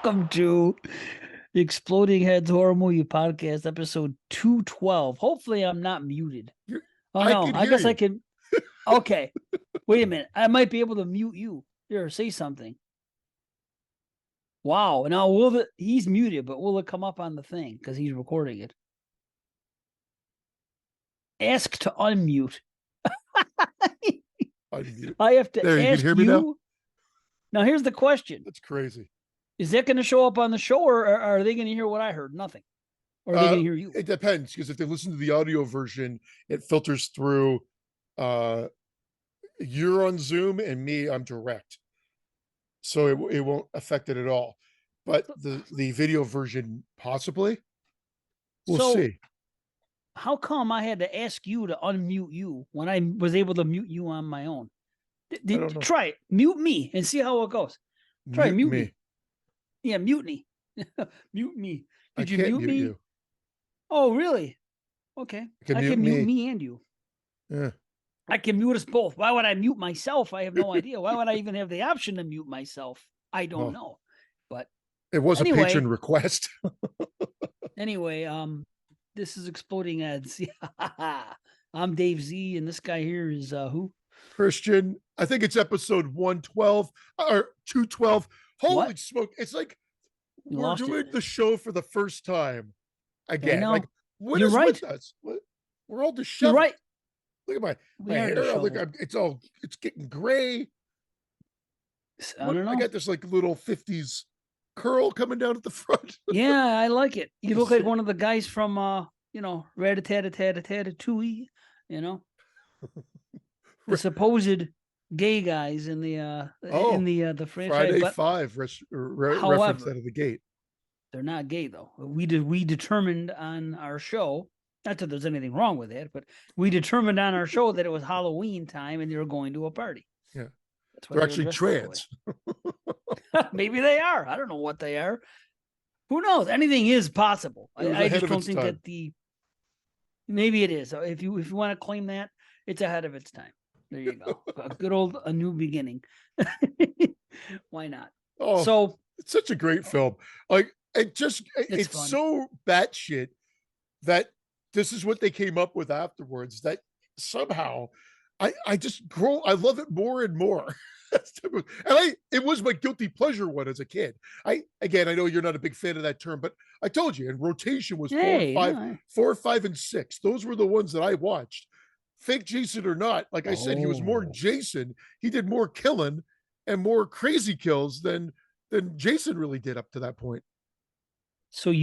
Welcome to the Exploding Heads Horror Movie Podcast, episode 212. Hopefully, I'm not muted. Oh, I no. can I hear guess you. I can. Okay. Wait a minute. I might be able to mute you. Here, say something. Wow. Now, he's muted, but will it come up on the thing? Because he's recording it. Ask to unmute. Unmute. I have to There, you can ask hear me now? you. Now, here's the question. That's crazy. Is that going to show up on the show, or are they going to hear what I heard? Nothing. Or are they going to hear you? It depends, because if they listen to the audio version, it filters through you're on Zoom and me, I'm direct. So it won't affect it at all. But the video version, possibly. We'll see. How come I had to ask you to unmute you when I was able to mute you on my own? Try it. Mute me and see how it goes. Try mute me. Yeah, mutiny. Mute me. Did you mute me? You. Oh, really? Okay. I can mute me and you. Yeah. I can mute us both. Why would I mute myself? I have no idea. Why would I even have the option to mute myself? I don't know. But it was a patron request. Anyway, this is Exploding Heads. I'm Dave Z, and this guy here is who? Christian. I think it's episode 112 or 212. Holy smoke. It's like we're doing the show for the first time again. Like, what is with us? We're all disheveled. You're right. Look at my hair. Look, it's getting gray. I don't know. I got this like little 50s curl coming down at the front. Yeah, I like it. You look like one of the guys from Rat-a-tat-a-tat-a-tat-a-tooey, the supposed gay guys in the franchise. Friday 5 reference out of the gate. They're not gay though. We determined on our show, not that there's anything wrong with it, but we determined on our show that it was Halloween time and they were going to a party. Yeah. They're actually trans. Maybe they are. I don't know what they are. Who knows? Anything is possible. I just don't think that maybe it is. If you want to claim that, it's ahead of its time. There you go. A new beginning. Why not? Oh, so it's such a great film. Like it's so batshit that this is what they came up with afterwards. That somehow I just grow. I love it more and more. And it was my guilty pleasure one as a kid. I know you're not a big fan of that term, but I told you, and rotation was 4, 5, and 6. Those were the ones that I watched. Fake Jason or not, like I said, he was more Jason. He did more killing and more crazy kills than Jason really did up to that point. So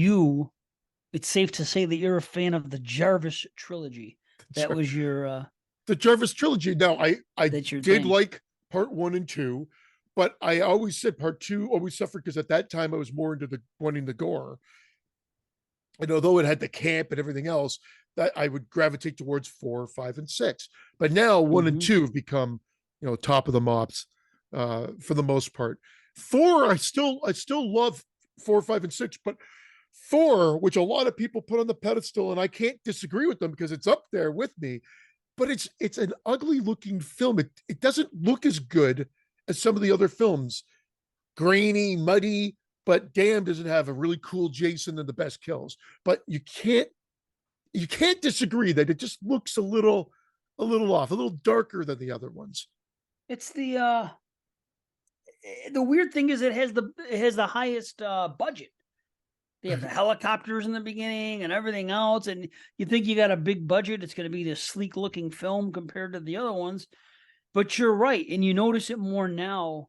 it's safe to say that you're a fan of the Jarvis trilogy. That was your the Jarvis trilogy. Now I did like part 1 and 2, but I always said part 2 always suffered because at that time I was more into wanting the gore. And although it had the camp and everything else, that I would gravitate towards 4, 5, and 6. But now 1 and 2 have become, top of the mops for the most part. 4, I still love 4, 5, and 6, but 4, which a lot of people put on the pedestal, and I can't disagree with them because it's up there with me. But it's an ugly looking film. It doesn't look as good as some of the other films. Grainy, muddy, but damn, does it have a really cool Jason and the best kills. But you can't disagree that it just looks a little off, a little darker than the other ones. It's the weird thing is it has the highest budget. They have the helicopters in the beginning and everything else, and you think you got a big budget. It's going to be this sleek looking film compared to the other ones. But you're right, and you notice it more now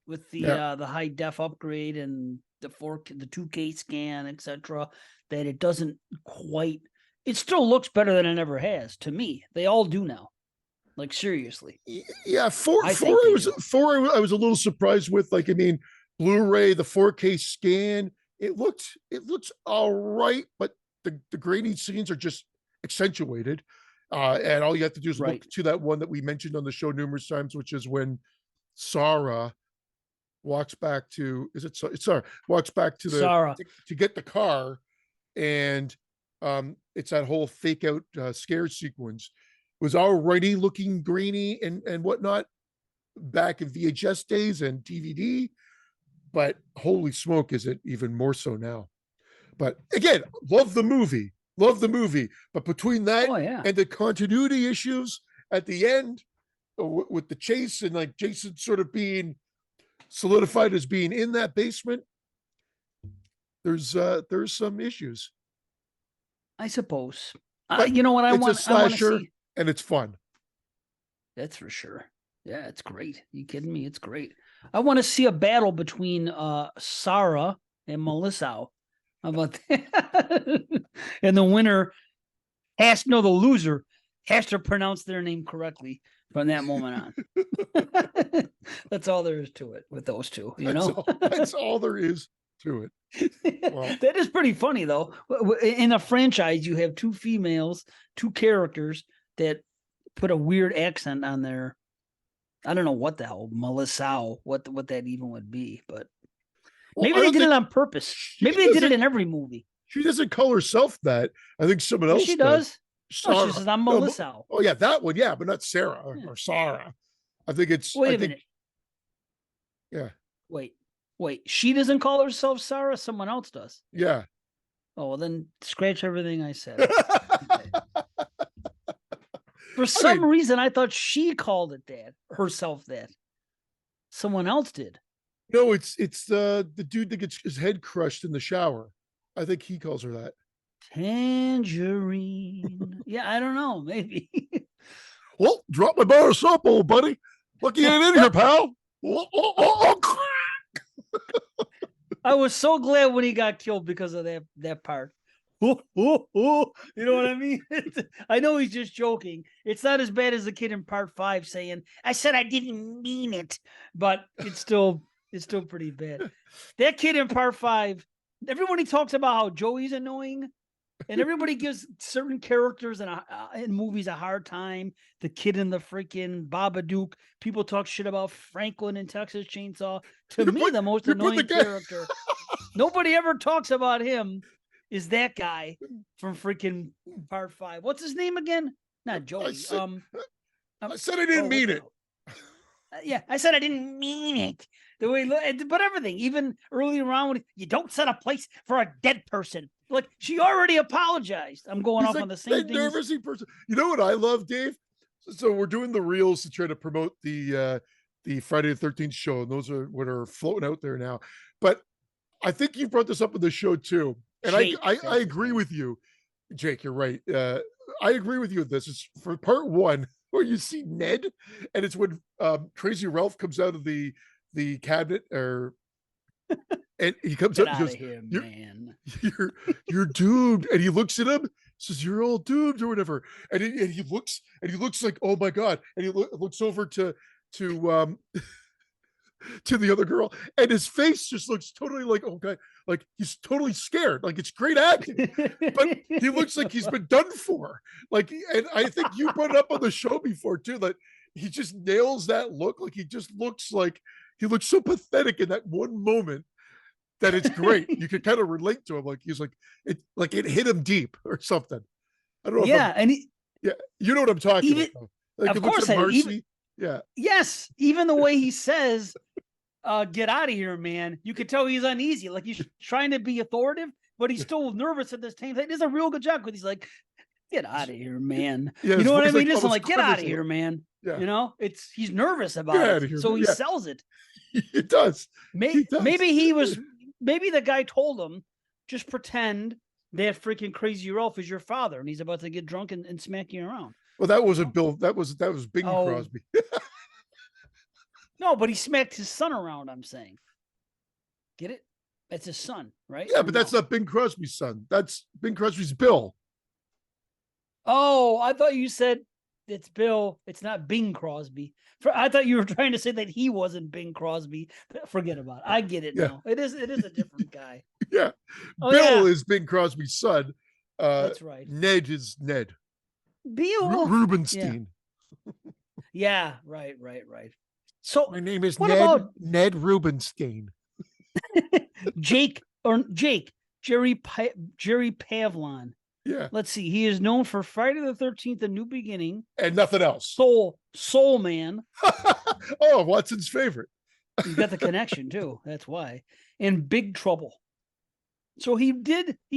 with the high def upgrade and the 2K scan, etc. That it doesn't quite. It still looks better than it ever has to me. They all do now. Like seriously. Yeah, 4 I was a little surprised with. Like, I mean, Blu-ray, the 4K scan. It looks all right, but the grainy scenes are just accentuated. And all you have to do is look to that one that we mentioned on the show numerous times, which is when Sarah walks back to walks back to to get the car, and it's that whole fake out scare sequence. It was already looking grainy and whatnot back in VHS days and DVD. but holy smoke, is it even more so now? But again, love the movie. But between that and the continuity issues at the end with the chase and like Jason sort of being solidified as being in that basement, there's some issues. I suppose. You know what I want? It's a slasher and it's fun. That's for sure. Yeah, it's great. You kidding me? It's great. I want to see a battle between Sarah and Melissa. How about that? And the winner the loser has to pronounce their name correctly from that moment on. That's all there is to it with those two, you know? That's all there is to it. Well, that is pretty funny, though. In a franchise, you have two females, two characters that put a weird accent on their, I don't know what the hell, Melissa, what that even would be, but maybe they did it on purpose. Maybe they did it in every movie. She doesn't call herself that. I think someone else does. Oh, she says, I'm Melissa. Oh, yeah, that one. Yeah, but not Sarah or Sarah. I think it's. Wait a minute. Yeah. Wait. She doesn't call herself Sarah. Someone else does. Yeah. Oh, well, then scratch everything I said. Okay. For some reason, I thought she called it that, herself that. Someone else did. No, it's the dude that gets his head crushed in the shower. I think he calls her that. Tangerine. Yeah, I don't know. Maybe. Well, drop my bar of soap, old buddy. Lucky you ain't in here, pal. I was so glad when he got killed because of that part. You know what I mean? I know he's just joking. It's not as bad as the kid in part 5 saying, I said I didn't mean it, but it's still pretty bad. That kid in part 5, everybody talks about how Joey's annoying, and everybody gives certain characters in movies a hard time. The kid in the freaking Babadook. People talk shit about Franklin in Texas Chainsaw. To me, the most annoying character. Nobody ever talks about him. Is that guy from freaking part 5? What's his name again? Not Joey. I said I didn't mean it. Yeah, I said I didn't mean it. The way, but everything, even earlier on, when you don't set a place for a dead person. Like, she already apologized. I'm going off on the same thing. Nervousy person. You know what I love, Dave? So we're doing the reels to try to promote the Friday the 13th show, and those are what are floating out there now. But I think you brought this up in the show too. And Jake, I agree with you, Jake. You're right. I agree with you with this. It's for part 1 where you see Ned, and it's when Crazy Ralph comes out of the cabinet, and he comes up and goes, here, man. You're doomed. And he looks at him, says, you're all doomed or whatever. And he looks like, oh my God. And he looks over to the other girl, and his face just looks totally like, oh God, like he's totally scared. Like, it's great acting, but he looks like he's been done for. Like, and I think you brought it up on the show before too, that he just nails that look. Like, he looks so pathetic in that one moment that it's great. You can kind of relate to him. Like, he's like it hit him deep or something. I don't know. Yeah. You know what I'm talking about. Like, of course, yeah. Yes. Even the way he says, get out of here, man. You could tell he's uneasy. Like, he's trying to be authoritative, but he's still nervous at this time. He does a real good job because he's like, get out of here, man. Yeah, you know what I mean? Listen, like, get out of here, man. Yeah. You know, he's nervous about it. So he sells it. It does. Maybe the guy told him, just pretend that freaking Crazy Ralph is your father and he's about to get drunk and smack you around. Well, that wasn't Bill. That was Bing Crosby. No, but he smacked his son around, I'm saying. Get it? That's his son, right? Yeah, but that's not Bing Crosby's son. That's Bing Crosby's Bill. Oh, I thought you said it's Bill. It's not Bing Crosby. I thought you were trying to say that he wasn't Bing Crosby. Forget about it. I get it now. It is a different guy. Yeah. Bill is Bing Crosby's son. That's right. Ned is Ned. Bill. Rubenstein. Yeah, right. So my name is Ned Rubenstein. Jake, Jerry Pavlon. Yeah. Let's see. He is known for Friday the 13th, A New Beginning. And nothing else. Soul Man. Oh, Watson's favorite. He's got the connection too. That's why. And Big Trouble. So he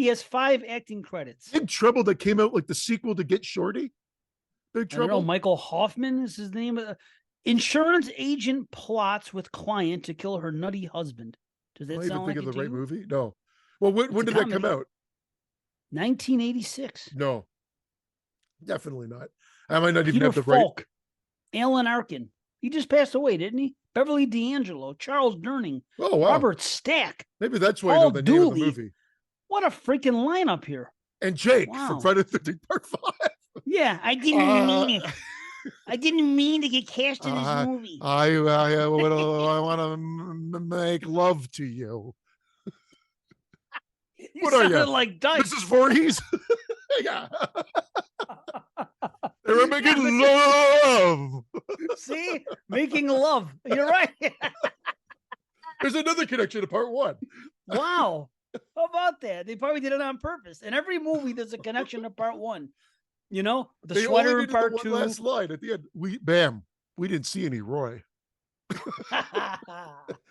has 5 acting credits. Big Trouble that came out like the sequel to Get Shorty. Big Trouble. I don't know. Michael Hoffman is his name. Insurance agent plots with client to kill her nutty husband. Does that sound like of the right movie? No. Well, when did that come out? 1986. No, definitely not. I might not even Peter have the Falk, right. Alan Arkin. He just passed away, didn't he? Beverly D'Angelo, Charles Durning, oh wow, Robert Stack. Maybe that's why I know the name of the movie. What a freaking lineup here! And Jake from Friday the 13th Part 5. Yeah, I didn't mean it. I didn't mean to get cast in this movie. I want to make love to you. What are you? Like Mrs. Voorhees? Yeah. They were making love. See? Making love. You're right. There's another connection to Part 1. Wow. How about that? They probably did it on purpose. In every movie, there's a connection to Part 1. You know? The they sweater only in Part 2. Last line at the end. We didn't see any Roy.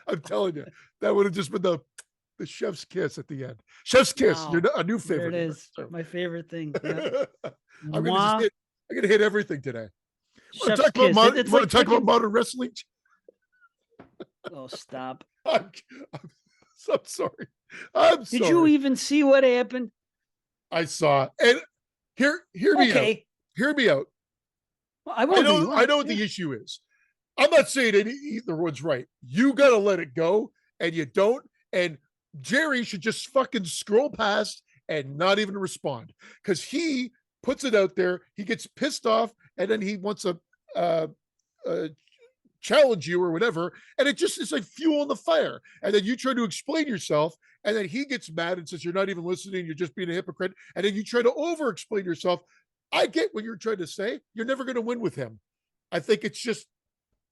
I'm telling you, that would have just been the chef's kiss at the end. Chef's kiss. Wow. You're a new favorite. There it is. My favorite thing. Yeah. I'm gonna hit everything today. Want to talk about modern wrestling? Oh, stop. I'm sorry. I'm sorry. Did you even see what happened? I saw. And hear me out. Hear me out. Well, I know what the issue is. I'm not saying either one's right. You got to let it go, and you don't. And Jerry should just fucking scroll past and not even respond, because he puts it out there. He gets pissed off, and then he wants to challenge you or whatever, and it just is like fuel on the fire. And then you try to explain yourself, and then he gets mad and says you're not even listening, you're just being a hypocrite, and then you try to over explain yourself. I get what you're trying to say. You're never going to win with him. I think it's just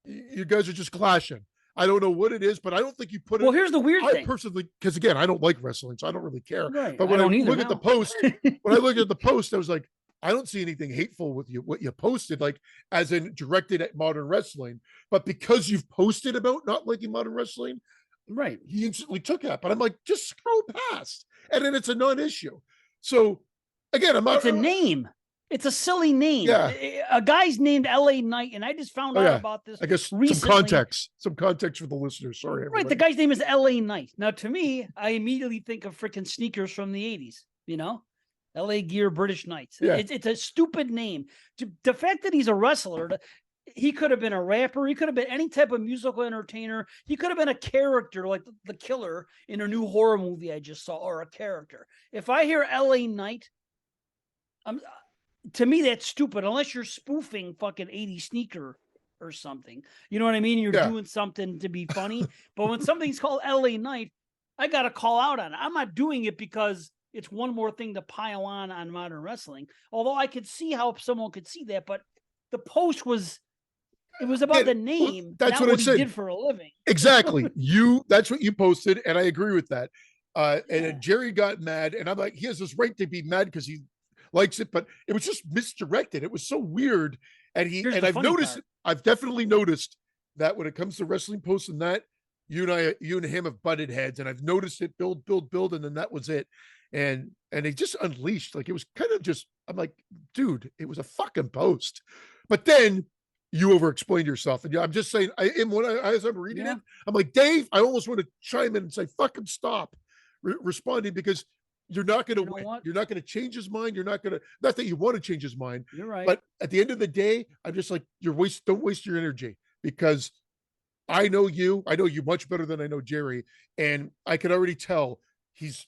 you guys are just clashing. I don't know what it is, but I don't think you put it. Well, here's the weird thing. Personally, because again, I don't like wrestling, so I don't really care. Right. But when I look at the post, I was like, I don't see anything hateful with what you posted, like as in directed at modern wrestling. But because you've posted about not liking modern wrestling, right, he instantly took that. But I'm like, just scroll past, and then it's a non-issue. So again, I'm not. It's a name. It's a silly name. Yeah. A guy's named LA Knight, and I just found out about this. I guess recently. Some context for the listeners. Sorry. Everybody. Right. The guy's name is LA Knight. Now, to me, I immediately think of freaking sneakers from the 80s, you know? LA Gear British Knights. Yeah. It's a stupid name. The fact that he's a wrestler, he could have been a rapper. He could have been any type of musical entertainer. He could have been a character like the killer in a new horror movie I just saw, or a character. If I hear LA Knight, to me, that's stupid, unless you're spoofing fucking 80 sneaker or something. You know what I mean? You're doing something to be funny. But when something's called LA Knight, I got to call out on it. I'm not doing it because it's one more thing to pile on modern wrestling. Although I could see how someone could see that, but the post was about the name. That's not what he said. Did for a living. Exactly. That's what you posted, and I agree with that. And then Jerry got mad, and I'm like, he has this right to be mad because he likes it, but it was just misdirected. It was so weird. And I've definitely noticed that when it comes to wrestling posts and that, you and him have butted heads, and I've noticed it build, and then that was it. And he just unleashed, like, it was kind of just, I'm like, dude, it was a fucking post. But then you over explained yourself. And I'm just saying, as I'm reading it, I'm like, Dave, I almost want to chime in and say, fucking stop responding, because you're not going to win. You're not going to change his mind. You're not going to, not that you want to change his mind. You're right. But at the end of the day, I'm just like, don't waste your energy, because I know you much better than I know Jerry. And I can already tell he's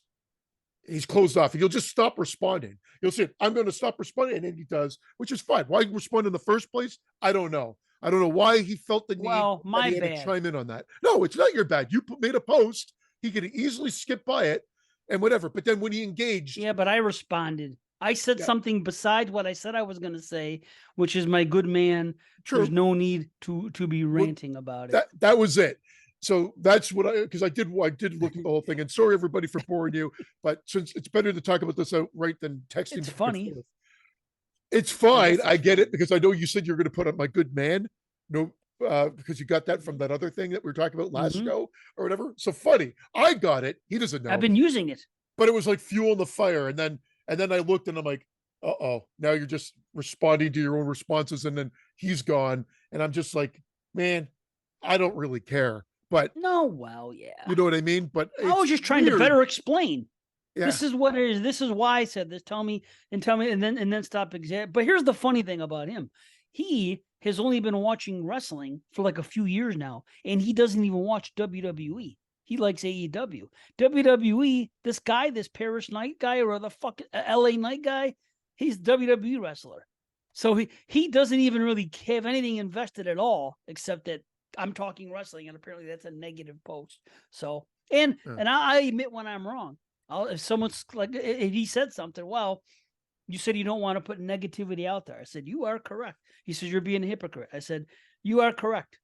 closed off. He'll just stop responding. He'll say, I'm going to stop responding. And then he does, which is fine. Why respond in the first place? I don't know. I don't know why he felt the need to chime in on that. No, it's not your bad. You made a post. He could easily skip by it and whatever. But then when he engaged. Yeah, but I responded. I said something besides what I said I was going to say, which is, my good man. True. There's no need to be ranting about it. That was it. So that's what because I did look at the whole thing, and sorry everybody for boring you, but since it's better to talk about this outright than texting. It's funny. It's fine. I get it, because I know you said you're going to put up my good man. No, because you got that from that other thing that we were talking about last Mhm. show or whatever. So funny. I got it. He doesn't know. I've been using it. But it was like fuel in the fire. And then I looked and I'm like, uh-oh, now you're just responding to your own responses, and then he's gone. And I'm just like, man, I don't really care. But No, well, yeah. you know what I mean? But I was just trying to better explain. Yeah. This is what it is. This is why I said this. Tell me, and then stop exam. But here's the funny thing about him. He has only been watching wrestling for like a few years now, and he doesn't even watch WWE. He likes AEW. WWE, this guy, this Paris Knight guy, or the fucking LA Knight guy, he's a WWE wrestler. So he doesn't even really have anything invested at all, except that I'm talking wrestling, and apparently that's a negative post. So, and I admit when I'm wrong. If someone's like, if he said something, well, you said you don't want to put negativity out there. I said, you are correct. He says, you're being a hypocrite. I said, you are correct.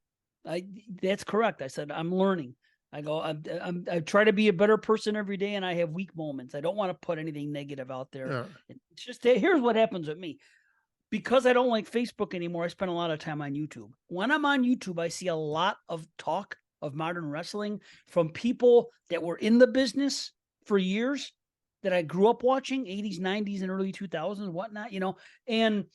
That's correct. I said, I'm learning. I go, I try to be a better person every day, and I have weak moments. I don't want to put anything negative out there. Yeah. It's just, here's what happens with me. Because I don't like Facebook anymore, I spend a lot of time on YouTube. When I'm on YouTube, I see a lot of talk of modern wrestling from people that were in the business for years, that I grew up watching, 80s, 90s, and early 2000s, whatnot, and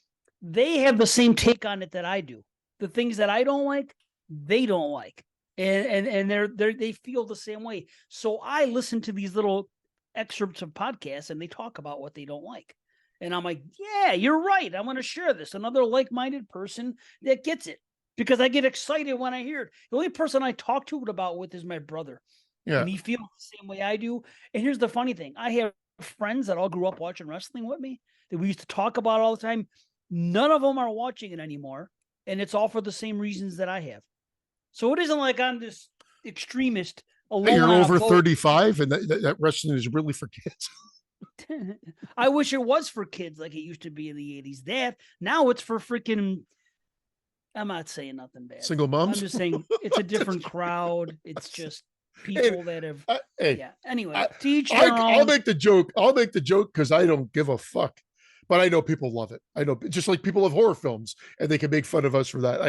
they have the same take on it that I do. The things that I don't like, they don't like. And they feel the same way. So I listen to these little excerpts of podcasts, and they talk about what they don't like. And I'm like, yeah, you're right. I want to share this. Another like-minded person that gets it, because I get excited when I hear it. The only person I talk to it about with is my brother. Yeah. And he feels the same way I do. And here's the funny thing. I have friends that all grew up watching wrestling with me that we used to talk about all the time. None of them are watching it anymore. And it's all for the same reasons that I have. So it isn't like I'm this extremist alone. Hey, you're over 35 and that wrestling is really for kids. I wish it was for kids like it used to be in the 80s. Now it's for freaking, I'm not saying nothing bad. Single moms? I'm just saying it's a different crowd. It's just people that have yeah. Anyway, teach their own. I'll make the joke. Because I don't give a fuck. But I know people love it. I know, just like people love horror films, and they can make fun of us for that.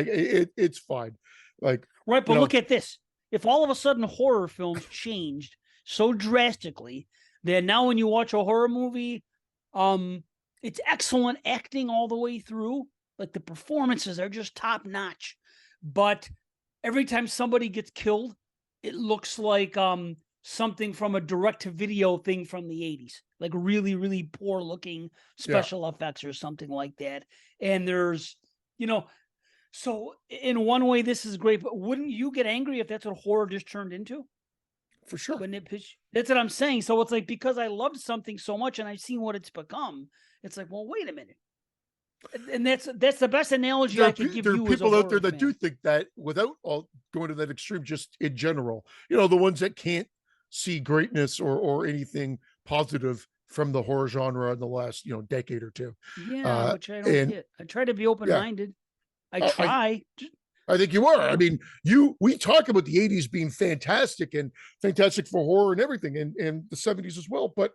It's fine. Like, right, but look at this. If all of a sudden horror films changed so drastically that now when you watch a horror movie, it's excellent acting all the way through. Like the performances are just top notch. But every time somebody gets killed, it looks like something from a direct-to-video thing from the 80s. Like really, really poor-looking special effects or something like that. And there's, so in one way, this is great, but wouldn't you get angry if that's what horror just turned into? For sure. That's what I'm saying. So it's like, because I loved something so much and I've seen what it's become, it's like, well, wait a minute. And that's the best analogy I can give you. There are people out there that do think that, without all going to that extreme, just in general, the ones that can't see greatness or anything positive from the horror genre in the last, decade or two. Yeah, which I don't get. I try to be open-minded. I try. I think you are. I mean, we talk about the 80s being fantastic and fantastic for horror and everything, and the 70s as well, but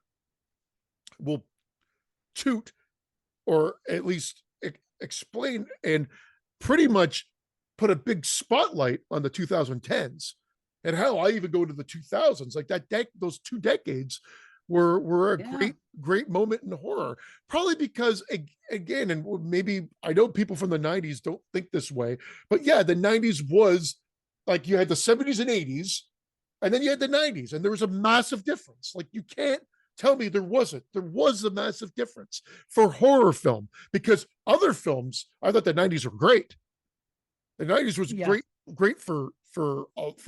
we'll toot, or at least explain and pretty much put a big spotlight on the 2010s. And hell, I even go to the 2000s. Like those 2 decades were a great moment in horror. Probably because, again, and maybe I know people from the 90s don't think this way, but yeah, the 90s was like, you had the 70s and 80s, and then you had the 90s, and there was a massive difference. Like, you can't tell me there wasn't. There was a massive difference for horror film, because other films, I thought the 90s were great. The 90s was great for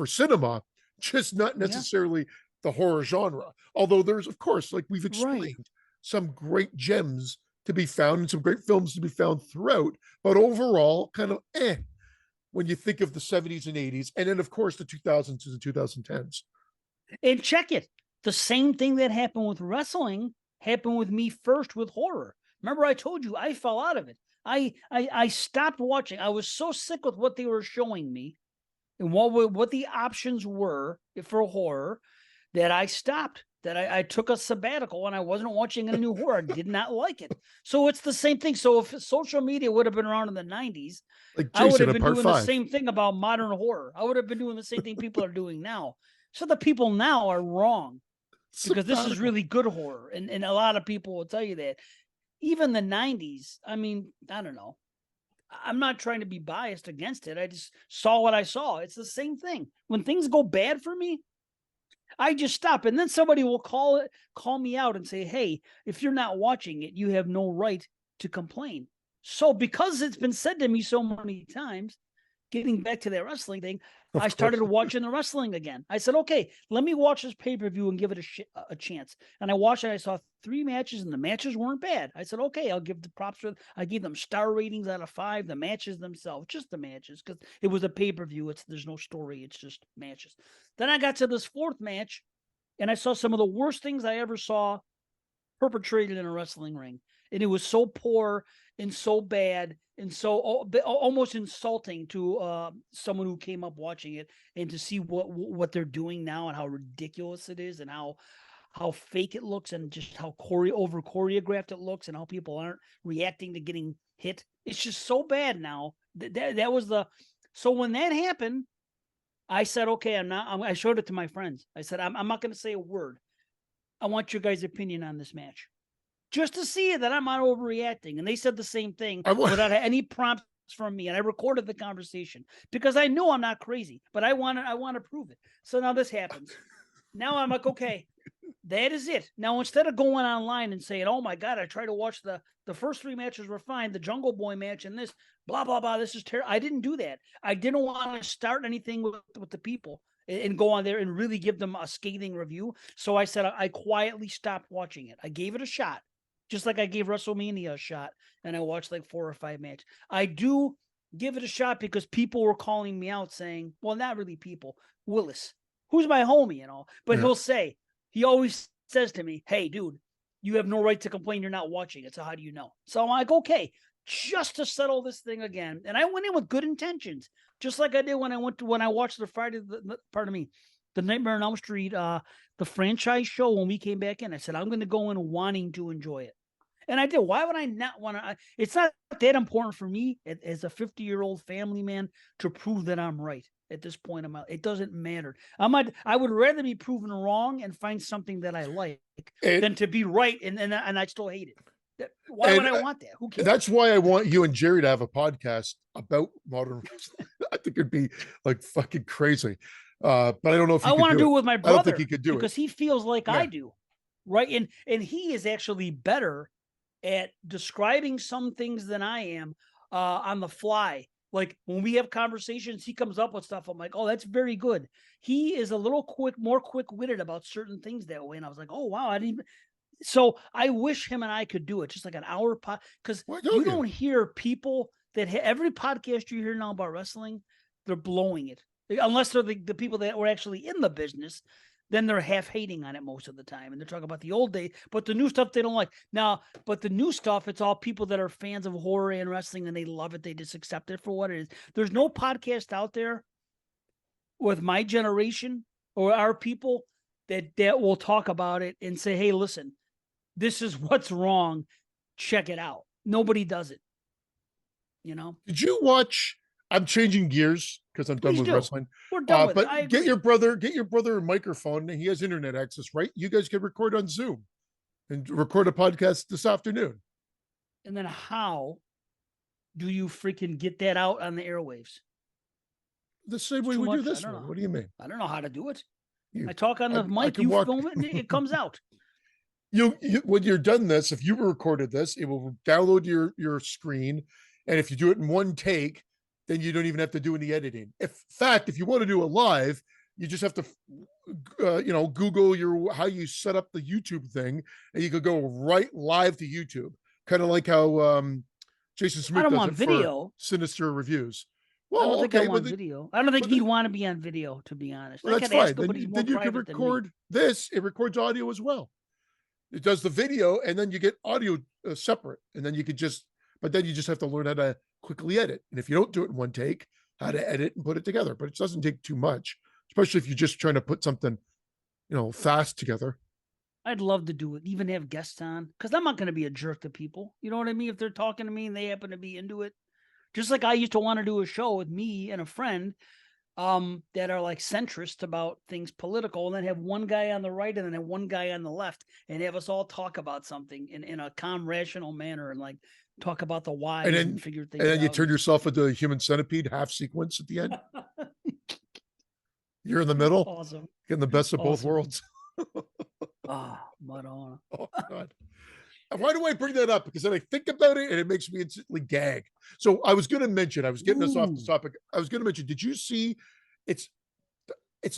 cinema, just not necessarily the horror genre. Although there's, of course, like we've explained, some great gems to be found and some great films to be found throughout. But overall, kind of when you think of the 70s and 80s, and then of course the 2000s and 2010s. And check it. The same thing that happened with wrestling happened with me first with horror. Remember, I told you I fell out of it. I stopped watching. I was so sick with what they were showing me and what the options were for horror that I stopped. that I took a sabbatical and I wasn't watching any new horror. I did not like it. So it's the same thing. So if social media would have been around in the 90s, Like I would Jason have in been part doing the 5. same thing about modern horror. I would have been doing the same thing people are doing now. So the people now are wrong because this is really good horror. And a lot of people will tell you that. Even the 90s, I mean, I don't know. I'm not trying to be biased against it. I just saw what I saw. It's the same thing. When things go bad for me, I just stop. And then somebody will call me out and say, hey, if you're not watching it, you have no right to complain. So because it's been said to me so many times, getting back to that wrestling thing, I started watching the wrestling again. I said, okay, let me watch this pay-per-view and give it a chance. And I watched it. I saw 3 matches and the matches weren't bad. I said, okay, I'll give the props for I gave them star ratings out of 5, the matches themselves, just the matches, because it was a pay-per-view. There's no story. It's just matches. Then I got to this 4th match and I saw some of the worst things I ever saw perpetrated in a wrestling ring. And it was so poor and so bad and so almost insulting to someone who came up watching it, and to see what they're doing now and how ridiculous it is and how fake it looks and just how over choreographed it looks and how people aren't reacting to getting hit. It's just so bad now. That was so when that happened, I said, okay, I showed it to my friends. I said, I'm not going to say a word. I want your guys' opinion on this match, just to see that I'm not overreacting. And they said the same thing without any prompts from me. And I recorded the conversation because I know I'm not crazy, but I want to prove it. So now this happens. Now I'm like, okay, that is it. Now, instead of going online and saying, oh my God, I tried to watch the first 3 matches were fine, the Jungle Boy match and this, blah, blah, blah, this is terrible. I didn't do that. I didn't want to start anything with the people and go on there and really give them a scathing review. So I said, I quietly stopped watching it. I gave it a shot, just like I gave WrestleMania a shot, and I watched like 4 or 5 matches. I do give it a shot because people were calling me out saying, well, not really people, Willis, who's my homie and all, but he always says to me, hey, dude, you have no right to complain. You're not watching it. So how do you know? So I'm like, okay, just to settle this thing again. And I went in with good intentions, just like I did when I watched the Nightmare on Elm Street, the franchise show. When we came back in, I said, I'm going to go in wanting to enjoy it. And I did. Why would I not want to? It's not that important for me as a 50-year-old family man to prove that I'm right at this point. It doesn't matter. I would rather be proven wrong and find something that I like than to be right and I still hate it. Why would I want that? Who cares? That's why I want you and Jerry to have a podcast about modern wrestling. I think it'd be like fucking crazy. But I don't know if I want to do it with my brother. I don't think he could do it because he feels like I do, right? And he is actually better at describing some things than I am on the fly. Like when we have conversations, he comes up with stuff. I'm like, oh, that's very good. He is a little more quick-witted about certain things that way. And I was like, oh, wow, I didn't even. So I wish him and I could do it just like an hour pod, because you don't hear people that every podcast you hear now about wrestling, they're blowing it. Unless they're the people that were actually in the business, then they're half hating on it most of the time. And they're talking about the old days, but the new stuff they don't like. Now, but the new stuff, it's all people that are fans of horror and wrestling and they love it. They just accept it for what it is. There's no podcast out there with my generation or our people that will talk about it and say, hey, listen, this is what's wrong. Check it out. Nobody does it. You know? Did you watch? I'm changing gears because I'm done with wrestling. We're done with but it. Get your brother a microphone. He has internet access, right? You guys can record on Zoom and record a podcast this afternoon. And then how do you freaking get that out on the airwaves? The same way we do this one. What do you mean? I don't know how to do it. I talk on the mic, you film it, and it comes out. You when you're done this, if you recorded this, it will download your screen, and if you do it in one take, then you don't even have to do any editing. In fact, if you want to do it live, you just have to, Google how you set up the YouTube thing, and you could go right live to YouTube, kind of like how Jason Smith does it video for Sinister Reviews. Well, I don't think I want video. I don't think he'd want to be on video, to be honest. Well, that's fine. Then you can record this. It records audio as well. It does the video, and then you get audio separate, and then you could but then you just have to learn how to quickly edit. And if you don't do it in one take, how to edit and put it together. But it doesn't take too much, especially if you're just trying to put something, fast together. I'd love to do it, even have guests on, because I'm not going to be a jerk to people. You know what I mean? If they're talking to me and they happen to be into it. Just like I used to want to do a show with me and a friend that are like centrist about things political, and then have one guy on the right and then have one guy on the left, and have us all talk about something in a calm, rational manner, and like talk about the whys and figure things out. And then you turn yourself into a human centipede half sequence at the end. You're in the middle. Awesome. Getting the best of both worlds. Madonna. Oh, God. Why do I bring that up? Because then I think about it and it makes me instantly gag. So I was going to mention, I was getting us off the topic. I was going to mention, did you see, it's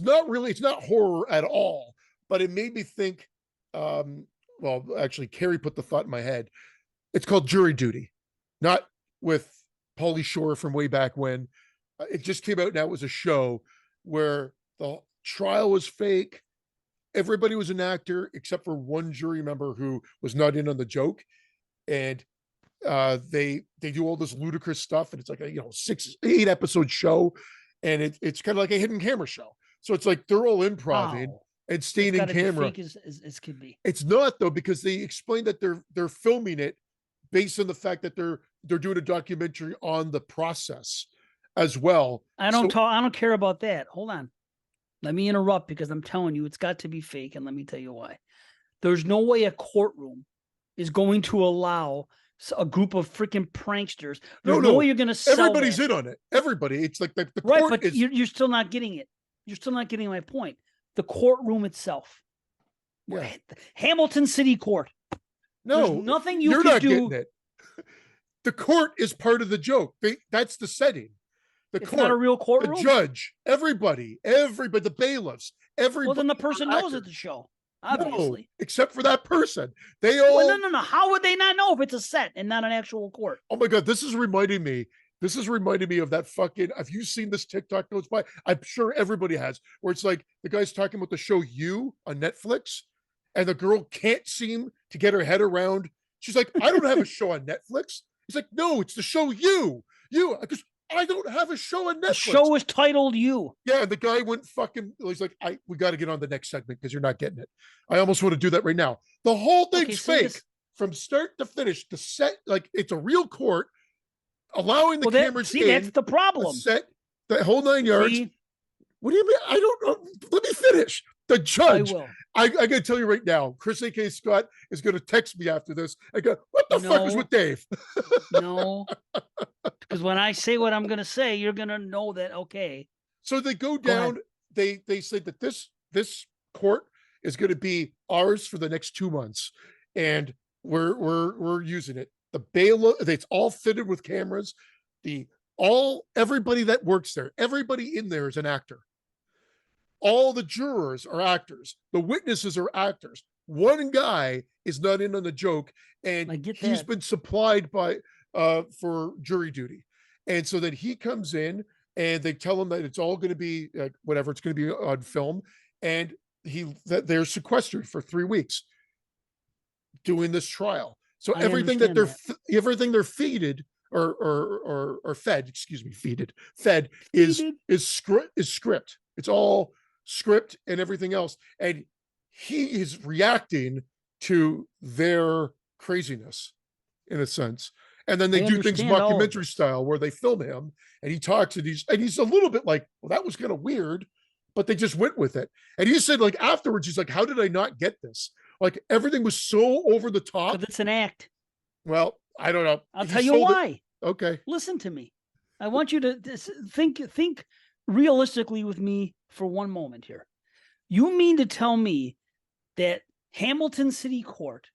not horror at all, but it made me think, well, actually, Carrie put the thought in my head. It's called Jury Duty, not with Pauly Shore from way back when. It just came out now. It was a show where the trial was fake. Everybody was an actor except for one jury member who was not in on the joke. And they do all this ludicrous stuff. And it's like a 6-8 episode show. And it's kind of like a hidden camera show. So it's like they're all improv and staying in camera. Fake as could be. It's not, though, because they explain that they're filming it based on the fact that they're doing a documentary on the process as well. I don't care about that. Hold on. Let me interrupt, because I'm telling you, it's got to be fake. And let me tell you why. There's no way a courtroom is going to allow a group of freaking pranksters. There's no way you're going to sell everybody's in on it. Everybody. It's like the right, court but is... you're still not getting it. You're still not getting my point. The courtroom itself. Yeah. Hamilton City Court. No, there's nothing you're not getting it. The court is part of the joke. That's the setting. It's court, not a real courtroom. The judge, everybody, the bailiffs, everybody. Well, then the person knows at the show, obviously. No, except for that person. They all... Well, no. How would they not know if it's a set and not an actual court? Oh my God, this is reminding me of that fucking... Have you seen this TikTok goes by? I'm sure everybody has, where it's like the guy's talking about the show You on Netflix, and the girl can't seem to get her head around. She's like, I don't have a show on Netflix. He's like, no, it's the show You. Because I don't have a show on Netflix. The show is titled You. Yeah, and the guy went fucking... He's like, we got to get on the next segment because you're not getting it. I almost want to do that right now. The whole thing's fake from start to finish. The set, like, it's a real court, allowing the cameras in. That's the problem. Set, the whole 9 yards. What do you mean? I don't know. Let me finish. The judge. I got to tell you right now, Chris A.K. Scott is going to text me after this. I go, what the fuck is with Dave? No. Because when I say what I'm going to say, you're going to know that, okay. So they go down. They say that this court is going to be ours for the next 2 months. And we're using it. The bailiff, it's all fitted with cameras. Everybody that works there, everybody in there is an actor. All the jurors are actors. The witnesses are actors. One guy is not in on the joke, and he's been supplied by for jury duty. And so that he comes in and they tell him that it's all going to be whatever, it's going to be on film. And they're sequestered for 3 weeks doing this trial. So everything they're feeded or fed, fed is script. It's all script and everything else. And he is reacting to their craziness in a sense. And then they do things mockumentary style where they film him and he talks and he's a little bit like, well, that was kind of weird, but they just went with it. And he said, like, afterwards, he's like, how did I not get this? Like, everything was so over the top. But it's an act. Well, I don't know. I'll tell you why. Okay. Listen to me. I want you to think realistically with me for one moment here. You mean to tell me that Hamilton City Court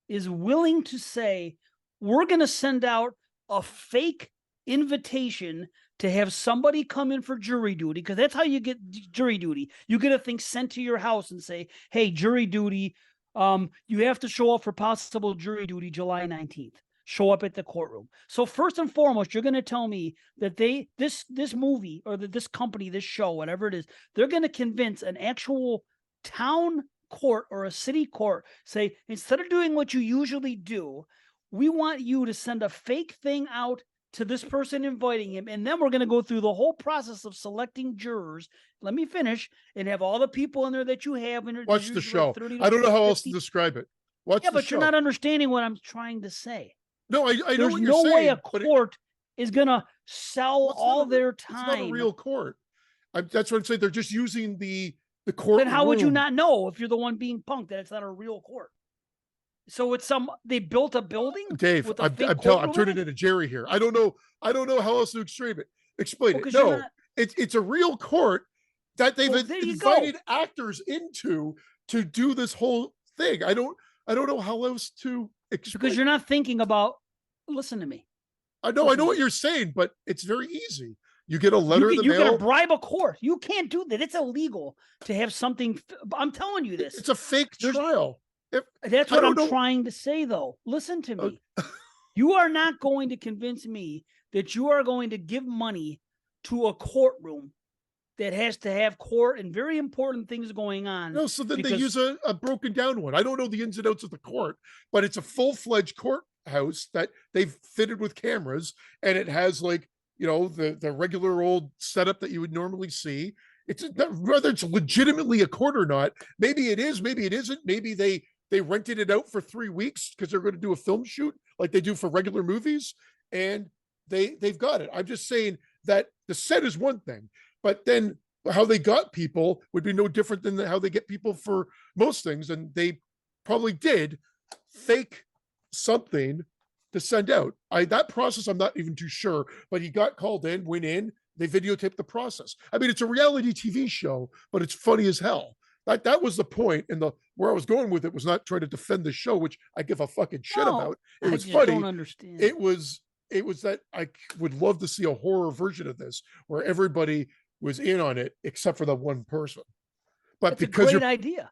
is willing to say, we're going to send out a fake invitation to have somebody come in for jury duty? Because that's how you get jury duty. You get a thing sent to your house and say, hey, jury duty, you have to show up for possible jury duty July 19th. Show up at the courtroom. So first and foremost, you're going to tell me that this movie or this company, this show, whatever it is, they're going to convince an actual town court or a city court, say, instead of doing what you usually do, we want you to send a fake thing out to this person inviting him, and then we're going to go through the whole process of selecting jurors. Let me finish, and have all the people in there that you have. Watch the show. I don't know how else to describe it. Watch the show. But you're not understanding what I'm trying to say. No, I know what you're saying. There's no way a court is going to sell all their time. It's not a real court. That's what I'm saying. They're just using the court. Then how would you not know if you're the one being punked that it's not a real court? So it's they built a building. Dave, I'm turning into Jerry here. I don't know how else to explain it. No, it's a real court that they've invited actors into to do this whole thing. I don't know how else to explain. Because you're not thinking about. Listen to me. I know what you're saying, but it's very easy. You get a letter in the mail. You can bribe a court. You can't do that. It's illegal to have something. I'm telling you this. It's a fake trial. That's what I'm trying to say, though. Listen to me. You are not going to convince me that you are going to give money to a courtroom that has to have court and very important things going on. No, so then they use a broken down one. I don't know the ins and outs of the court, but it's a full-fledged courthouse that they've fitted with cameras, and it has the regular old setup that you would normally see. It's whether it's legitimately a court or not. Maybe it is, maybe it isn't. Maybe they rented it out for 3 weeks because they're going to do a film shoot like they do for regular movies, and they've got it. I'm just saying that the set is one thing, but then how they got people would be no different than how they get people for most things. And they probably did fake something to send out. That process, I'm not even too sure, but he got called in, went in, they videotaped the process. I mean, it's a reality TV show, but it's funny as hell. That was the point, and where I was going with it was not trying to defend the show, which I give a fucking shit about. It was funny. Don't understand. It was that I would love to see a horror version of this where everybody was in on it except for the one person. But that's because a great idea.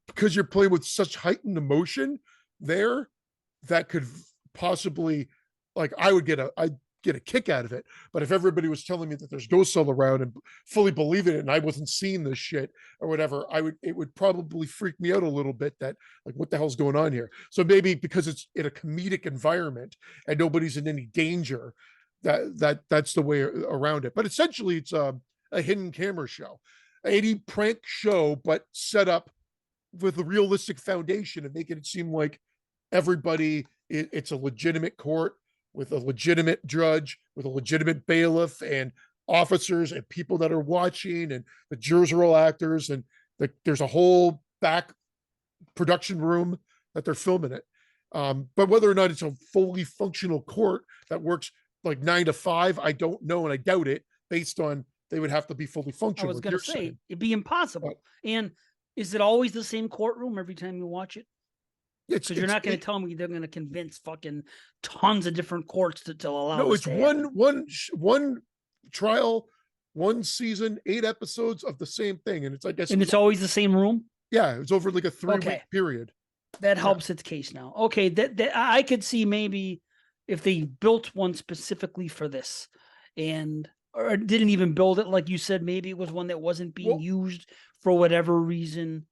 Because you're playing with such heightened emotion there, that could possibly, I'd get a kick out of it. But if everybody was telling me that there's ghosts all around and fully believe in it, and I wasn't seeing this shit or whatever, it would probably freak me out a little bit that what the hell's going on here? So maybe because it's in a comedic environment and nobody's in any danger, that's the way around it. But essentially it's a hidden camera show, a prank show, but set up with a realistic foundation and making it seem like everybody, it's a legitimate court with a legitimate judge, with a legitimate bailiff and officers and people that are watching, and the jurors are all actors, and there's a whole back production room that they're filming it. But whether or not it's a fully functional court that works 9 to 5, I don't know, and I doubt it, based on they would have to be fully functional. I was going to say, it'd be impossible. And is it always the same courtroom every time you watch it? Because you're not going to tell me they're going to convince fucking tons of different courts to allow. No, it's one trial, one season, 8 episodes of the same thing, and it's always the same room. Yeah, it's over a 3-week period. That helps its case now. Okay, that I could see maybe if they built one specifically for this, or didn't even build it, like you said, maybe it was one that wasn't being used for whatever reason.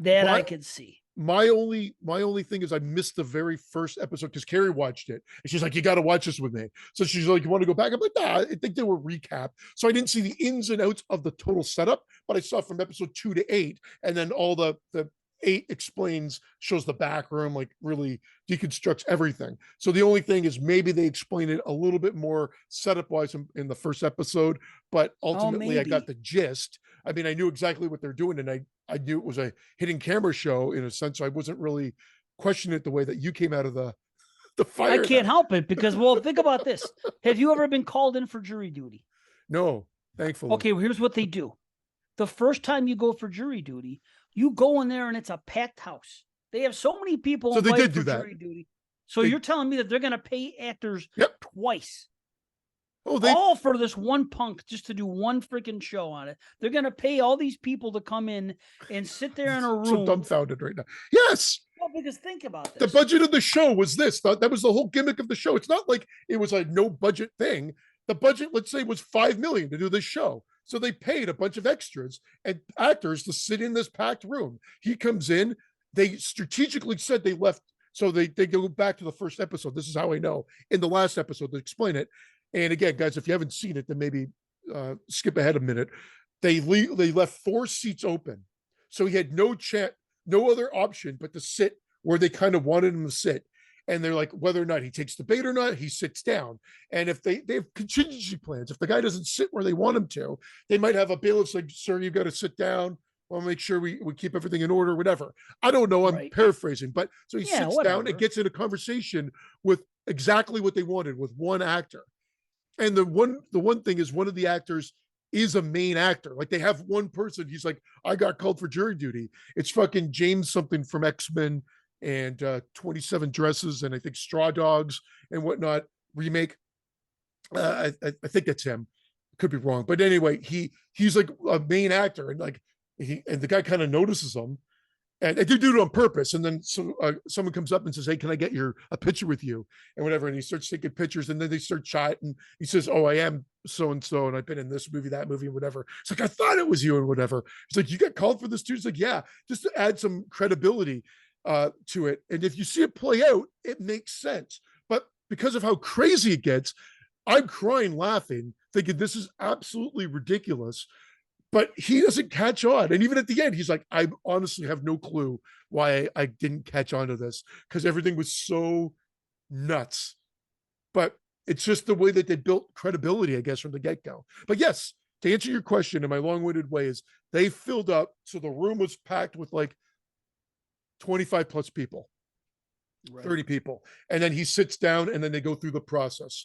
That I could see. My only thing is I missed the very first episode because Carrie watched it and she's like, you got to watch this with me. So she's like, you want to go back? I'm like, nah, I think they were recap. So I didn't see the ins and outs of the total setup, but I saw from episode 2 to 8, and then all the 8 shows the back room, really deconstructs everything. So the only thing is maybe they explain it a little bit more setup wise in the first episode, but ultimately I got the gist. I mean, I knew exactly what they're doing, and I knew it was a hidden camera show in a sense. So I wasn't really questioning it the way that you came out of the fire. I can't help it because, think about this. Have you ever been called in for jury duty? No, thankfully. Okay, well, here's what they do. The first time you go for jury duty, you go in there and it's a packed house. They have so many people. So they did do that. Jury duty. So you're telling me that they're going to pay actors twice. Oh, all for this one punk just to do one freaking show on it. They're going to pay all these people to come in and sit there in a room. So dumbfounded right now. Yes. Well, because think about this. The budget of the show was this. That was the whole gimmick of the show. It's not like it was a no budget thing. The budget, let's say, was $5 million to do this show. So they paid a bunch of extras and actors to sit in this packed room. He comes in. They strategically said they left So they go back to the first episode. This is how I know. In the last episode, to explain it. And again, guys, if you haven't seen it, then maybe skip ahead a minute. They left 4 seats open, so he had no other option but to sit where they kind of wanted him to sit. And they're like, whether or not he takes the bait or not, he sits down. And if they have contingency plans, if the guy doesn't sit where they want him to, they might have a bailiff like, sir, you've got to sit down. We'll make sure we keep everything in order, whatever. I don't know. I'm paraphrasing, but so he sits down and gets in a conversation with exactly what they wanted with one actor. And the one thing is, one of the actors is a main actor. Like, they have one person. He's like, I got called for jury duty. It's fucking James something from X-Men and 27 Dresses and I think Straw Dogs and whatnot remake. I think that's him. Could be wrong, but anyway, he's like a main actor, and like the guy kind of notices him, and they do it on purpose. And then someone comes up and says, "Hey, can I get a picture with you?" and whatever. And he starts taking pictures, and then they start chatting. He says, "Oh, I am so and so, and I've been in this movie, that movie, whatever." It's like, I thought it was you, and whatever. He's like, "You got called for this too?" It's like, "Yeah," just to add some credibility to it. And if you see it play out, it makes sense. But because of how crazy it gets, I'm crying laughing, thinking this is absolutely ridiculous. But he doesn't catch on. And even at the end, he's like, I honestly have no clue why I didn't catch on to this, because everything was so nuts. But it's just the way that they built credibility, I guess, from the get-go. But yes, to answer your question in my long-winded way, is they filled up, so the room was packed with like 25 plus people, 30 people. And then he sits down, and then they go through the process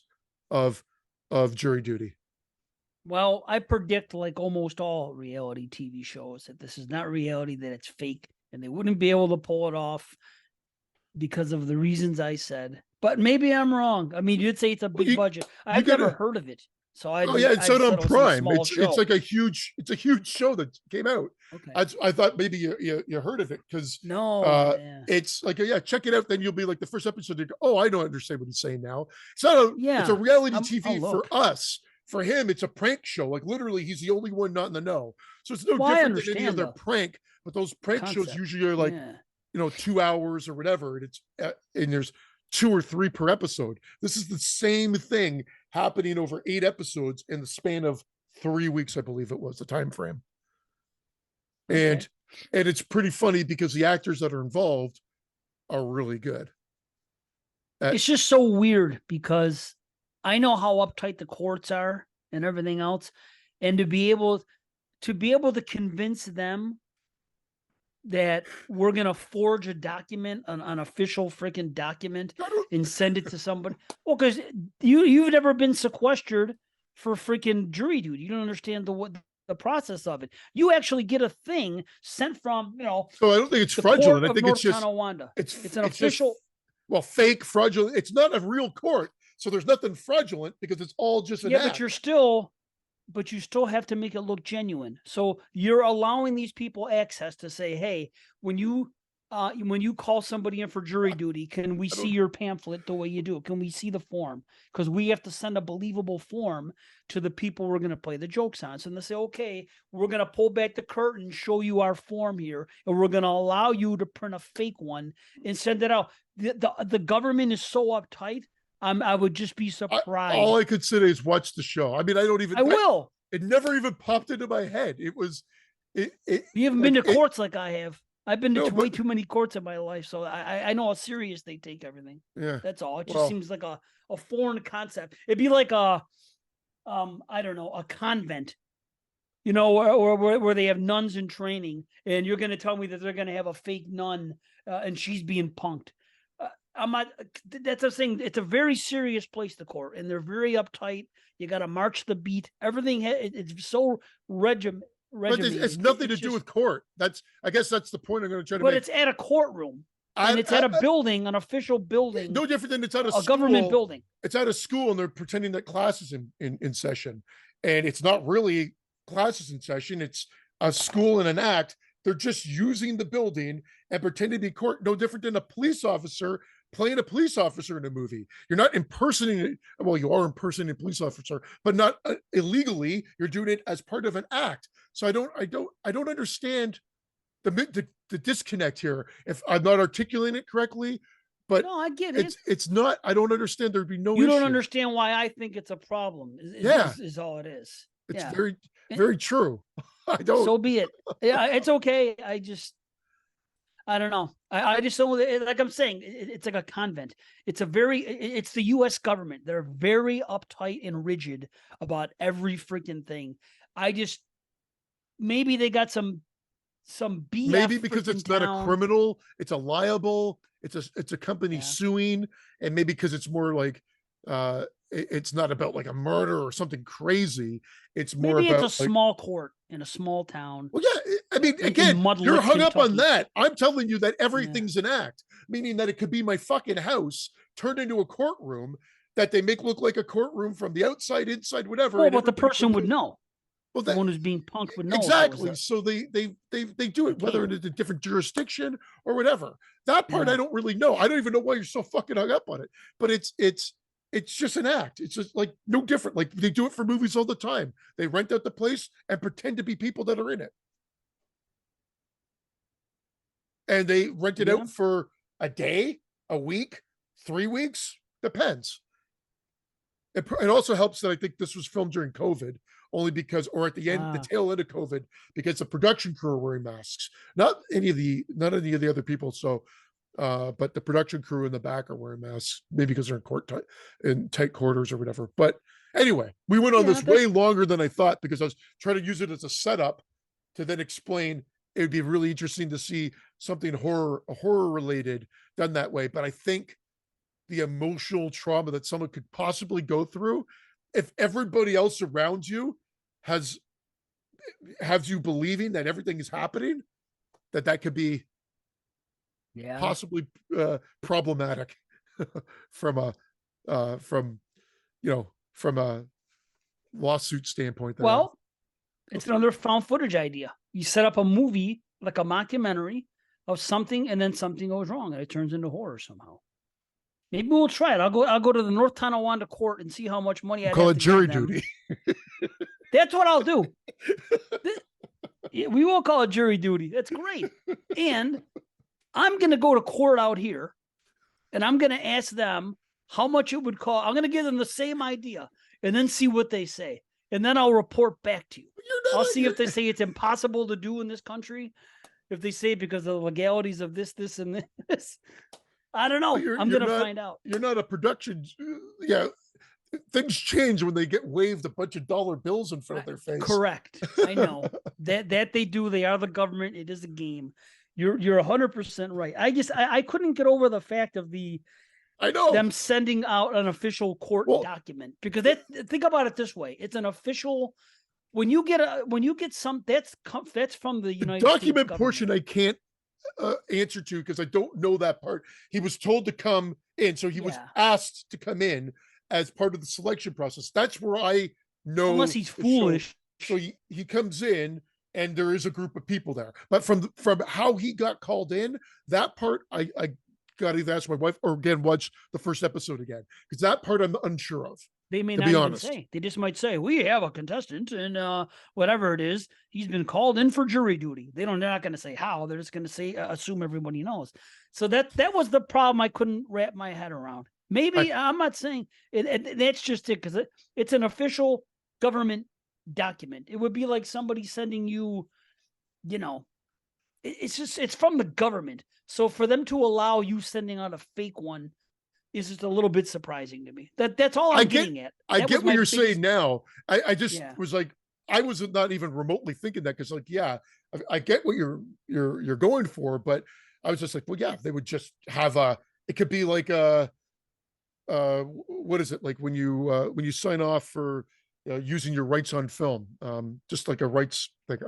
of jury duty. Well, I predict, like almost all reality TV shows, that this is not reality, that it's fake, and they wouldn't be able to pull it off because of the reasons I said. But maybe I'm wrong. I mean, you did say it's a big budget. I've never heard of it. So it's out on Prime. It's like a huge show that came out. Okay. I thought maybe you heard of it, because it's like, check it out. Then you'll be like, the first episode, you go, oh, I don't understand what he's saying now. It's not it's a reality TV for us. For him, it's a prank show. Like, literally, he's the only one not in the know. So it's no different than any other prank. But those prank shows usually are like, 2 hours or whatever, and it's and there's 2 or 3 per episode. This is the same thing happening over 8 episodes in the span of 3 weeks, I believe it was the time frame. And it's pretty funny because the actors that are involved are really good. It's just so weird, because I know how uptight the courts are and everything else, and to be able to convince them that we're going to forge a document, an official freaking document, and send it to somebody. Well, because you've never been sequestered for freaking jury duty. You don't understand the process of it. You actually get a thing sent from, So I don't think it's fraudulent. I think it's just it's an official. Fake, fraudulent. It's not a real court. So there's nothing fraudulent, because it's all just an act. But you still have to make it look genuine. So you're allowing these people access to say, hey, when you call somebody in for jury duty, can we see your pamphlet the way you do? Can we see the form? Because we have to send a believable form to the people we're going to play the jokes on. So they say, okay, we're going to pull back the curtain, show you our form here, and we're going to allow you to print a fake one and send it out. The government is so uptight. I would just be surprised. All I could say is watch the show. I mean, I will. It never even popped into my head. It was. You haven't been to courts like I have. I've been to way too many courts in my life, so I know how serious they take everything. Yeah, that's all. It just seems like a foreign concept. It'd be like I don't know, a convent, or where they have nuns in training, and you're going to tell me that they're going to have a fake nun and she's being punked. I'm not. That's a thing. It's a very serious place, the court, and they're very uptight. You got to march the beat. Everything. It's so regimented. But it's nothing to do with court. I guess that's the point I'm going to try to make. But it's at a courtroom, and it's at a building, an official building. No different than it's at a government building. It's at a school, and they're pretending that class is in session, and it's not really classes in session. It's a school and an act. They're just using the building and pretending to be court. No different than a police officer playing a police officer in a movie. You're not impersonating. Well, you are impersonating a police officer, but not illegally. You're doing it as part of an act. So I don't understand the disconnect here. If I'm not articulating it correctly, But no, I get it. It's not. I don't understand. There'd be no. You issue. don't understand why I think it's a problem. Is all it is. It's very true. I don't. So be it. Yeah, it's okay. I don't know. I just don't, like I'm saying, it's like a convent. It's the U.S. government. They're very uptight and rigid about every freaking thing. Maybe they got some BF. Maybe because it's not a criminal, it's a liable. It's a company suing, and maybe because it's more like it's not about like a murder or something crazy. It's more maybe about it's a small court in a small town. Well, yeah, I mean, again, you're hung up on that. I'm telling you that everything's an act, meaning that it could be my fucking house turned into a courtroom that they make look like a courtroom from the outside, inside, whatever. Well, but the person would know. Well, the one who's being punked would know exactly. So they do it, whether it's a different jurisdiction or whatever. That part I don't really know. I don't even know why you're so fucking hung up on it. But it's just an act. It's just like no different. Like they do it for movies all the time. They rent out the place and pretend to be people that are in it, and they rent it out for a day, a week, 3 weeks, depends. It also helps that I think this was filmed during COVID. Only because, or at the end, the tail end of COVID, because the production crew are wearing masks. Not any of the other people. So, but the production crew in the back are wearing masks, maybe because they're in tight quarters or whatever. But anyway, we went on this way longer than I thought because I was trying to use it as a setup to then explain. It would be really interesting to see something horror related done that way. But I think the emotional trauma that someone could possibly go through, if everybody else around you has you believing that everything is happening, that could be possibly problematic from a lawsuit standpoint. Well, it's another found footage idea. You set up a movie like a mockumentary of something, and then something goes wrong, and it turns into horror somehow. Maybe we'll try it. I'll go to the North Tonawanda court and see how much money I call it jury duty. That's what I'll do. We will call it jury duty. That's great. And I'm going to go to court out here, and I'm going to ask them how much it would cost. I'm going to give them the same idea and then see what they say. And then I'll report back to you. I'll see if they say it's impossible to do in this country. If they say because of the legalities of this, and this. I don't know. I'm going to find out. You're not a production. Yeah. Things change when they get waved a bunch of dollar bills in front of their face. Correct. I know that they do. They are the government. It is a game. You're 100% right. I couldn't get over the fact of them sending out an official court document, because think about it this way. It's an official, when you get some, that's from the United States document portion. I can't answer to because I don't know that part. He was told to come in, so he was asked to come in as part of the selection process. That's where I know, unless he's foolish. So he comes in and there is a group of people there, but from how he got called in, that part I got to either ask my wife or again watch the first episode again, because that part I'm unsure of. They may not even say. They just might say, we have a contestant and whatever it is, he's been called in for jury duty. They're not going to say how. They're just going to say, assume everybody knows. So that was the problem I couldn't wrap my head around. Maybe I'm not saying that's just it, because it's an official government document. It would be like somebody sending you, it's from the government. So for them to allow you sending out a fake one is just a little bit surprising to me. That's all I'm getting at. I get what you're saying now. I just was like, I was not even remotely thinking that, because I get what you're going for, but I was just like, well, yeah, they would just have it could be like what is it, like when you sign off for using your rights on film, just like a rights thing.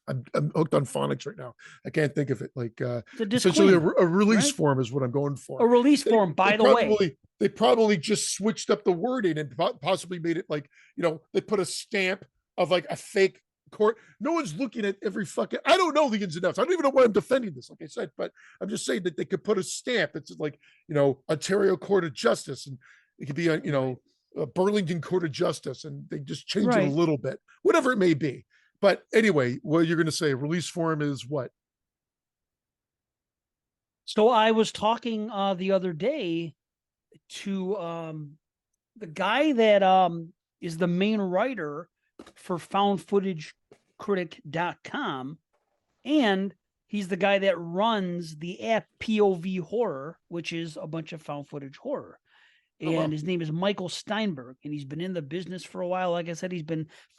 I'm hooked on phonics right now. I can't think of it. Like essentially a release form is what I'm going for. A release form, by the way. They probably just switched up the wording and possibly made it like, they put a stamp of like a fake court. No one's looking at every fucking, I don't know the ins and outs. I don't even know why I'm defending this, like I said, but I'm just saying that they could put a stamp. It's like, Ontario Court of Justice, and it could be on, Burlington Court of Justice, and they just change it a little bit, whatever it may be. But anyway, what you're going to say, release form is what? So I was talking the other day to the guy that is the main writer for foundfootagecritic.com, and he's the guy that runs the app POV Horror, which is a bunch of found footage horror. And his name is Michael Steinberg, and he's been in the business for a while. Like I said,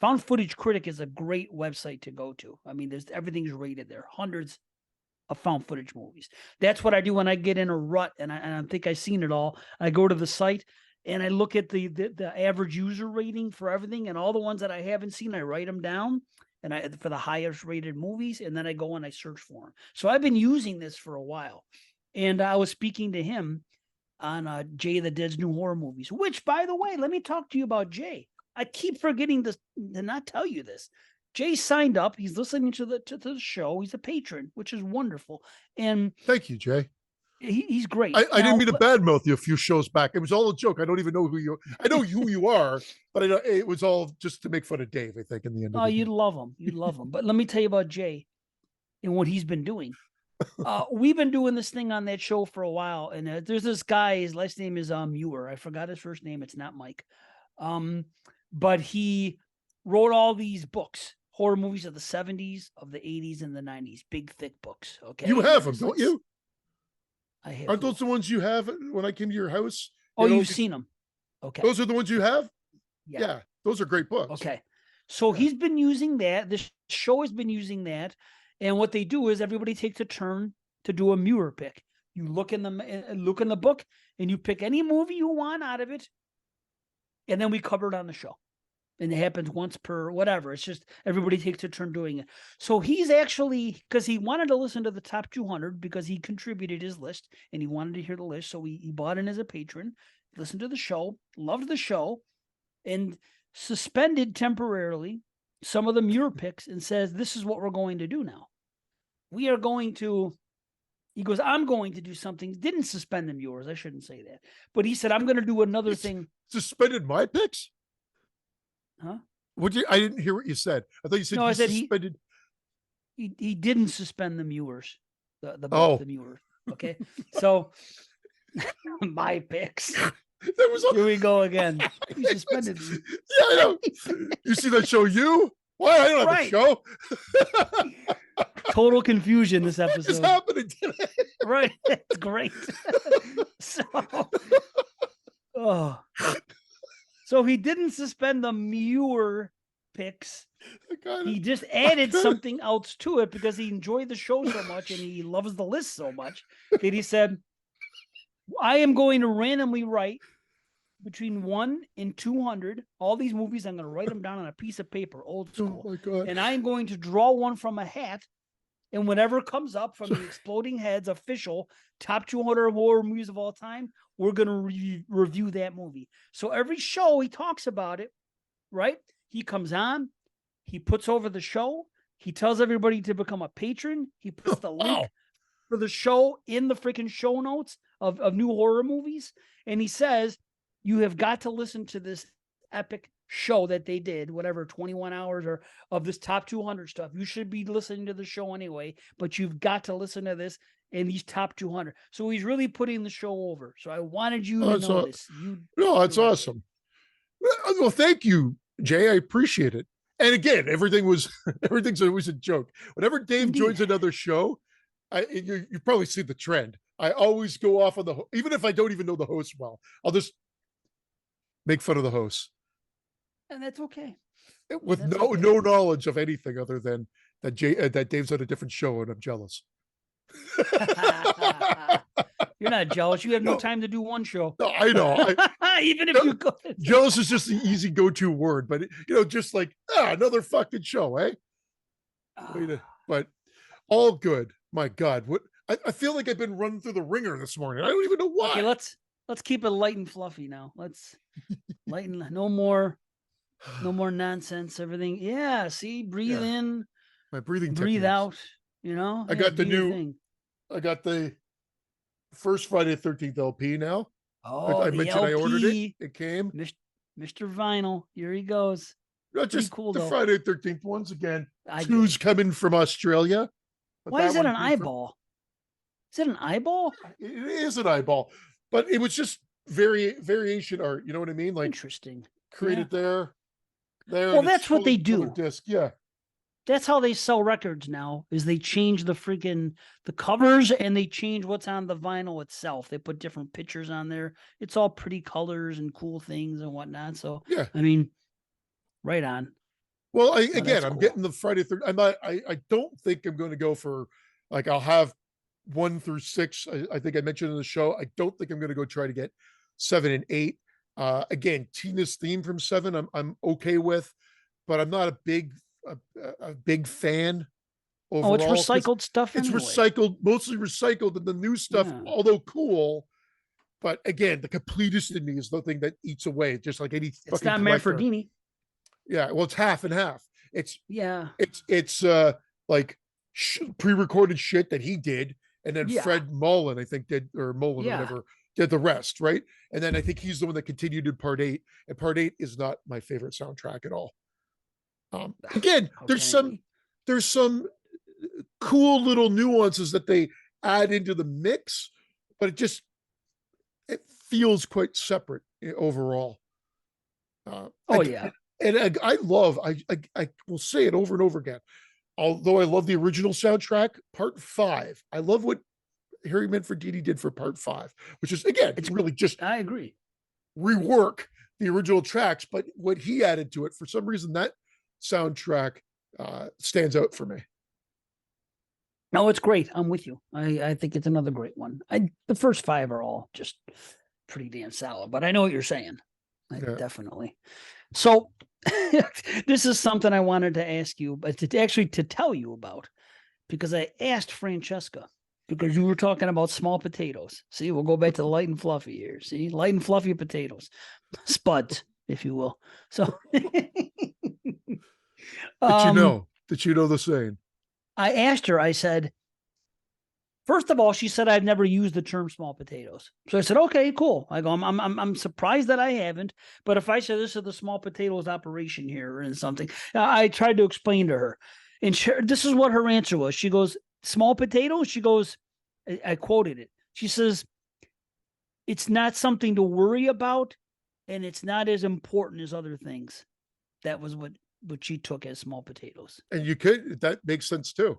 Found Footage Critic is a great website to go to. I mean, everything's rated there, hundreds of found footage movies. That's what I do when I get in a rut and I think I've seen it all. I go to the site and I look at the average user rating for everything, and all the ones that I haven't seen, I write them down, and for the highest rated movies, and then I go and I search for them. So I've been using this for a while, and I was speaking to him on Jay the Dead's new horror movies, which, by the way, let me talk to you about Jay. I keep forgetting to not tell you this. Jay signed up. He's listening to the show. He's a patron, which is wonderful. And thank you, Jay. He's great. I didn't mean to badmouth you a few shows back. It was all a joke. I don't even know who you. I know who you are, but it was all just to make fun of Dave. I think in the end. Oh, you'd love him. You'd love him. But let me tell you about Jay and what he's been doing. We've been doing this thing on that show for a while, and there's this guy. His last name is Muir. I forgot his first name. It's not Mike. But he wrote all these books, horror movies of the 70s, of the 80s, and the 90s. Big, thick books. Okay, you have them, don't you? I have. Aren't those the ones you have when I came to your house? Oh, you've seen them. Okay, those are the ones you have. Yeah, those are great books. Okay, so he's been using that. This show has been using that. And what they do is everybody takes a turn to do a Muir pick. You look in the book and you pick any movie you want out of it, and then we cover it on the show. And it happens once per whatever. It's just everybody takes a turn doing it. So he's actually, because he wanted to listen to the top 200 because he contributed his list and he wanted to hear the list. So he bought in as a patron, listened to the show, loved the show, and suspended temporarily some of the Muir picks and says, this is what we're going to do now. We are going to, he goes, I'm going to do something. Didn't suspend them yours. I shouldn't say that. But he said, I'm going to do another thing. Suspended my picks? Huh? I didn't hear what you said. I thought you said I said suspended. He didn't suspend the Muirs. The Muirs. Okay. So my picks. Here we go again. You suspended me. Yeah, I know. You see that show, You? Why? I don't have a show. Total confusion this episode. What is happening today? Right. It's great. So he didn't suspend the Muir picks. He just added something else to it because he enjoyed the show so much and he loves the list so much that he said, I am going to randomly write between 1 and 200. All these movies, I'm going to write them down on a piece of paper, old school. Oh my God. And I'm going to draw one from a hat. And whatever comes up from the Exploding Heads official top 200 horror movies of all time, we're going to review that movie. So every show he talks about it, right? He comes on, he puts over the show, he tells everybody to become a patron. He puts the link for the show in the freaking show notes of new horror movies. And he says, you have got to listen to this epic show that they did, whatever, 21 hours or of this top 200 stuff. You should be listening to the show anyway, but you've got to listen to this in these top 200. So he's really putting the show over. So I wanted you to know this. That's awesome. Well, thank you, Jay. I appreciate it. And again, everything's always a joke. Whenever Dave joins another show, you probably see the trend. I always go off on even if I don't even know the host well, I'll just make fun of the host. And that's okay. With no knowledge of anything other than that Dave's on a different show and I'm jealous. You're not jealous. You have no time to do one show. No, I know. Even if you could. Jealous is just the easy go-to word, but just like another fucking show, eh? But all good. My God, what I feel like I've been running through the ringer this morning. I don't even know why. Okay, let's keep it light and fluffy now. Let's lighten. No more nonsense. Everything. Yeah. See, breathe in. My breathing. Breathe out. I got the new thing. I got the first Friday the 13th LP now. Oh, I mentioned LP. I ordered it. It came. Mr. Vinyl. Here he goes. Not just cool, the though. Friday the 13th ones again. Two's coming from Australia. Why is it an eyeball? Is it an eyeball? It is an eyeball, but it was just variation art. You know what I mean? Like Interesting. created there. Well, that's what they do. Disc. Yeah. That's how they sell records now, is they change the covers and they change what's on the vinyl itself. They put different pictures on there. It's all pretty colors and cool things and whatnot. So, yeah, I mean, right on. Well, I'm cool. Getting the Friday 13th. I don't think I'm going to go for, like, I'll have 1 through 6. I think I mentioned in the show. I don't think I'm going to go try to get 7 and 8. Again, Tina's theme from 7, I'm okay with, but I'm not a big fan overall. Oh, it's recycled stuff. It's recycled, mostly recycled, and the new stuff, although cool, but again, the completist in me is the thing that eats away, just like any. It's not Manfredini. Yeah, well, it's half and half. It's like pre-recorded shit that he did, and then Fred Mullen, I think, did, or Mullen, or whatever, did the rest, right? And then I think he's the one that continued in Part 8, and Part 8 is not my favorite soundtrack at all. Again, there's some cool little nuances that they add into the mix, but it feels quite separate overall. And I will say it over and over again. Although I love the original soundtrack, Part 5, I love what Harry Manfredini did for Part 5, which is, again, it's really just, I agree, rework the original tracks, but what he added to it, for some reason, that soundtrack stands out for me. No, it's great. I'm with you. I think it's another great one. The first 5 are all just pretty damn solid, but I know what you're saying. Definitely. So this is something I wanted to ask you, but to tell you about, because I asked Francesca, because you were talking about small potatoes. See, we'll go back to the light and fluffy here. See, light and fluffy potatoes, spuds, if you will. So, Did you know the saying? I asked her, I said, first of all, she said, I've never used the term small potatoes. So I said, okay, cool. I go, I'm surprised that I haven't, but if I said this is the small potatoes operation here and something, I tried to explain to her, and this is what her answer was. She goes, small potatoes. She goes, I quoted it. She says, it's not something to worry about, and it's not as important as other things. That was what she took as small potatoes. And that makes sense too.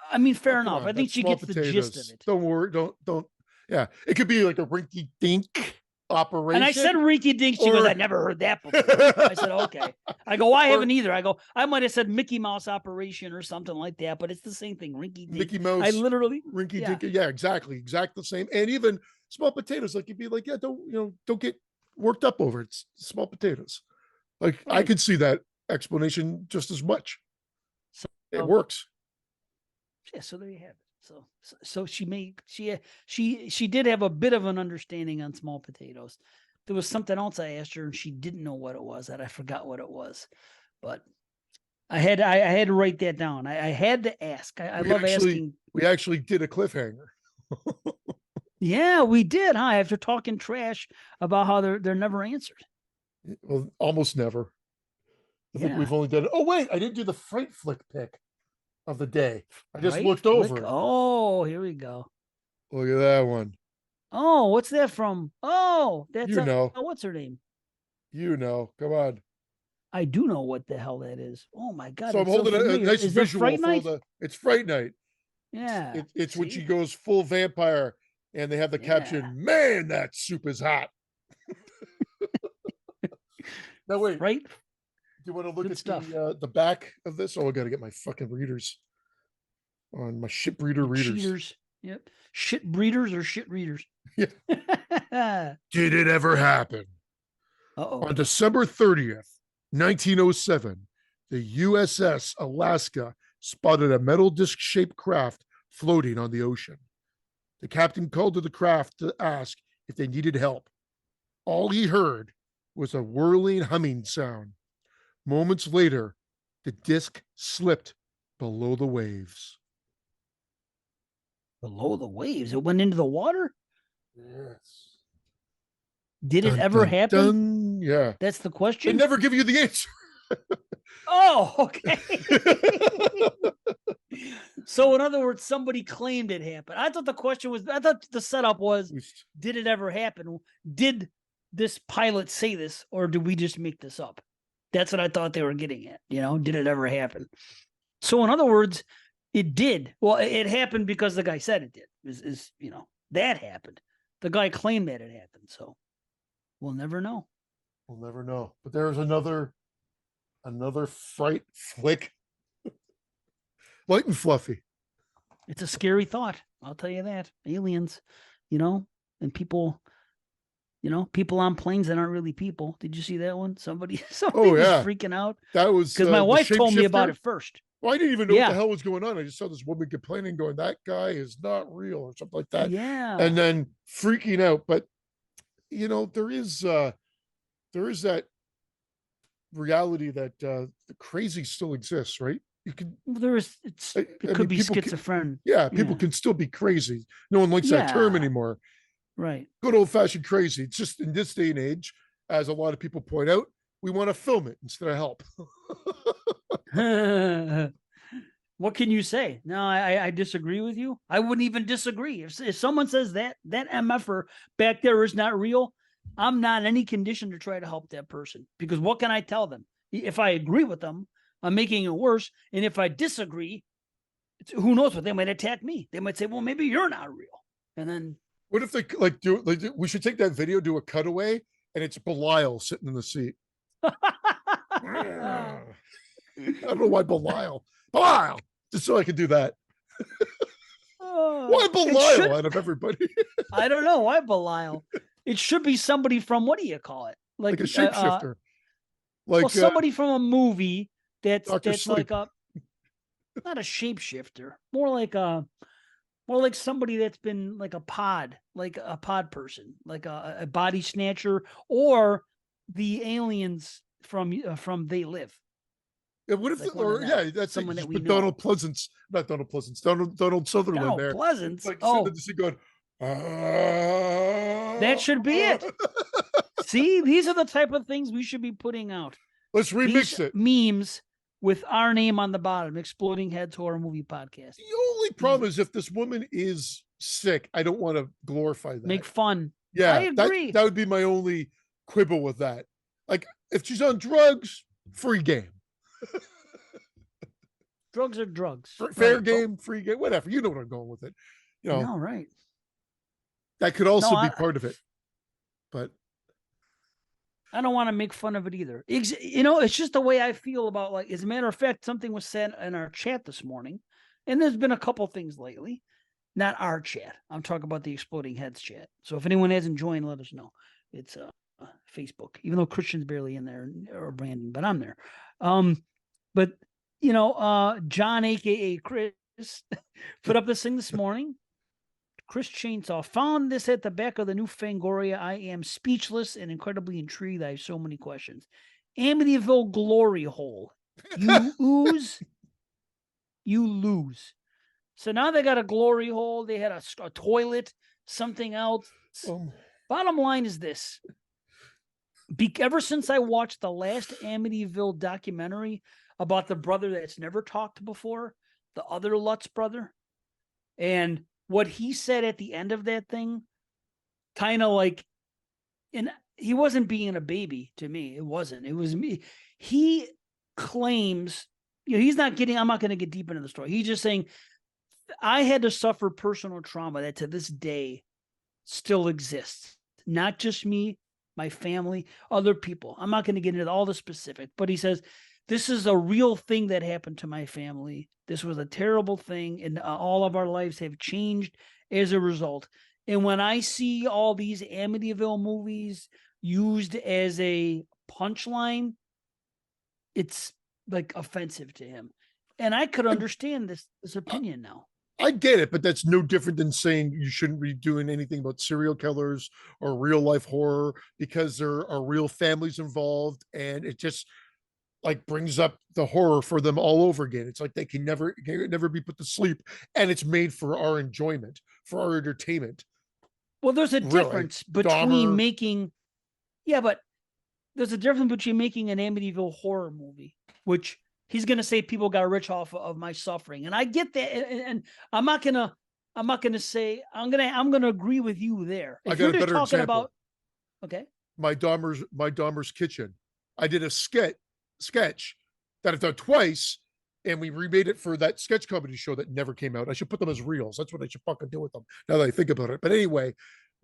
I mean, fair enough. I think she gets the gist of it. Don't worry. Don't. Yeah. It could be like a rinky dink operation. And I said rinky dink. She goes, I never heard that before. I said, okay. I go, I haven't either. I go, I might have said Mickey Mouse operation or something like that, but it's the same thing. Rinky dink. Mickey Mouse. I literally. Rinky dink. Yeah, exactly. Exactly the same. And even small potatoes, like, you'd be like, don't get worked up over it. It's small potatoes. Like, right. I could see that explanation just as much. So it works. Yeah, so there you have it. So she did have a bit of an understanding on small potatoes. There was something else I asked her, and she didn't know what it was. That I forgot what it was, but I had to write that down. I had to ask. I love asking. We actually did a cliffhanger. Yeah, we did, huh? After talking trash about how they're never answered. Well, almost never. I think we've only done. Oh wait, I didn't do the Fright Flick pick of the day. I just looked over. Oh, here we go. Look at that one. Oh, what's that from? Oh, that's what's her name? Come on. I do know what the hell that is. Oh my god! So I'm holding a nice visual for it's Fright Night. Yeah, it's when she goes full vampire, and they have the caption, "Man, that soup is hot." Now wait, right? Do you want to look at the back of this? Oh, I got to get my fucking readers on my shit breeder readers. Cheaters. Yep. Shit breeders or shit readers. Yeah. Did it ever happen? On December 30th, 1907, the USS Alaska spotted a metal disc-shaped craft floating on the ocean. The captain called to the craft to ask if they needed help. All he heard was a whirling humming sound. Moments later, the disc slipped below the waves. Below the waves? It went into the water? Yes. Did it ever happen? Yeah. That's the question. They never give you the answer. Oh, okay. So in other words, somebody claimed it happened. I thought the setup was, did it ever happen? Did this pilot say this, or did we just make this up? That's what I thought they were getting at. Did it ever happen? So in other words, it did. Well, it happened because the guy said it did. That happened. The guy claimed that it happened. So we'll never know. We'll never know. But there's another fright flick. Light and fluffy. It's a scary thought. I'll tell you that. Aliens, and people, people on planes that aren't really people. Did you see that one? Somebody was freaking out. That was because my wife told me about it first. Well, I didn't even know what the hell was going on. I just saw this woman complaining, going, "That guy is not real," or something like that. Yeah. And then freaking out. But there is that reality that the crazy still exists, right? You can. It could be schizophrenic. People can still be crazy. No one likes that term anymore. Right. Good old fashioned crazy. It's just in this day and age, as a lot of people point out, we want to film it instead of help. What can you say? No, I disagree with you. I wouldn't even disagree. If someone says that MFer back there is not real, I'm not in any condition to try to help that person, because what can I tell them? If I agree with them, I'm making it worse. And if I disagree, who knows what they might attack me. They might say, well, maybe you're not real. And then what if they we should take that video, do a cutaway, and it's Belial sitting in the seat. I don't know why Belial, just so I could do that. Why Belial out of everybody? I don't know why Belial. It should be somebody from, what do you call it? Like a shapeshifter. Somebody from a movie that's Sleep. like not a shapeshifter, more like somebody that's been like a pod person, like a body snatcher, or the aliens from They Live. Yeah, what if that's someone that we know. Donald Pleasance, not Donald Pleasance, Donald Sutherland. Donald there. Pleasance. Like, going. That should be it. See, these are the type of things we should be putting out. Let's remix it. Memes with our name on the bottom, Exploding Heads Horror Movie Podcast. The only problem is if this woman is sick, I don't want to glorify that. Make fun. Yeah, I agree. That would be my only quibble with that. Like, if she's on drugs, free game. Drugs are drugs. Fair game, free game, whatever. You know what I'm going with it. No, right. That could also be part of it. But I don't want to make fun of it either. It's just the way I feel about, like, as a matter of fact, something was said in our chat this morning, and there's been a couple things lately. Not our chat. I'm talking about the Exploding Heads chat. So if anyone hasn't joined, let us know. It's Facebook, even though Christian's barely in there, or Brandon, but I'm there. But John, aka Chris, put up this thing this morning. Chris Chainsaw found this at the back of the new Fangoria. I am speechless and incredibly intrigued. I have so many questions. Amityville glory hole. You ooze, you lose. So now they got a glory hole. They had a toilet, something else. Bottom line is this. Ever since I watched the last Amityville documentary about the brother that's never talked before, the other Lutz brother, and what he said at the end of that thing, kind of like, and he wasn't being a baby to me. It wasn't. It was me. He claims, he's not getting, I'm not going to get deep into the story. He's just saying, I had to suffer personal trauma that to this day still exists. Not just me, my family, other people. I'm not going to get into all the specific, but he says, this is a real thing that happened to my family. This was a terrible thing, and all of our lives have changed as a result. And when I see all these Amityville movies used as a punchline, it's like offensive to him. And I could understand this opinion now. I get it, but that's no different than saying you shouldn't be doing anything about serial killers or real life horror, because there are real families involved, and it just like brings up the horror for them all over again. It's like they can never be put to sleep, and it's made for our enjoyment, for our entertainment. Well, there's a difference between making, but there's a difference between making an Amityville horror movie, which he's going to say people got rich off of my suffering. And I get that. And I'm not going to say, I'm going to agree with you there. If I got a better example. Okay. My Dahmer's Kitchen. I did a sketch that I've done twice, and we remade it for that sketch comedy show that never came out. I should put them as reels. That's what I should fucking do with them now that I think about it. But anyway,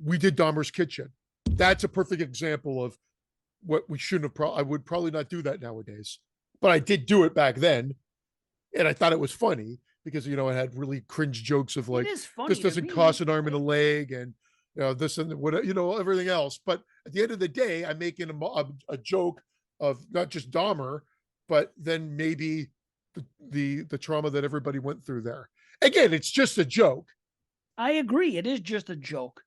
we did Dahmer's Kitchen. That's a perfect example of what we shouldn't have. I would probably not do that nowadays, but I did do it back then, and I thought it was funny because it had really cringe jokes of like, this doesn't cost an arm and a leg, and this and what everything else. But at the end of the day, I'm making a joke of not just Dahmer, but then maybe the trauma that everybody went through there. Again, it's just a joke. I agree. It is just a joke.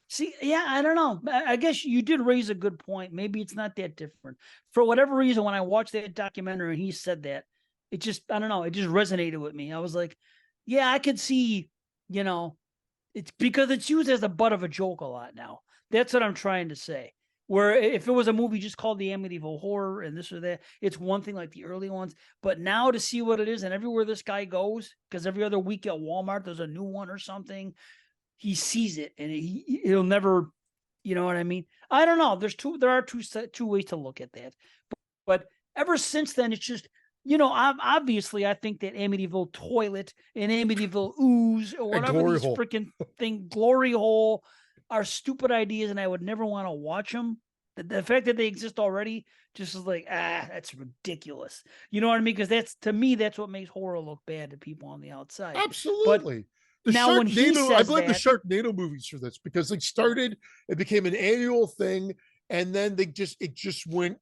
See, yeah, I don't know. I guess you did raise a good point. Maybe it's not that different. For whatever reason, when I watched that documentary and he said that, it just, I don't know, it just resonated with me. I was like, yeah, I could see, it's because it's used as the butt of a joke a lot now. That's what I'm trying to say. Where if it was a movie just called the Amityville Horror and this or that, it's one thing like the early ones. But now to see what it is, and everywhere this guy goes, because every other week at Walmart, there's a new one or something. He sees it and he'll never, you know what I mean? I don't know. There are two ways to look at that. But ever since then, it's just, obviously I think that Amityville Toilet and Amityville Ooze or whatever this freaking thing, Glory Hole, are stupid ideas and I would never want to watch them. The fact that they exist already just is like, that's ridiculous. You know what I mean? Because to me, that's what makes horror look bad to people on the outside. Absolutely. But now, when he says I blame the Sharknado movies for this because it became an annual thing, and then it just went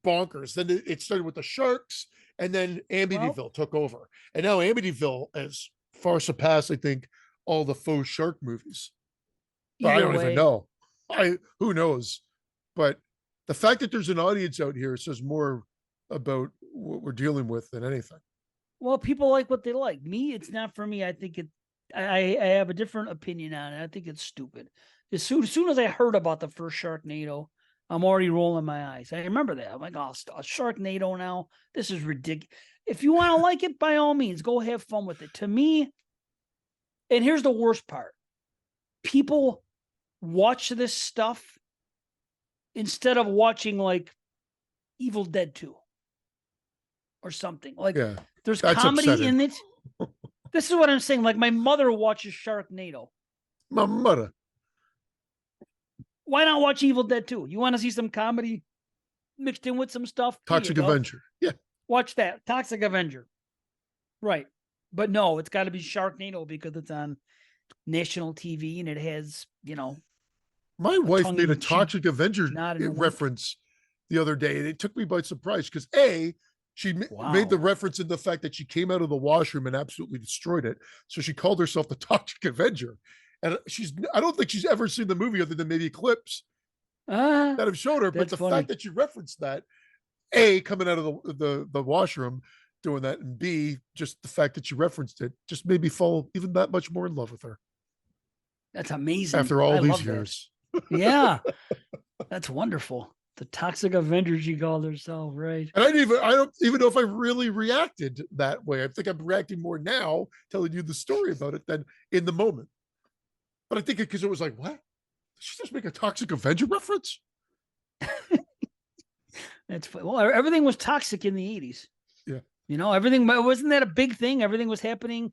bonkers. Then it started with the sharks, and then Amityville took over, and now Amityville has far surpassed, I think, all the faux shark movies. But I don't even know. Who knows? But the fact that there's an audience out here says more about what we're dealing with than anything. Well, people like what they like. Me, it's not for me. I think I have a different opinion on it. I think it's stupid. As soon as I heard about the first Sharknado, I'm already rolling my eyes. I remember that. I'm like, oh, a Sharknado now? This is ridiculous. If you want to like it, by all means, go have fun with it. To me, and here's the worst part. People watch this stuff instead of watching like Evil Dead 2 or something. Like there's comedy in it. This is what I'm saying. Like my mother watches Sharknado. My mother. Why not watch Evil Dead 2? You want to see some comedy mixed in with some stuff? Toxic Avenger. Yeah. Watch that. Toxic Avenger. Right. But no, it's got to be Sharknado because it's on national TV and it has, My wife made a Toxic Avenger reference the other day, and it took me by surprise because she made the reference in the fact that she came out of the washroom and absolutely destroyed it. So she called herself the Toxic Avenger. And I don't think she's ever seen the movie other than maybe clips that have showed her. But the fact that you referenced that, A, coming out of the washroom doing that, and B, just the fact that you referenced it just made me fall even that much more in love with her. That's amazing. After all these years. Yeah. That's wonderful. The Toxic Avenger, she called herself, right? And I don't even know if I really reacted that way. I think I'm reacting more now, telling you the story about it than in the moment. But I think because it was like, what? Did she just make a Toxic Avenger reference? That's funny. Well, everything was toxic in the 80s. Yeah. Everything wasn't that a big thing? Everything was happening.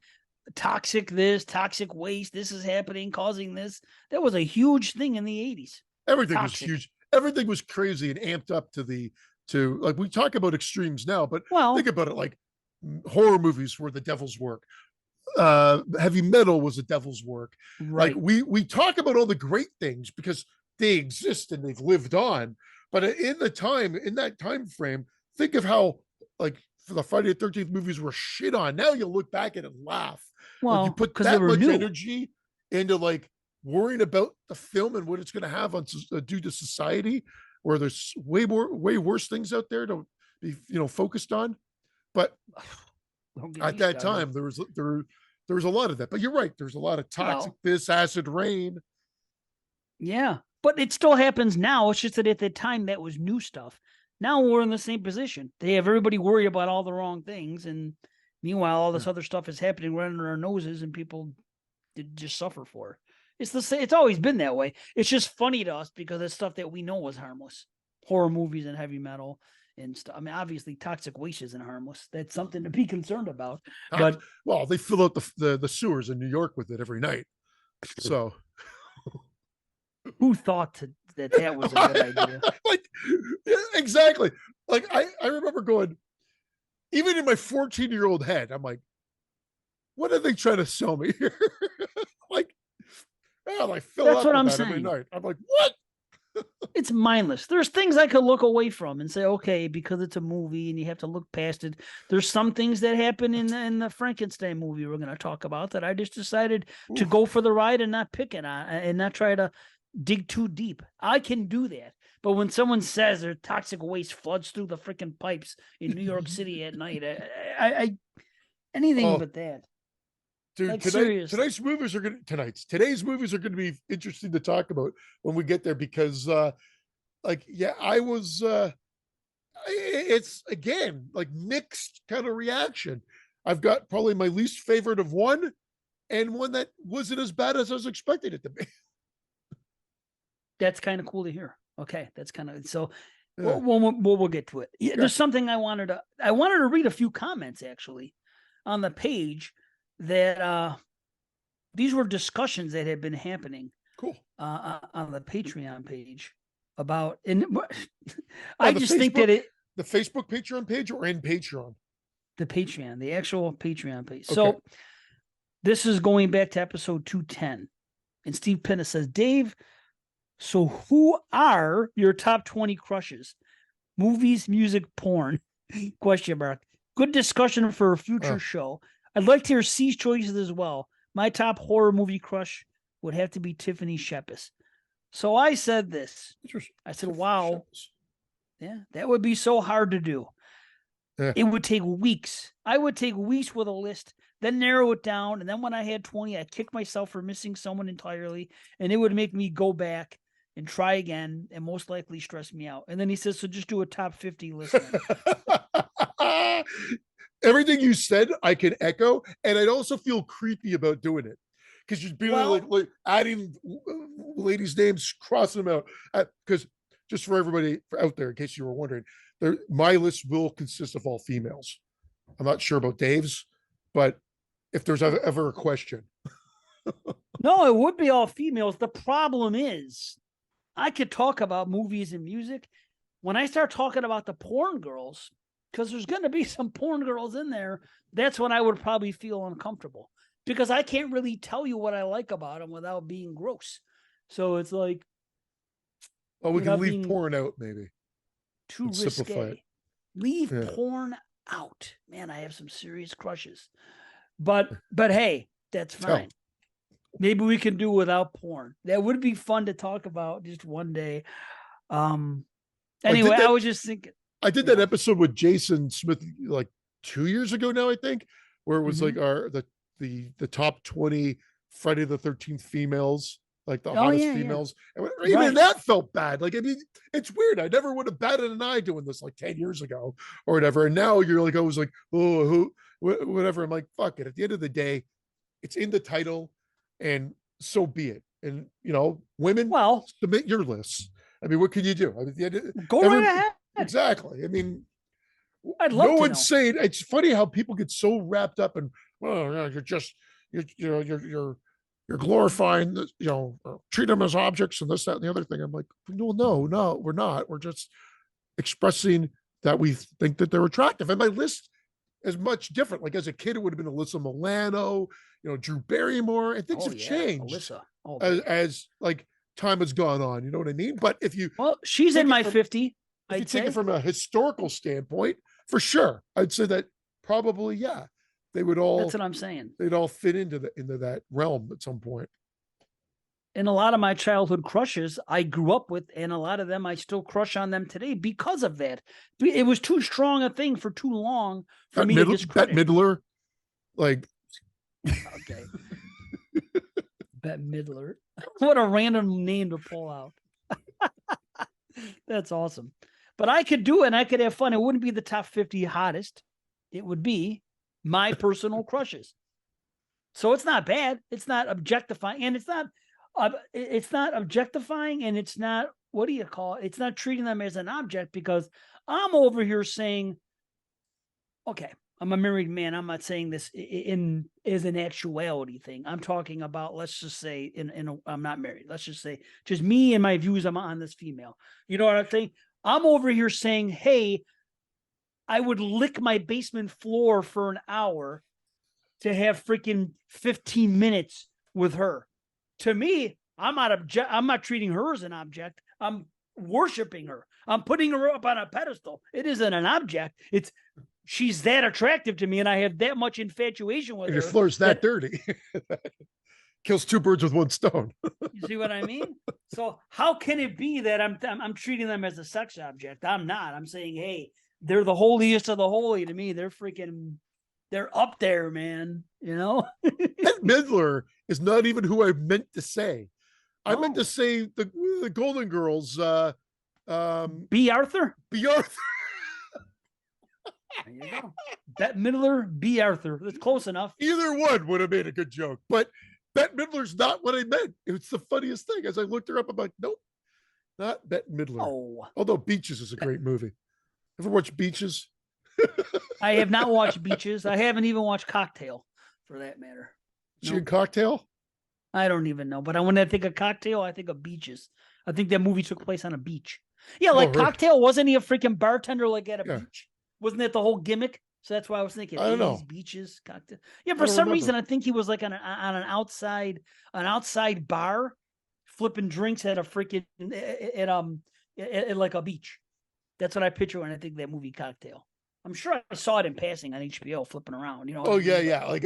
Toxic this, toxic waste. This is happening, causing this. That was a huge thing in the 80s. Everything was huge. Everything was crazy and amped up to like we talk about extremes now, but think about it like horror movies were the devil's work. Heavy metal was the devil's work. Right. Like we talk about all the great things because they exist and they've lived on. But in that time frame, think of how like the Friday the 13th movies were shit on. Now you look back at it and laugh. Well, like you put that much energy into like worrying about the film and what it's going to have on due to society, where there's way worse things out there to be focused on. But at that time, there was a lot of that. But you're right. There's a lot of toxic acid rain. Yeah. But it still happens now. It's just that at the time that was new stuff. Now we're in the same position. They have everybody worry about all the wrong things, and meanwhile, all this other stuff is happening right under our noses, and people just suffer for it. It's the same. It's always been that way. It's just funny to us because it's stuff that we know was harmless. Horror movies and heavy metal and stuff. I mean, obviously, toxic waste isn't harmless. That's something to be concerned about. But well, they fill out the sewers in New York with it every night. So, who thought that was a good idea? Like, exactly. Like I remember going, even in my 14-year-old head, I'm like, what are they trying to sell me here? Like, oh, I fill That's up what I'm every saying. night. I'm like, what? It's mindless. There's things I could look away from and say, okay, because it's a movie and you have to look past it. There's some things that happen in the Frankenstein movie we're going to talk about that I just decided to go for the ride and not pick it on and not try to dig too deep. I can do that. But when someone says their toxic waste floods through the freaking pipes in New York City at night, I anything but that. Dude, like, today's movies are going to be interesting to talk about when we get there because I was it's again like mixed kind of reaction. I've got probably my least favorite of one and one that wasn't as bad as I was expecting it to be. That's kind of cool to hear. Okay, that's kind of so. Yeah. We'll get to it. Yeah, there's something I wanted to read a few comments actually on the page that these were discussions that had been happening. Cool. On the Patreon page about I just think that the Facebook Patreon page or in Patreon? The Patreon, the actual Patreon page. Okay. So this is going back to episode 210. And Steve Pinna says, Dave, so who are your top 20 crushes? Movies, music, porn? Question mark. Good discussion for a future show. I'd like to hear C's choices as well. My top horror movie crush would have to be Tiffany Shepis. So I said this. I said, wow. Yeah, that would be so hard to do. Yeah. It would take weeks. I would take weeks with a list, then narrow it down. And then when I had 20, I'd kick myself for missing someone entirely. And it would make me go back and try again and most likely stress me out. And then he says, so just do a top 50 list. Everything you said, I can echo. And I'd also feel creepy about doing it. Because you'd be like adding ladies' names, crossing them out. Because just for everybody out there, in case you were wondering, my list will consist of all females. I'm not sure about Dave's, but if there's ever a question. No, it would be all females. The problem is, I could talk about movies and music. When I start talking about the porn girls, because there's going to be some porn girls in there, that's when I would probably feel uncomfortable. Because I can't really tell you what I like about them without being gross. So it's like, oh, we can leave porn out, maybe. Too risque. Leave porn out. Man, I have some serious crushes. But hey, that's fine. Maybe we can do without porn. That would be fun to talk about just one day. Anyway, I was just thinking. I did that episode with Jason Smith like 2 years ago now, I think, where it was like the top 20 Friday the 13th females, like the hottest females. And even that felt bad. Like, I mean, it's weird. I never would have batted an eye doing this like 10 years ago or whatever. And now you're like, I was like, oh, whatever. I'm like, fuck it. At the end of the day, it's in the title and so be it. And, you know, women, submit your lists. I mean, what can you do? I mean, go right ahead. Exactly. I mean, I'd love no to one's saying. It's funny how people get so wrapped up in, well, you're glorifying, treat them as objects and this, that, and the other thing. I'm like, no, we're not. We're just expressing that we think that they're attractive. And my list is much different. Like as a kid, it would have been Alyssa Milano, Drew Barrymore, and things have changed as like time has gone on. You know what I mean? But if you, she's in my 50. If you take it from a historical standpoint, for sure, I'd say that probably, they would all. That's what I'm saying. They'd all fit into that realm at some point. And a lot of my childhood crushes I grew up with, and a lot of them I still crush on them today because of that. It was too strong a thing for too long for me to discredit. Bette Midler, like. Okay. Bette Midler. What a random name to pull out. That's awesome. But I could do it and I could have fun. It wouldn't be the top 50 hottest. It would be my personal crushes. So it's not bad. It's not objectifying, and it's not objectifying, and it's not, what do you call it? It's not treating them as an object, because I'm over here saying, okay, I'm a married man. I'm not saying this as an actuality thing. I'm talking about, let's just say, I'm not married. Let's just say, just me and my views on this female. You know what I'm saying? I'm over here saying, hey, I would lick my basement floor for an hour to have freaking 15 minutes with her. To me, I'm not treating her as an object. I'm worshiping her. I'm putting her up on a pedestal. It isn't an object. She's that attractive to me, and I have that much infatuation with her. Your floor's that dirty. Kills two birds with one stone. You see what I mean? So how can it be that I'm treating them as a sex object? I'm not. I'm saying, hey, they're the holiest of the holy to me. They're up there, man. You know? Bette Midler is not even who I meant to say. I meant to say the Golden Girls. B. Arthur? B. Arthur. There you go. Bette Midler, B. Arthur. That's close enough. Either one would have made a good joke, but Bette Midler's not what I meant. It's the funniest thing. As I looked her up, I'm like, nope, not Bette Midler. Oh. Although Beaches is a great movie. Ever watch Beaches? I have not watched Beaches. I haven't even watched Cocktail, for that matter. She in Cocktail? I don't even know. But when I think of Cocktail, I think of Beaches. I think that movie took place on a beach. Yeah, like Cocktail, wasn't he a freaking bartender like at a beach? Wasn't that the whole gimmick? So that's why I was thinking. I don't know. Beaches, Cocktail. Yeah, for some reason, I think he was like on an outside bar, flipping drinks at a freaking at like a beach. That's what I picture when I think that movie Cocktail. I'm sure I saw it in passing on HBO, flipping around. You know? Oh yeah. Like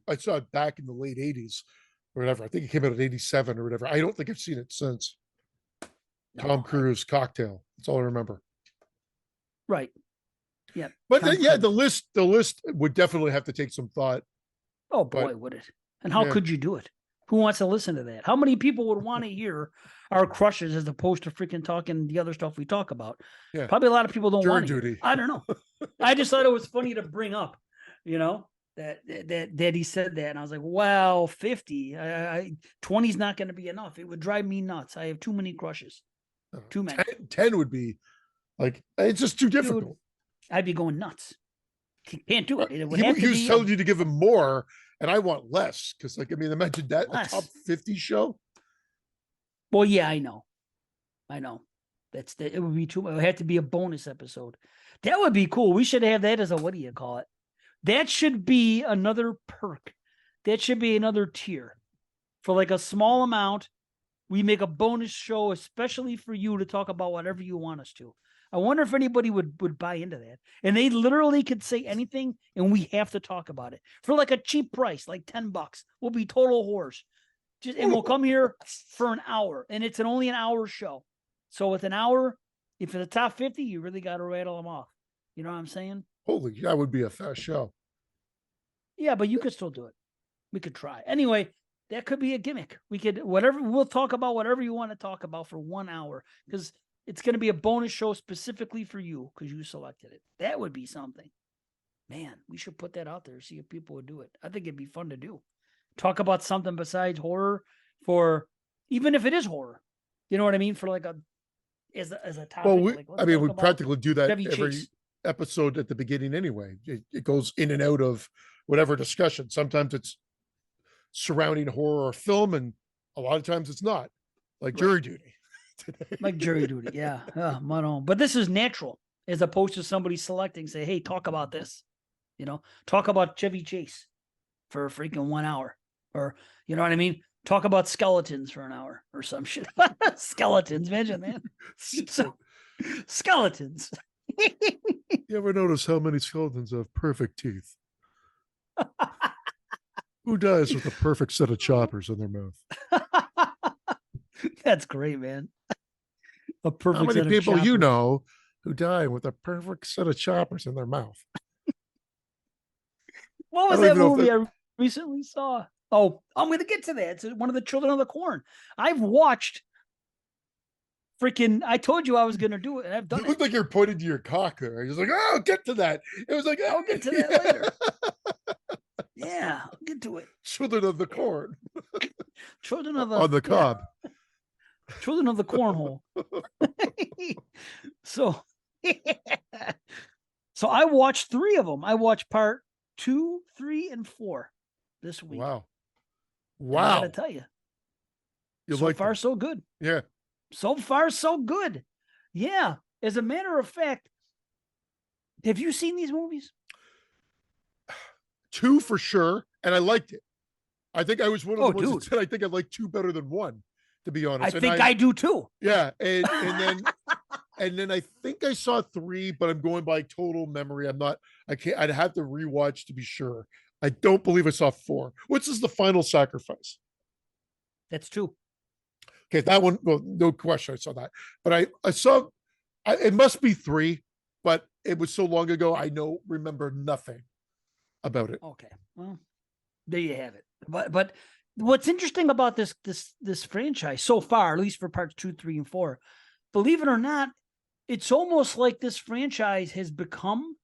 I saw it back in the late '80s or whatever. I think it came out in '87 or whatever. I don't think I've seen it since. No, Tom Cruise, Cocktail. That's all I remember. Right. Yeah. But the list would definitely have to take some thought. Oh boy, would it? And how could you do it? Who wants to listen to that? How many people would want to hear our crushes as opposed to freaking talking the other stuff we talk about? Yeah. Probably a lot of people don't want to. I don't know. I just thought it was funny to bring up, you know, that he said that. And I was like, well, 50, 20 is not going to be enough. It would drive me nuts. I have too many crushes. Too many. 10 would be like, it's just too difficult. Dude, I'd be going nuts. Can't do it. He was telling you to give him more, and I want less. Because, like, I mean, imagine that, a top 50 show. Well, yeah, I know. It would be too. It would have to be a bonus episode. That would be cool. We should have that as a, what do you call it? That should be another perk. That should be another tier. For like a small amount, we make a bonus show especially for you to talk about whatever you want us to. I wonder if anybody would buy into that. And they literally could say anything, and we have to talk about it for like a cheap price, like $10. We'll be total whores. And we'll come here for an hour, and it's only an hour show. So with an hour, if it's the top 50, you really got to rattle them off. You know what I'm saying? Holy, that would be a fast show. Yeah, but you could still do it. We could try. Anyway, that could be a gimmick. We'll talk about whatever you want to talk about for 1 hour, because it's going to be a bonus show specifically for you because you selected it. That would be something. Man, we should put that out there, see if people would do it. I think it'd be fun to do. Talk about something besides horror, for even if it is horror. You know what I mean? For like as a topic. Well, we practically do that every episode at the beginning anyway. It goes in and out of whatever discussion. Sometimes it's surrounding horror or film, and a lot of times it's not. Like Jury Duty. Today. Like Jury Duty, yeah. But this is natural, as opposed to somebody selecting, say, hey, talk about this. You know, talk about Chevy Chase for freaking 1 hour. Or, you know what I mean? Talk about skeletons for an hour or some shit. Skeletons, imagine that. So, skeletons. You ever notice how many skeletons have perfect teeth? Who dies with a perfect set of choppers in their mouth? That's great, man. A perfect. How many people you know who die with a perfect set of choppers in their mouth? What was that movie I recently saw? Oh, I'm going to get to that. It's one of the Children of the Corn. I've watched freaking, I told you I was going to do it, and I've done it. Looked like you're pointing to your cock there. I was like, oh, get to that. It was like, I'll get to that later. Yeah, I'll get to it. Children of the corn. Children of the on the cob. Children of the cornhole. So, so I watched 3 of them. I watched part 2, 3, and 4 this week. Wow. And I gotta tell you, so far so good. Yeah. So far so good. Yeah. As a matter of fact, have you seen these movies? 2 for sure, and I liked it. I think I was one of the ones that said I think I like 2 better than 1, to be honest. I think I do too. Yeah, and then and then I think I saw 3, but I'm going by total memory. I can't. I'd have to rewatch to be sure. I don't believe I saw 4. Which is the final sacrifice? That's 2. Okay, that one. Well, no question, I saw that. But I saw. It must be 3, but it was so long ago. I remember nothing about it. Okay, well, there you have it. But what's interesting about this franchise so far, at least for parts 2, 3, and 4, believe it or not, it's almost like this franchise has become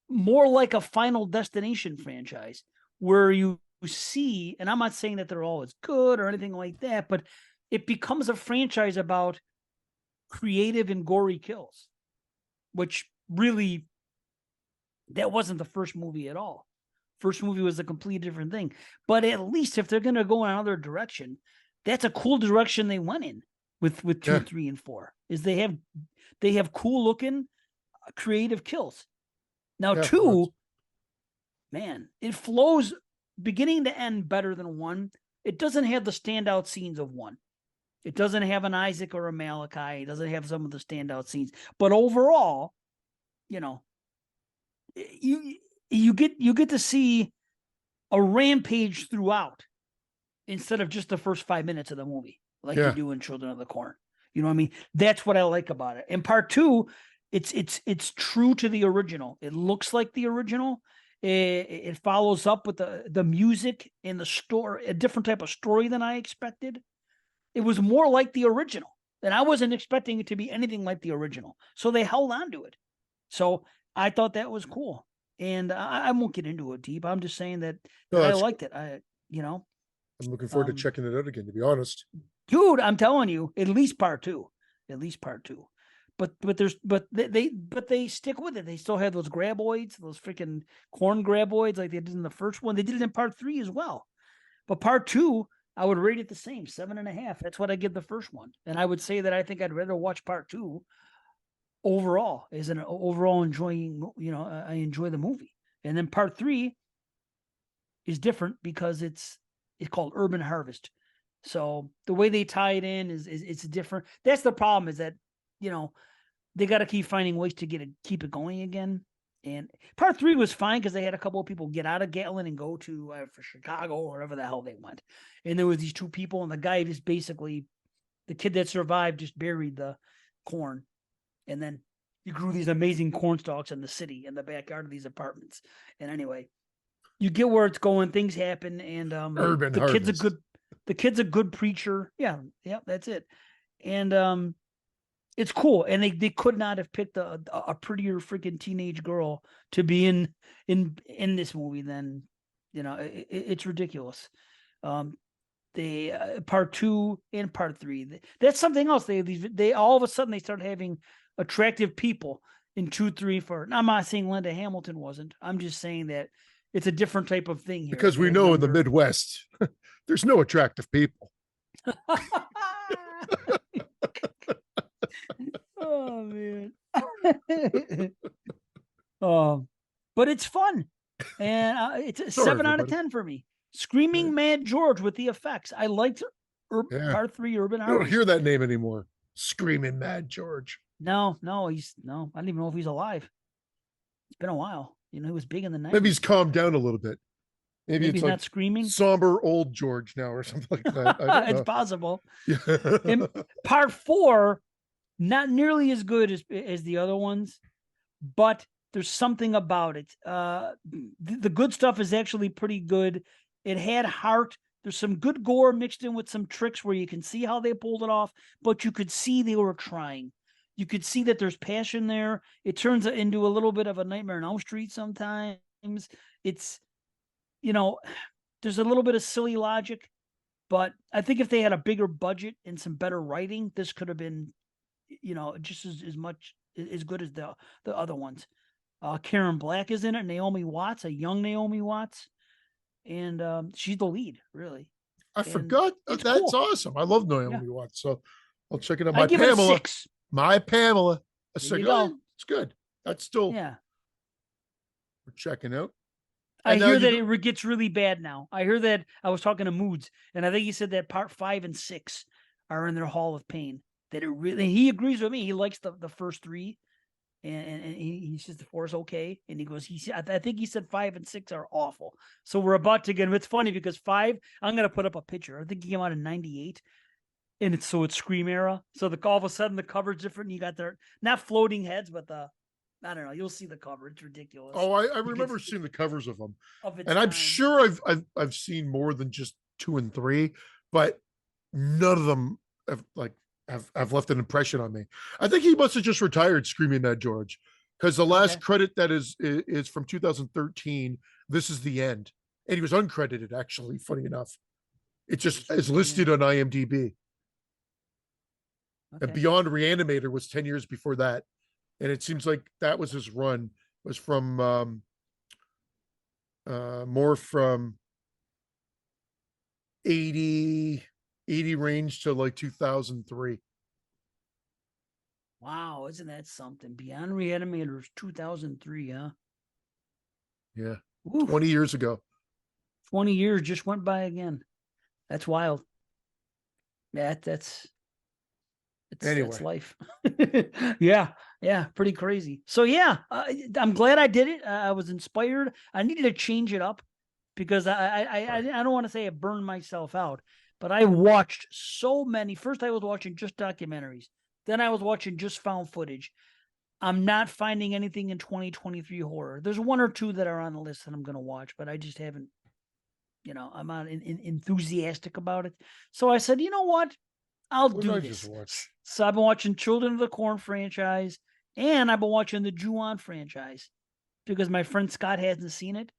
more like a Final Destination franchise, where you see, and I'm not saying that they're all as good or anything like that, but it becomes a franchise about creative and gory kills, which really, that wasn't the first movie at all. First movie was a completely different thing. But at least if they're going to go in another direction, that's a cool direction they went in with 2, 3, and 4. Is they have cool looking creative kills. Now 2, man, it flows beginning to end better than 1. It doesn't have the standout scenes of 1. It doesn't have an Isaac or a Malachi. It doesn't have some of the standout scenes. But overall, you get to see a rampage throughout instead of just the first 5 minutes of the movie, like you do in Children of the Corn. You know what I mean? That's what I like about it. And part 2, it's true to the original. It looks like the original. It follows up with the music and the story, a different type of story than I expected. It was more like the original, and I wasn't expecting it to be anything like the original. So they held on to it. So I thought that was cool. And I won't get into it deep. I'm just saying that I liked it. I'm looking forward to checking it out again, to be honest. Dude, I'm telling you, at least part 2. But they stick with it. They still have those graboids, those freaking corn graboids like they did in the first one. They did it in part 3 as well. But part 2, I would rate it the same, 7.5. That's what I give the first one. And I would say that I think I'd rather watch part 2 overall, as an overall enjoying, I enjoy the movie. And then part 3 is different because it's called Urban Harvest. So the way they tie it in is it's different. That's the problem, is that, they got to keep finding ways to keep it going again. And part 3 was fine because they had a couple of people get out of Gatlin and go to for Chicago or wherever the hell they went. And there was these 2 people, and the guy just basically, the kid that survived just buried the corn. And then you grew these amazing corn stalks in the city, in the backyard of these apartments. And anyway, you get where it's going. Things happen, and Urban Harvest. The kid's a good preacher. Yeah, that's it. And it's cool. And they could not have picked a prettier freaking teenage girl to be in this movie than, it's ridiculous. Part 2 and part 3. That's something else. They all of a sudden they start having attractive people in 2, 3, 4. Now, I'm not saying Linda Hamilton wasn't. I'm just saying that it's a different type of thing here. Because we know in the Midwest, there's no attractive people. Oh man. But it's fun, and it's a 7 out of 10 for me. Screaming Mad George with the effects. I liked part 3 Urban Harvest. You don't hear that name anymore. Screaming Mad George. No, I don't even know if he's alive. It's been a while. He was big in the 90s. Maybe he's calmed down a little bit. Maybe it's he's like not screaming. Somber old George now or something like that. It's possible. And part 4, not nearly as good as the other ones, but there's something about it. The good stuff is actually pretty good. It had heart There's some good gore mixed in with some tricks where you can see how they pulled it off, but you could see they were trying. You could see that there's passion there. It turns into a little bit of a Nightmare on Elm Street sometimes. It's, there's a little bit of silly logic, but I think if they had a bigger budget and some better writing, this could have been, just as much as good as the other ones. Karen Black is in it. Naomi Watts, a young Naomi Watts, and she's the lead. Really, I forgot. That's cool. Awesome. I love Naomi Watts, so I'll check it out. I give it a 6. My Pamela, a 6. Oh, it's good. That's still we're checking out. I hear that it gets really bad now. I hear that I was talking to Moods, and I think he said that part 5 and 6 are in their Hall of Pain. That it really, he agrees with me. He likes the first 3, and he says the 4 is okay. And he goes, I think he said 5 and 6 are awful. So we're about to get him. It's funny because 5, I'm gonna put up a picture. I think he came out in '98. And it's Scream era. So all of a sudden the cover's different. You got their not floating heads, but I don't know. You'll see the cover. It's ridiculous. Oh, I remember seeing the covers of them, and I'm sure I've seen more than just 2 and 3, but none of them have left an impression on me. I think he must have just retired, Screaming Mad George, because the last credit that is from 2013. This is the end, and he was uncredited. Actually, funny enough, it just is listed on IMDb. And Beyond Reanimator was 10 years before that. And it seems like that was his run, was from more from 80 range to like 2003. Wow, isn't that something? Beyond Reanimator was 2003, huh? Yeah. Oof. 20 years ago. 20 years just went by again. That's wild. Yeah, anyway. It's life. yeah, pretty crazy. So I'm glad I did it. I was inspired. I needed to change it up because I don't want to say I burned myself out, but I watched so many. First, I was watching just documentaries. Then I was watching just found footage. I'm not finding anything in 2023 horror. There's 1 or 2 that are on the list that I'm going to watch, but I just haven't. I'm not enthusiastic about it. So I said, you know what? I'll do this. So I've been watching Children of the Corn franchise, and I've been watching the Ju-On franchise because my friend Scott hasn't seen it.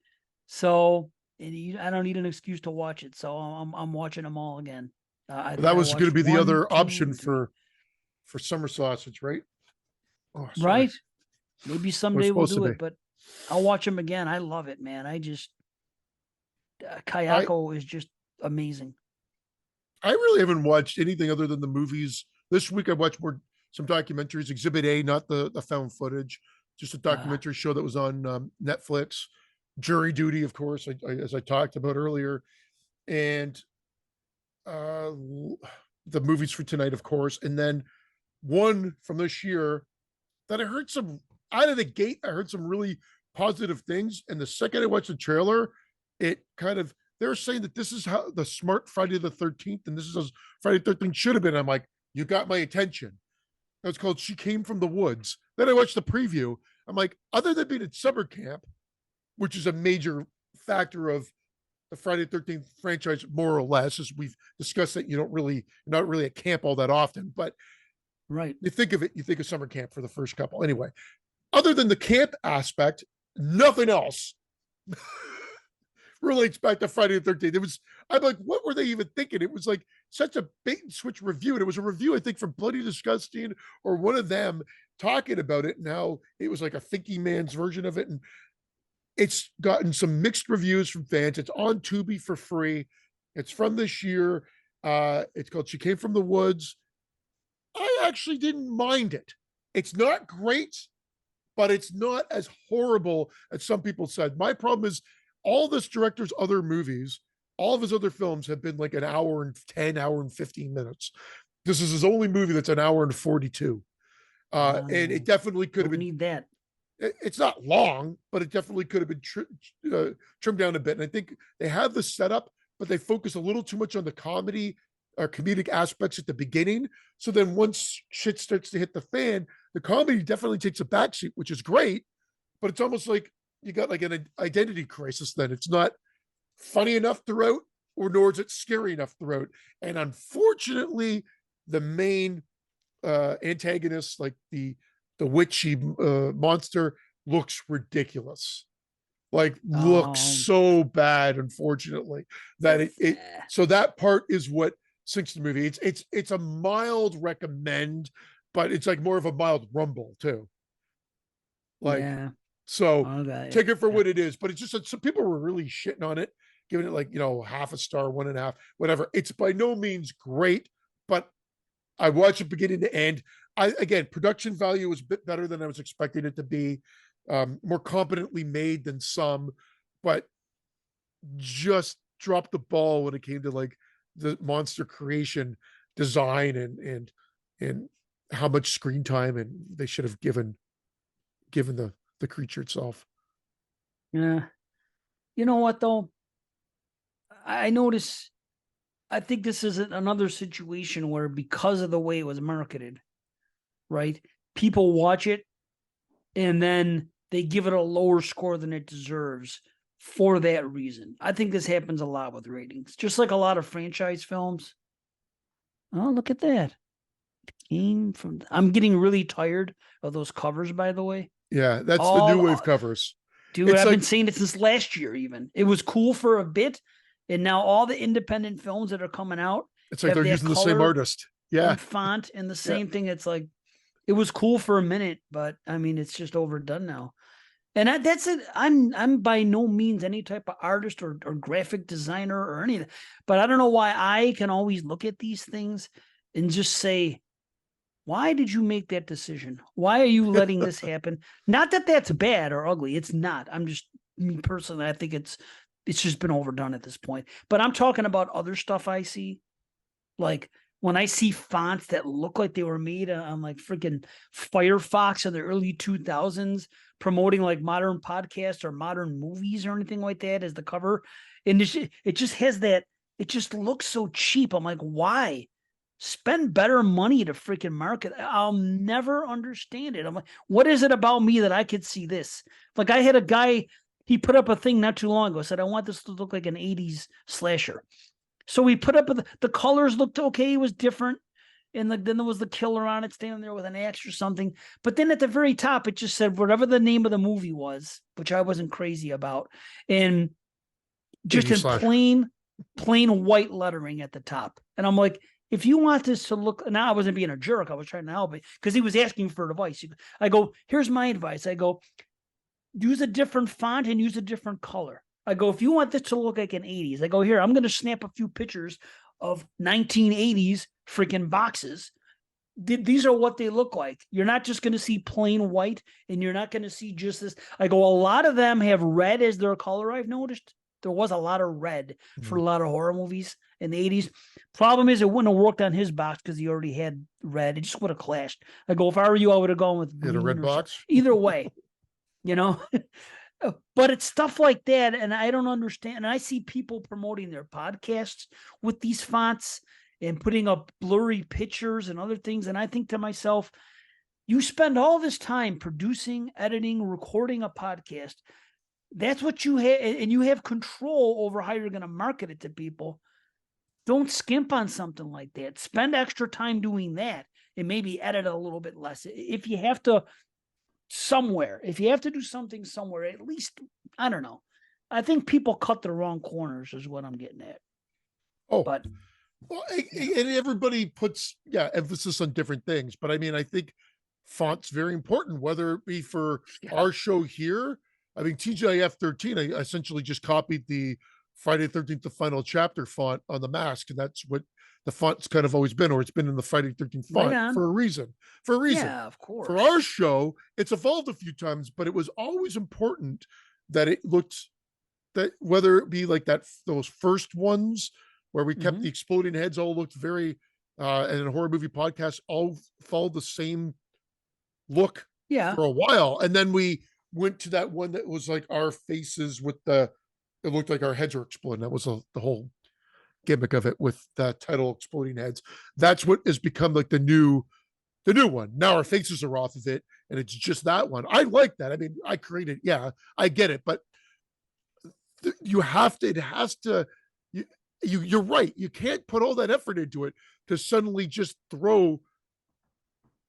So I don't need an excuse to watch it. So I'm watching them all again. That was going to be the other option for Summer Sausage, right? Oh, right. Maybe someday we'll do it, but I'll watch them again. I love it, man. I just Kayako is just amazing. I really haven't watched anything other than the movies. This week I watched some documentaries. Exhibit A, not the found footage, just a documentary show that was on Netflix. Jury Duty, of course, as I talked about earlier, and the movies for tonight, of course, and then one from this year that I heard some out of the gate. I heard some really positive things, and the second I watched the trailer, it kind of. They're saying that this is how the smart Friday the 13th, and this is how Friday the 13th should have been. I'm like, you got my attention. It's called She Came from the Woods. Then I watched the preview. I'm like, other than being at summer camp, which is a major factor of the Friday the 13th franchise, more or less, as we've discussed that you're not really at camp all that often, but right. You think of summer camp for the first couple. Anyway, other than the camp aspect, nothing else relates back to Friday the 13th. I'm like, what were they even thinking? It was like such a bait and switch review. And it was a review, I think, from Bloody Disgusting or one of them talking about it. Now it was like a thinking man's version of it. And it's gotten some mixed reviews from fans. It's on Tubi for free. It's from this year. It's called She Came from the Woods. I actually didn't mind it. It's not great, but it's not as horrible as some people said. My problem is all this director's other movies, all of his other films have been like an hour and 10, hour and 15 minutes. This is his only movie that's an hour and 42. And it definitely could have been. Need that. It's not long, but it definitely could have been trimmed down a bit. And I think they have the setup, but they focus a little too much on the comedy or comedic aspects at the beginning. So then once shit starts to hit the fan, the comedy definitely takes a backseat, which is great, but it's almost like you got like an identity crisis then. It's not funny enough throughout or nor is it scary enough throughout. And unfortunately, the main antagonist, like the witchy monster, looks ridiculous. Like looks so bad, unfortunately, that it so that part is what sinks the movie. It's a mild recommend, but it's like more of a mild rumble too. Like, so take it for what it is. But it's just that some people were really shitting on it, giving it like, half a star, 1.5, whatever. It's by no means great, but I watched it beginning to end. Again, production value was a bit better than I was expecting it to be, more competently made than some, but just dropped the ball when it came to like the monster creation design and how much screen time and they should have given the creature itself. Yeah. You know what though? I notice, I think this is another situation where because of the way it was marketed, right? People watch it and then they give it a lower score than it deserves for that reason. I think this happens a lot with ratings, just like a lot of franchise films. Oh, look at that. I'm getting really tired of those covers, by the way. Yeah, that's the new wave covers. Dude, I've been saying it since last year even. It was cool for a bit, and now all the independent films that are coming out, it's like they're using the same artist. Yeah. And font and the same thing. It's like, it was cool for a minute, but I mean, it's just overdone now. And that's it. I'm by no means any type of artist or graphic designer or anything, but I don't know why I can always look at these things and just say, why did you make that decision? Why are you letting this happen? Not that that's bad or ugly. It's not. I'm just, me personally, I think it's just been overdone at this point. But I'm talking about other stuff I see. Like when I see fonts that look like they were made on like freaking Firefox in the early 2000s, promoting like modern podcasts or modern movies or anything like that as the cover. And it just has that, it just looks so cheap. I'm like, why? Spend better money to freaking market. I'll never understand it. I'm like, what is it about me that I could see this? Like I had a guy, he put up a thing not too long ago, said, I want this to look like an 80s slasher. So we put up the colors looked okay. It was different. And then there was the killer on it standing there with an axe or something. But then at the very top, it just said whatever the name of the movie was, which I wasn't crazy about. And just in plain white lettering at the top. And I'm like, if you want this to look, now I wasn't being a jerk. I was trying to help it because he was asking for advice. I go, here's my advice. I go, use a different font and use a different color. I go, if you want this to look like an 80s, I go, here, I'm going to snap a few pictures of 1980s freaking boxes. These are what they look like. You're not just going to see plain white and you're not going to see just this. I go, a lot of them have red as their color, I've noticed. There was a lot of red for a lot of horror movies in the 80s. Problem is, it wouldn't have worked on his box because he already had red. It just would have clashed. I go, if I were you, I would have gone with a red box. Either way, But it's stuff like that, and I don't understand. And I see people promoting their podcasts with these fonts and putting up blurry pictures and other things. And I think to myself, you spend all this time producing, editing, recording a podcast. That's what you have, and you have control over how you're going to market it to people. Don't skimp on something like that. Spend extra time doing that and maybe edit a little bit less. If you have to do something somewhere, at least, I don't know. I think people cut the wrong corners is what I'm getting at. But and everybody puts emphasis on different things. But I mean, I think font's very important, whether it be for our show here. I mean, TGIF 13, I essentially just copied the Friday 13th, the final chapter font on the mask. And that's what the font's kind of always been, or it's been in the Friday 13th font for a reason. Yeah, of course. For our show, it's evolved a few times, but it was always important that it looked, that whether it be like that, those first ones where we kept the exploding heads all looked very, and in horror movie podcasts all followed the same look for a while. And then we went to that one that was like our faces with it looked like our heads were exploding. That was the whole gimmick of it with the title exploding heads. That's what has become like the new one. Now our faces are off of it and it's just that one. I like that. I mean, I created, I get it, but it has to, you're right. You can't put all that effort into it to suddenly just throw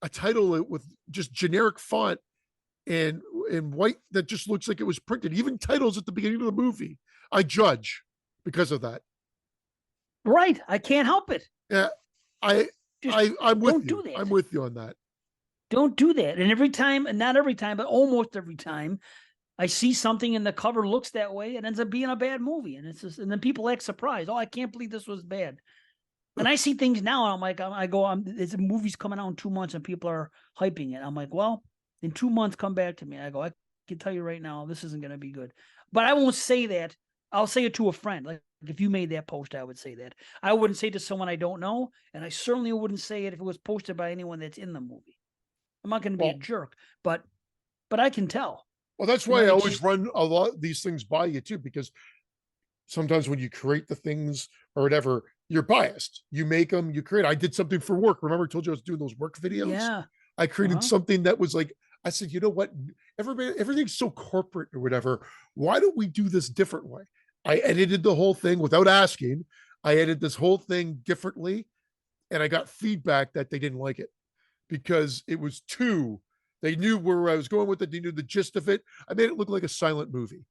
a title with just generic font and white that just looks like it was printed. Even titles at the beginning of the movie, I judge because of that. Right. I can't help it. Yeah. I'm with you. I'm with you on that. Don't do that. And every time, and not every time, but almost every time, I see something and the cover looks that way, it ends up being a bad movie. And it's just, and then people act surprised. Oh, I can't believe this was bad. And I see things now, and I'm like, it's a movie's coming out in 2 months and people are hyping it. I'm like, well, in 2 months, come back to me. I go, I can tell you right now, this isn't going to be good. But I won't say that. I'll say it to a friend. Like if you made that post, I would say that. I wouldn't say it to someone I don't know. And I certainly wouldn't say it if it was posted by anyone that's in the movie. I'm not going to be a jerk, but I can tell. Well, that's why I always run a lot of these things by you too, because sometimes when you create the things or whatever, you're biased. You make them, you create. I did something for work. Remember I told you I was doing those work videos? Yeah. I created something that was like, I said, you know what? Everything's so corporate or whatever. Why don't we do this different way? I edited the whole thing without asking. I edited this whole thing differently. And I got feedback that they didn't like it because it was they knew where I was going with it. They knew the gist of it. I made it look like a silent movie.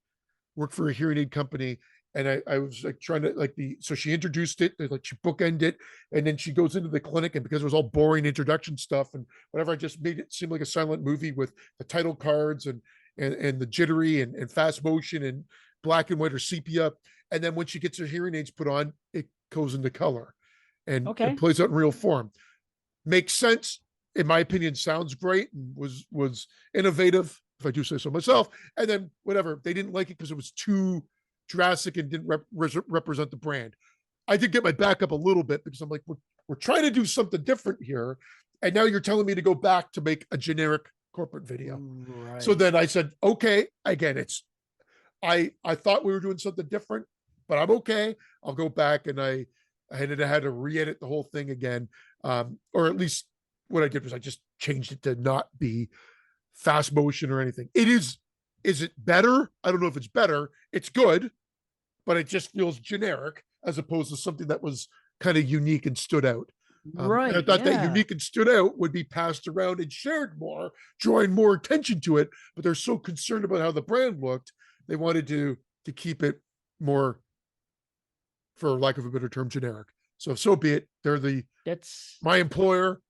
Worked for a hearing aid company. And I was like trying to so she introduced it, like she bookended it, and then she goes into the clinic, and because it was all boring introduction stuff and whatever, I just made it seem like a silent movie with the title cards and the jittery and fast motion and black and white or sepia. And then when she gets her hearing aids put on, it goes into color and it plays out in real form. Makes sense. In my opinion, sounds great and was innovative, if I do say so myself. And then whatever, they didn't like it because it was too drastic and didn't represent the brand. I did get my back up a little bit because I'm like, we're trying to do something different here. And now you're telling me to go back to make a generic corporate video. Right. So then I said, okay, again, I thought we were doing something different, but I'm okay. I'll go back, and I had to re-edit the whole thing again. Or at least what I did was I just changed it to not be fast motion or anything. Is it better? I don't know if it's better. It's good, but it just feels generic as opposed to something that was kind of unique and stood out. Right. I thought that unique and stood out would be passed around and shared more, drawing more attention to it. But they're so concerned about how the brand looked, they wanted to keep it more, for lack of a better term, generic. So be it. That's my employer,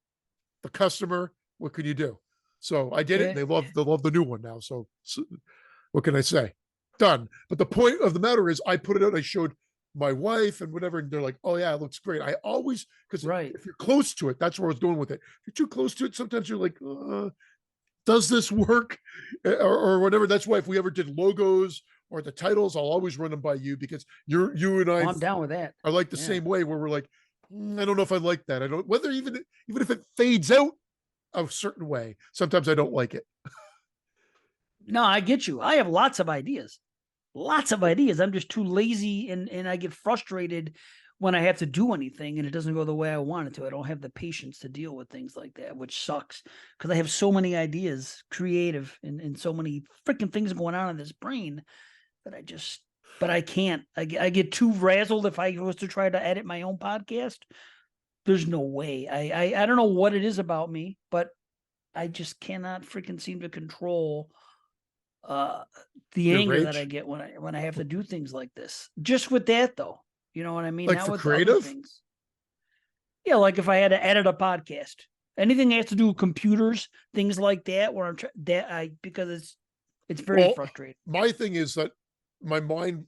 the customer. What can you do? So I did it. And they love the new one now. So what can I say? Done. But the point of the matter is, I put it out. I showed my wife and whatever, and they're like, "Oh yeah, it looks great." I always, because if you're close to it, that's where I was going with it. If you're too close to it, sometimes you're like, "Does this work?" or whatever. That's why if we ever did logos or the titles, I'll always run them by you, because you and I, I'm down with that. Are like the same way, where we're like, I don't know if I like that. I don't, whether even if it fades out a certain way, sometimes I don't like it. No, I get you. I have lots of ideas. I'm just too lazy, and I get frustrated when I have to do anything and it doesn't go the way I want it to. I don't have the patience to deal with things like that, which sucks, because I have so many ideas, creative, and so many freaking things going on in this brain that but I can't. I get too razzled if I was to try to edit my own podcast. There's no way. I don't know what it is about me, but I just cannot freaking seem to control the Your anger rage? that I get when I have to do things like this. Just with that, though, you know what I mean? Like Not for with creative other things. Yeah, like if I had to edit a podcast, anything that has to do with computers, things like that, where because it's very frustrating. My thing is that my mind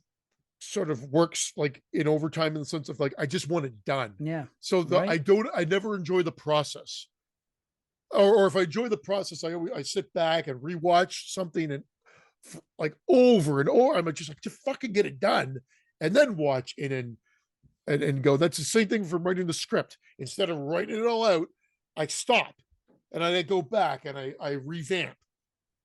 sort of works like in overtime, in the sense of like, I just want it done. Yeah. So I never enjoy the process. Or if I enjoy the process, I sit back and rewatch something and like over and over. I'm just like, to fucking get it done, and then watch it and go. That's the same thing for writing the script. Instead of writing it all out, I stop and I go back and I revamp.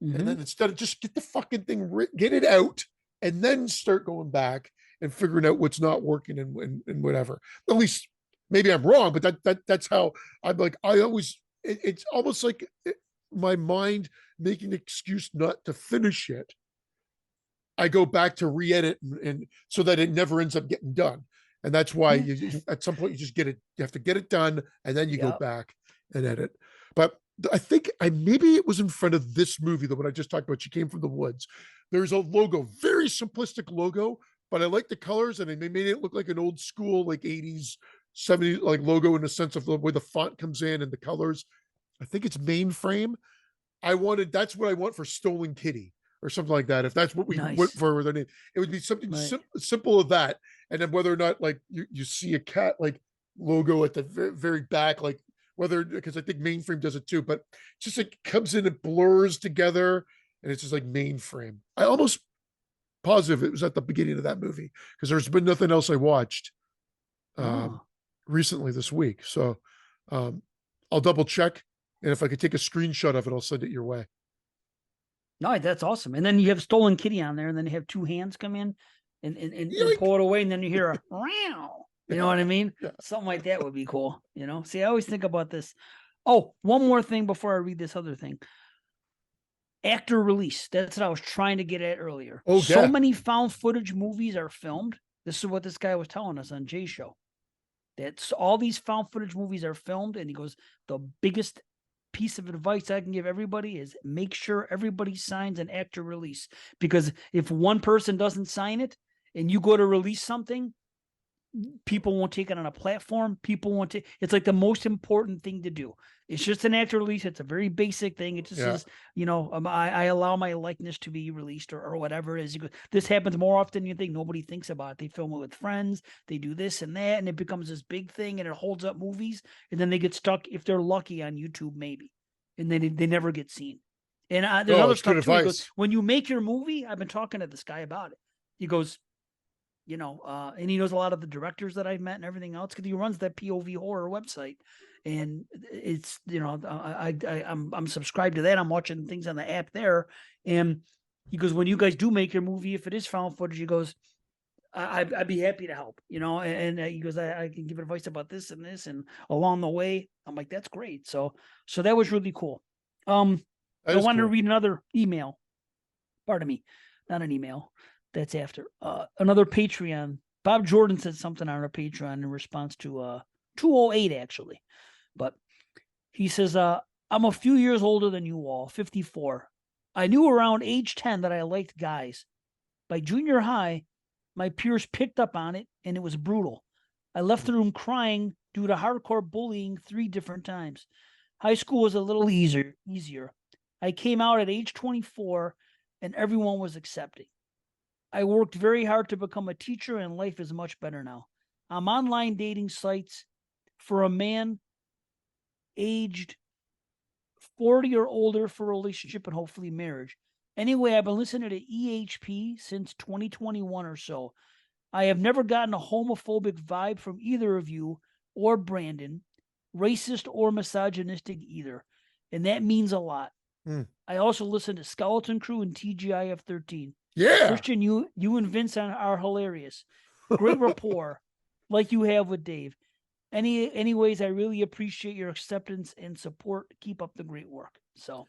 And then instead of just get the fucking thing, get it out, and then start going back and figuring out what's not working and whatever. At least maybe I'm wrong, but that's how I'm like. I always. It's almost like my mind making an excuse not to finish it. I go back to re-edit and so that it never ends up getting done. And that's why you at some point you just get it, you have to get it done, and then you go back and edit. But I think maybe it was in front of this movie, the one I just talked about. She Came from the Woods. There's a logo, very simplistic logo, but I like the colors, and they made it look like an old school, like 80s, 70s, like logo in the sense of the way the font comes in and the colors. I think it's Mainframe. That's what I want for Stolen Kitty or something like that. If that's what we went for with their name, it would be something simple of that. And then whether or not like you see a cat like logo at the very back, like whether, because I think Mainframe does it too, but just like comes in, it blurs together, and it's just like Mainframe. I almost positive it was at the beginning of that movie, because there's been nothing else I watched recently this week. So I'll double check. And if I could take a screenshot of it, I'll send it your way. No, that's awesome. And then you have Stolen Kitty on there, and then you have two hands come in and pull it away, and then you hear a wow. You know what I mean? Yeah. Something like that would be cool. You know, see, I always think about this. Oh, one more thing before I read this other thing. Actor release. That's what I was trying to get at earlier. Oh, so many found footage movies are filmed. This is what this guy was telling us on Jay's show. That's all these found footage movies are filmed, and he goes, the biggest piece of advice I can give everybody is make sure everybody signs an actor release, because if one person doesn't sign it and you go to release something, people won't take it on a platform. People won't take. It's like the most important thing to do. It's just an actor release. It's a very basic thing. It just says, you know, I allow my likeness to be released or whatever it is. This happens more often than you think. Nobody thinks about it. They film it with friends. They do this and that, and it becomes this big thing, and it holds up movies. And then they get stuck, if they're lucky, on YouTube maybe, and then they never get seen. And there's other stuff too. He goes, when you make your movie, I've been talking to this guy about it. He goes, you know, and he knows a lot of the directors that I've met and everything else, because he runs that POV horror website, and it's, you know, I'm subscribed to that. I'm watching things on the app there, and he goes, when you guys do make your movie, if it is found footage, he goes, I'd be happy to help, you know, and he goes, I can give advice about this and this, and along the way, I'm like, that's great. So that was really cool. I wanted to read another email. Pardon me, not an email. That's after another Patreon. Bob Jordan said something on our Patreon in response to 208 actually, but he says, I'm a few years older than you all, 54. I knew around age 10 that I liked guys. By junior high, my peers picked up on it, and it was brutal. I left the room crying due to hardcore bullying 3 different times. High school was a little easier. I came out at age 24, and everyone was accepting. I worked very hard to become a teacher, and life is much better now. I'm online dating sites for a man aged 40 or older for a relationship and hopefully marriage. Anyway, I've been listening to EHP since 2021 or so. I have never gotten a homophobic vibe from either of you or Brandon, racist or misogynistic either, and that means a lot. I also listen to Skeleton Crew and TGIF 13. Yeah. Christian, you and Vincent are hilarious. Great rapport, like you have with Dave. Anyways, I really appreciate your acceptance and support. Keep up the great work. So,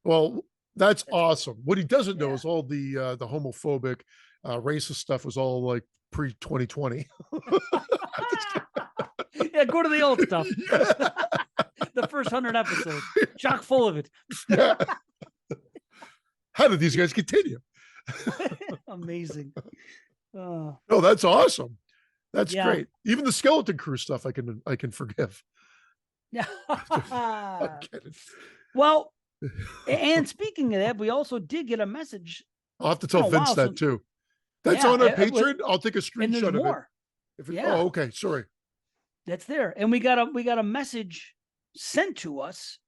well, that's awesome. What he doesn't know is all the homophobic, racist stuff was all like pre-2020. Yeah, go to the old stuff. The first 100 episodes, chock full of it. Yeah. How did these guys continue? Amazing. Oh, that's awesome. That's great. Even the Skeleton Crew stuff, I can forgive. Yeah. Well, and speaking of that, we also did get a message. I'll have to tell Vince that too. That's on our Patreon. I'll take a screenshot of it. Oh, okay. Sorry. That's there. And we got a message sent to us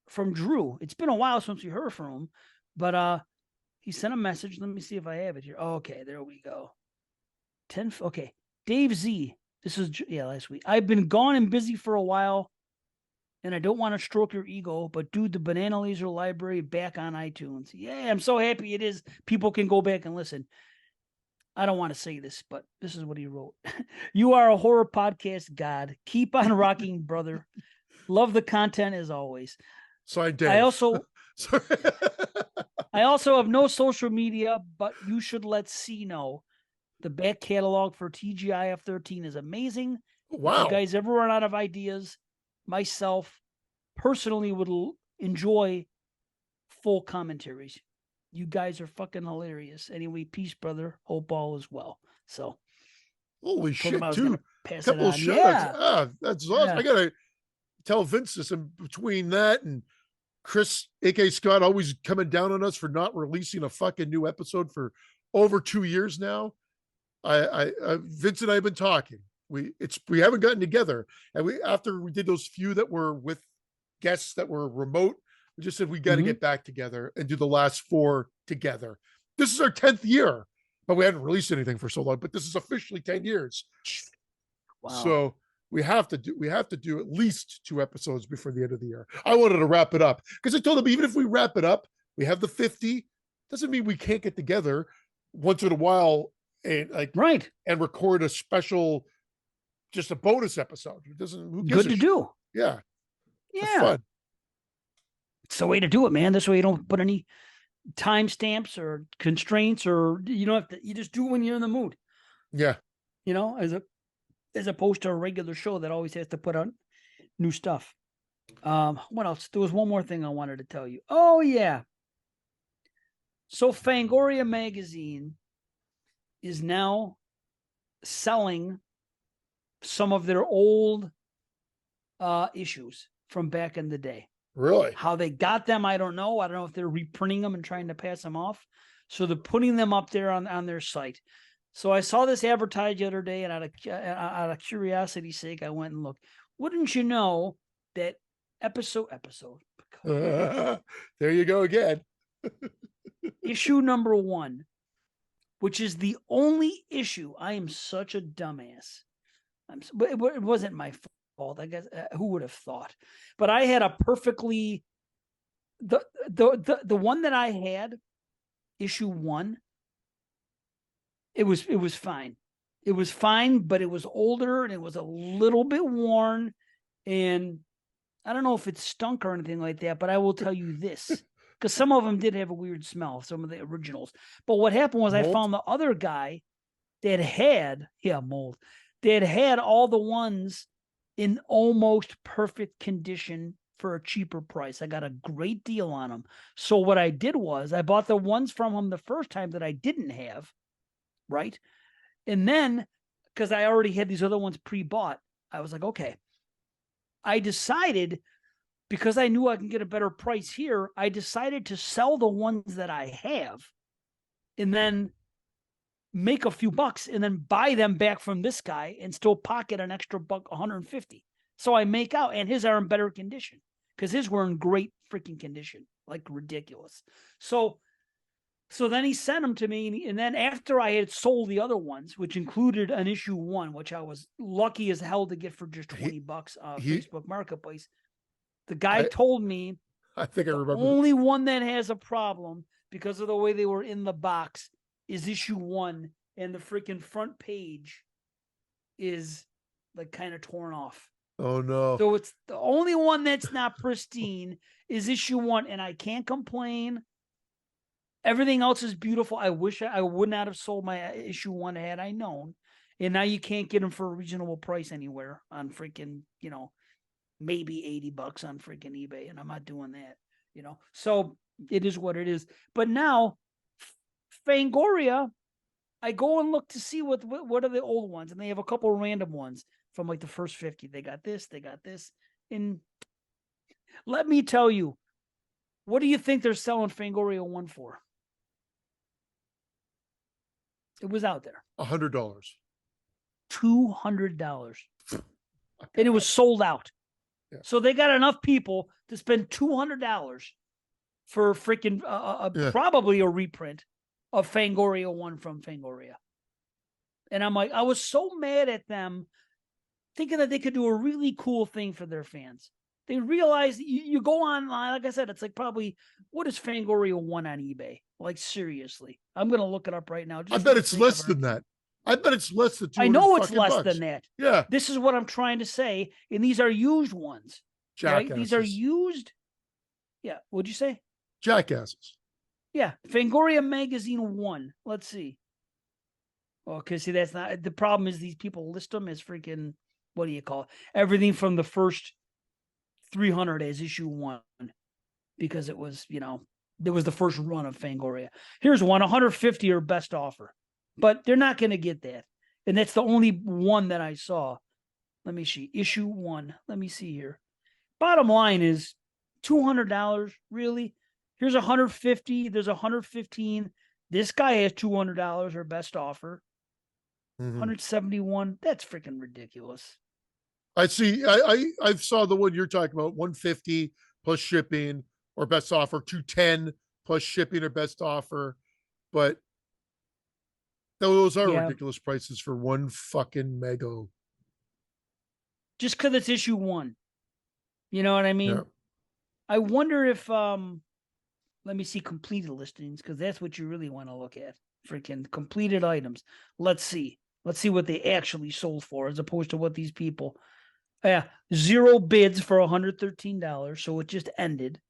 from Drew. It's been a while since we heard from him, but he sent a message. Let me see if I have it here. Okay, there we go. Okay. Dave Z. This is last week. I've been gone and busy for a while, and I don't want to stroke your ego, but dude, the Banana Laser library back on iTunes. Yeah, I'm so happy it is. People can go back and listen. I don't want to say this, but this is what he wrote. You are a horror podcast god. Keep on rocking, brother. Love the content as always. Sorry, Dave. I also have no social media, but you should let C know. The back catalog for TGIF 13 is amazing. Wow. If you guys ever run out of ideas, myself personally would enjoy full commentaries. You guys are fucking hilarious. Anyway, peace, brother. Hope all is well. So, holy shit, dude. Couple of shout outs. That's awesome. I gotta tell Vince this, and between that and Chris, aka Scott, always coming down on us for not releasing a fucking new episode for over 2 years now. Vince and I have been talking. We haven't gotten together, and after we did those few that were with guests that were remote, we just said we got to get back together and do the last 4 together. This is our 10th year, but we hadn't released anything for so long. But this is officially 10 years. Wow. So we have to do at least 2 episodes before the end of the year. I wanted to wrap it up because I told them even if we wrap it up, we have the 50. Doesn't mean we can't get together once in a while and and record a special, just a bonus episode. It doesn't. Who gives Good to do. Yeah. Yeah. Fun. It's the way to do it, man. This way you don't put any timestamps or constraints, or you don't have to. You just do it when you're in the mood. Yeah. As opposed to a regular show that always has to put out new stuff. What else? There was one more thing I wanted to tell you. Oh yeah. So Fangoria magazine is now selling some of their old issues from back in the day. Really? How they got them, I don't know. I don't know if they're reprinting them and trying to pass them off. So they're putting them up there on their site. So I saw this advertised the other day, and out of curiosity's sake, I went and looked. Wouldn't you know that episode? There you go again. Issue number 1, which is the only issue. I am such a dumbass. But it wasn't my fault. I guess who would have thought? But I had a perfectly the one that I had, issue 1. It was fine. It was fine, but it was older and it was a little bit worn, and I don't know if it stunk or anything like that. But I will tell you this, because some of them did have a weird smell, some of the originals. But what happened was mold? I found the other guy that had mold. That had all the ones in almost perfect condition for a cheaper price. I got a great deal on them. So what I did was I bought the ones from him the first time that I didn't have, right? And then, because I already had these other ones pre-bought, I was like, okay. I decided, because I knew I can get a better price here, I decided to sell the ones that I have and then make a few bucks and then buy them back from this guy and still pocket an extra buck, 150. So I make out, and his are in better condition because his were in great freaking condition, like ridiculous. So then he sent them to me, and then after I had sold the other ones, which included an issue 1, which I was lucky as hell to get for just $20 Facebook Marketplace, the guy told me, I think I remember, the only one that has a problem because of the way they were in the box is issue 1, and the freaking front page is like kind of torn off. Oh no. So it's the only one that's not pristine is issue 1, and I can't complain. Everything else is beautiful. I wish I would not have sold my issue 1 had I known. And now you can't get them for a reasonable price anywhere on freaking, maybe $80 on freaking eBay, and I'm not doing that, So it is what it is. But now Fangoria, I go and look to see what are the old ones, and they have a couple random ones from like the first 50. They got this, and let me tell you, what do you think they're selling Fangoria 1 for? It was out there. $100. $200. And it was sold out. Yeah. So they got enough people to spend $200 for freaking probably a reprint of Fangoria 1 from Fangoria. And I'm like, I was so mad at them thinking that they could do a really cool thing for their fans. They realize you go online, like I said, it's like probably, what is Fangoria 1 on eBay? Like, seriously. I'm going to look it up right now. I bet it's less than that. I bet it's less than $200. I know it's less than that. Yeah. This is what I'm trying to say. And these are used ones. Right? These are used. Yeah. What'd you say? Jackasses. Yeah. Fangoria Magazine 1. Let's see. Well, because see, that's not the problem. Is these people list them as freaking, what do you call it? Everything from the first 300 as issue 1, because it was, there was the first run of Fangoria. Here's one, 150 or best offer, but they're not going to get that, and that's the only one that I saw. Let me see, issue 1. Let me see here. Bottom line is $200. Really? Here's 150. There's 115. This guy has $200 or best offer. 171. That's freaking ridiculous. I see. I saw the one you're talking about, 150 plus shipping or best offer, 210 plus shipping or best offer. But those are ridiculous prices for one fucking Mego. Just because it's issue 1. You know what I mean? Yeah. I wonder if let me see completed listings, because that's what you really want to look at. Freaking completed items. Let's see. Let's see what they actually sold for, as opposed to what these people. Yeah, 0 bids for $113. So it just ended.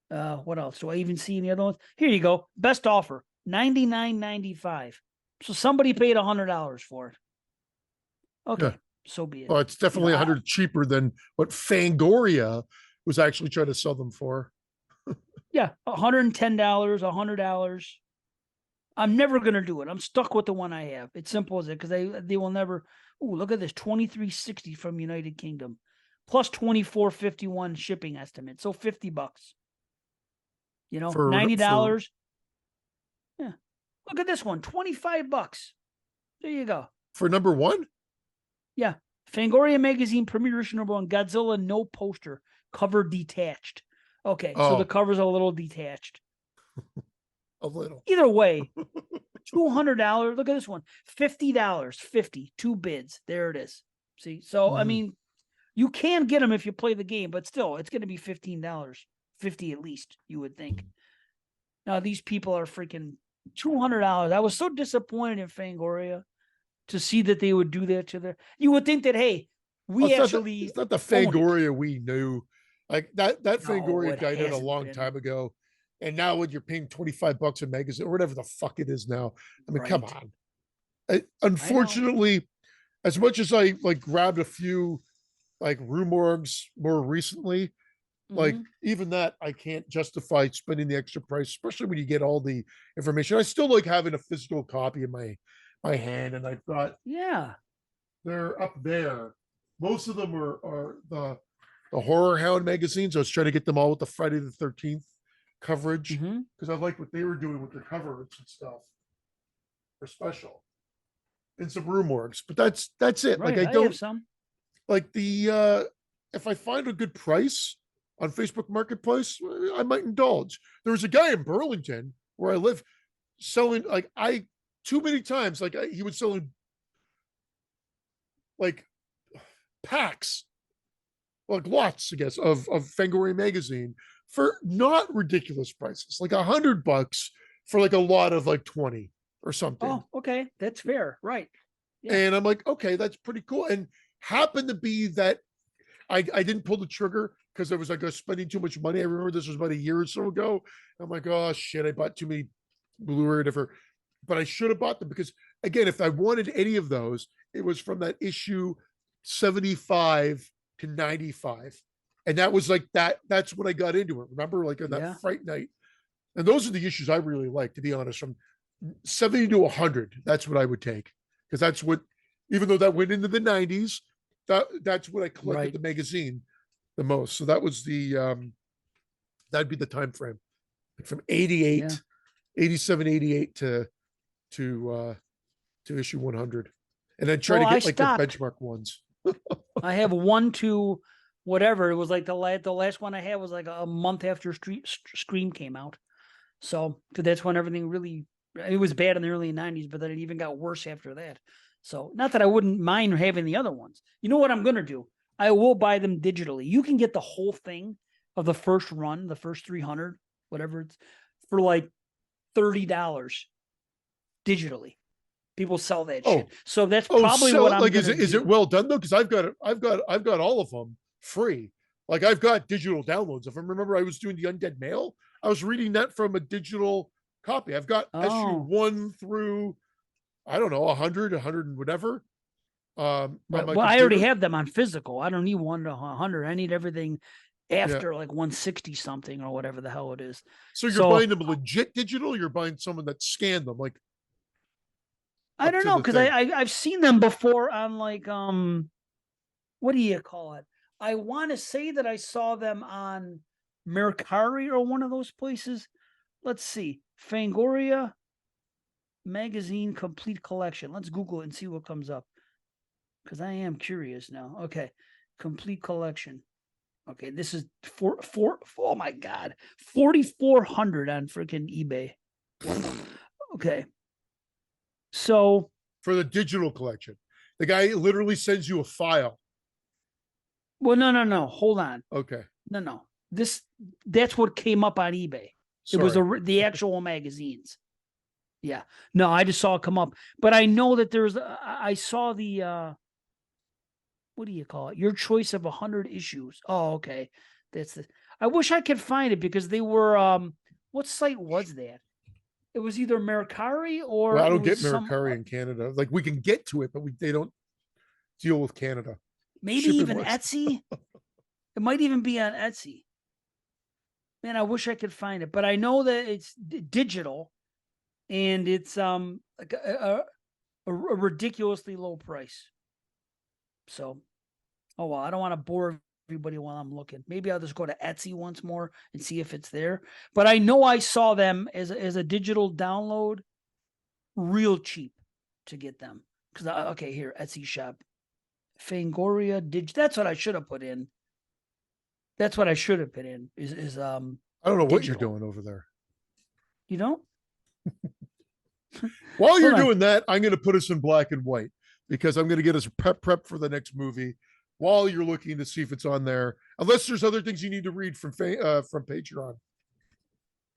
What else? Do I even see any other ones? Here you go. Best offer, $99.95. So somebody paid $100 for it. Okay, yeah. So be it. Well, it's definitely $100 cheaper than what Fangoria was actually trying to sell them for. Yeah, $110, $100. I'm never gonna do it. I'm stuck with the one I have. It's simple as it, because they will never. Ooh, look at this, $23.60 from United Kingdom, plus $24.51 shipping estimate. So $50. For $90. Yeah, look at this one, $25. There you go. For number 1. Yeah, Fangoria magazine premiere issue number 1, Godzilla no poster, cover detached. Okay, so the cover's a little detached. A little. Either way, $200. Look at this one, $50. 50, 2 bids. There it is. See, so I mean, you can get them if you play the game, but still, it's going to be $15, 50 at least, you would think. Now these people are freaking $200. I was so disappointed in Fangoria to see that they would do that to their. You would think that, hey, it's not the Fangoria we knew. Like that Fangoria guy did a long time ago. And now when you're paying $25 a magazine or whatever the fuck it is now, I mean, come on. Unfortunately, as much as I grabbed a few Rue Morgues more recently, even that I can't justify spending the extra price, especially when you get all the information. I still like having a physical copy in my hand, and I've got they're up there. Most of them are the Horror Hound magazines. I was trying to get them all with the Friday the 13th coverage, because I like what they were doing with their covers and stuff for special, and some Rue Morgues. But that's it. Right, I don't have some. If I find a good price on Facebook Marketplace, I might indulge. There was a guy in Burlington where I live selling too many times he was selling packs, lots, I guess, of Fangoria magazine for not ridiculous prices, $100 for a lot of 20 or something. Oh, okay, that's fair, right? Yeah. And I'm like, okay, that's pretty cool. And happened to be that I didn't pull the trigger because I was spending too much money. I remember this was about a year or so ago. I'm like, oh shit, I bought too many Blu-ray or whatever. But I should have bought them, because again, if I wanted any of those, it was from that issue 75 to 95. And that was that's when I got into it. Remember, on that Fright Night. And those are the issues I really like, to be honest. From 70 to 100, that's what I would take. Because that's what, even though that went into the 90s, that's what I collected the magazine the most. So that was that'd be the time frame. From 88, 87, 88 to issue 100. And then try to get the benchmark ones. I have 1 to whatever. It was the last one I had was a month after Scream came out. So that's when everything really, it was bad in the early 90s, but then it even got worse after that. So not that I wouldn't mind having the other ones. You know what I'm going to do? I will buy them digitally. You can get the whole thing of the first run, the first 300, whatever it's, for $30 digitally. People sell that shit. So that's probably what I'm gonna do. Is it well done though? Because I've got all of them free. I've got digital downloads. If I remember, I was doing the Undead Mail. I was reading that from a digital copy. I've got issue 1 through I don't know, 100, 100 and whatever. On Right. my Well, I already computer. have them on physical. I don't need 1 to 100. I need everything Yeah. after like 160 something or whatever the hell it is. So you're So buying them legit digital, or you're buying someone that scanned them like I up don't to know the because thing. I've seen them before on like what do you call it? I want to say that I saw them on Mercari or one of those places. Let's see. Fangoria magazine complete collection. Let's Google it and see what comes up. Because I am curious now. Okay. Complete collection. Okay, this is oh my god. 4,400 on freaking eBay. Okay. So For the digital collection. The guy literally sends you a file. well, no. Hold on. Okay. No. That's what came up on eBay. It was Sorry. the actual magazines. Yeah. No, I just saw it come up. But I know that there's I saw the what do you call it? Your choice of 100 issues. Oh, okay. That's the I wish I could find it because they were what site was that? It was either Mercari or Well, I it don't get was some Mercari in Canada. Like we can get to it, but they don't deal with Canada. maybe Shipping even wise. Etsy. It might even be on Etsy. Man, I wish I could find it, but I know that it's digital and it's like a ridiculously low price. So, oh well, I don't want to bore everybody while I'm looking. Maybe I'll just go to Etsy once more and see if it's there. But I know I saw them as a digital download, real cheap to get them. Because okay, here Etsy shop, Fangoria That's what I should have put in. That's what I should have put in. Is I don't know digital. what you're doing over there. You know. While you're doing that, I'm going to put us in black and white because I'm going to get us prep for the next movie. While you're looking to see if it's on there, unless there's other things you need to read from Patreon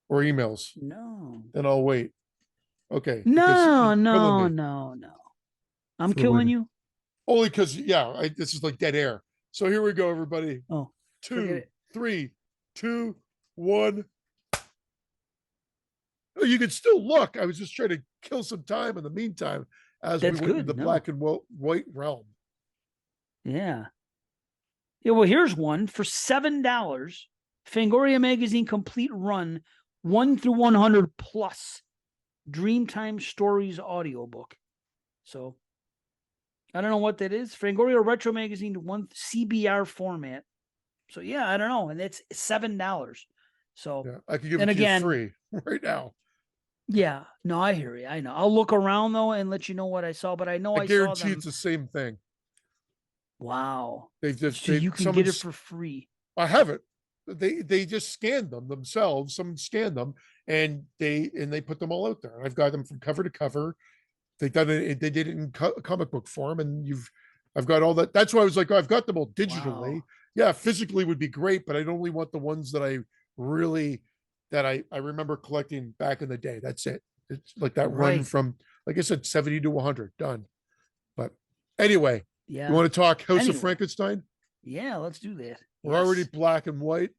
or emails, No. then I'll wait. Okay. No. I'm For killing you. Only because this is like dead air. So here we go, everybody. Oh, 2, 3, 2, 1. Oh, you can still look. I was just trying to kill some time in the meantime as we went into the black and white realm. Yeah. Yeah, well, here's one for $7. Fangoria Magazine Complete Run 1 through 100 plus Dreamtime Stories audiobook. So I don't know what that is. Fangoria Retro Magazine 1 CBR format. So yeah, I don't know. And that's $7. So yeah, I could give it to you free right now. Yeah, no, I hear you. I know. I'll look around though and let you know what I saw, but I know I guarantee saw them. It's the same thing. Wow. So you can get it for free. I have it. They just scanned them themselves. Someone scanned them and they put them all out there. I've got them from cover to cover. They did it in comic book form, and I've got all that. That's why I was like, I've got them all digitally. Wow. Yeah, physically would be great, but I'd only want the ones that I really I remember collecting back in the day. That's it. It's like that run from, like I said, 70 to 100 done. But anyway, you want to talk House of Frankenstein? Yeah, let's do that. We're already black and white.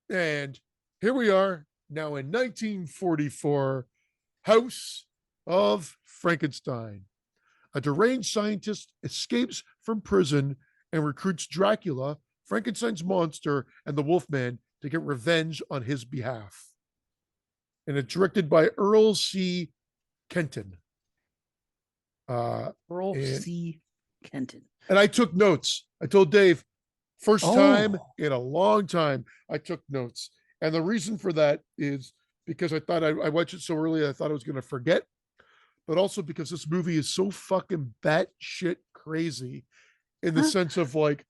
And here we are now in 1944, House of Frankenstein. A deranged scientist escapes from prison and recruits Dracula, Frankenstein's monster, and the Wolfman to get revenge on his behalf. And it's directed by Earl C. Kenton. Earl C. Kenton. And I took notes. I told Dave, first time in a long time, I took notes. And the reason for that is because I thought I watched it so early, I thought I was going to forget. But also because this movie is so fucking batshit crazy in the sense of like,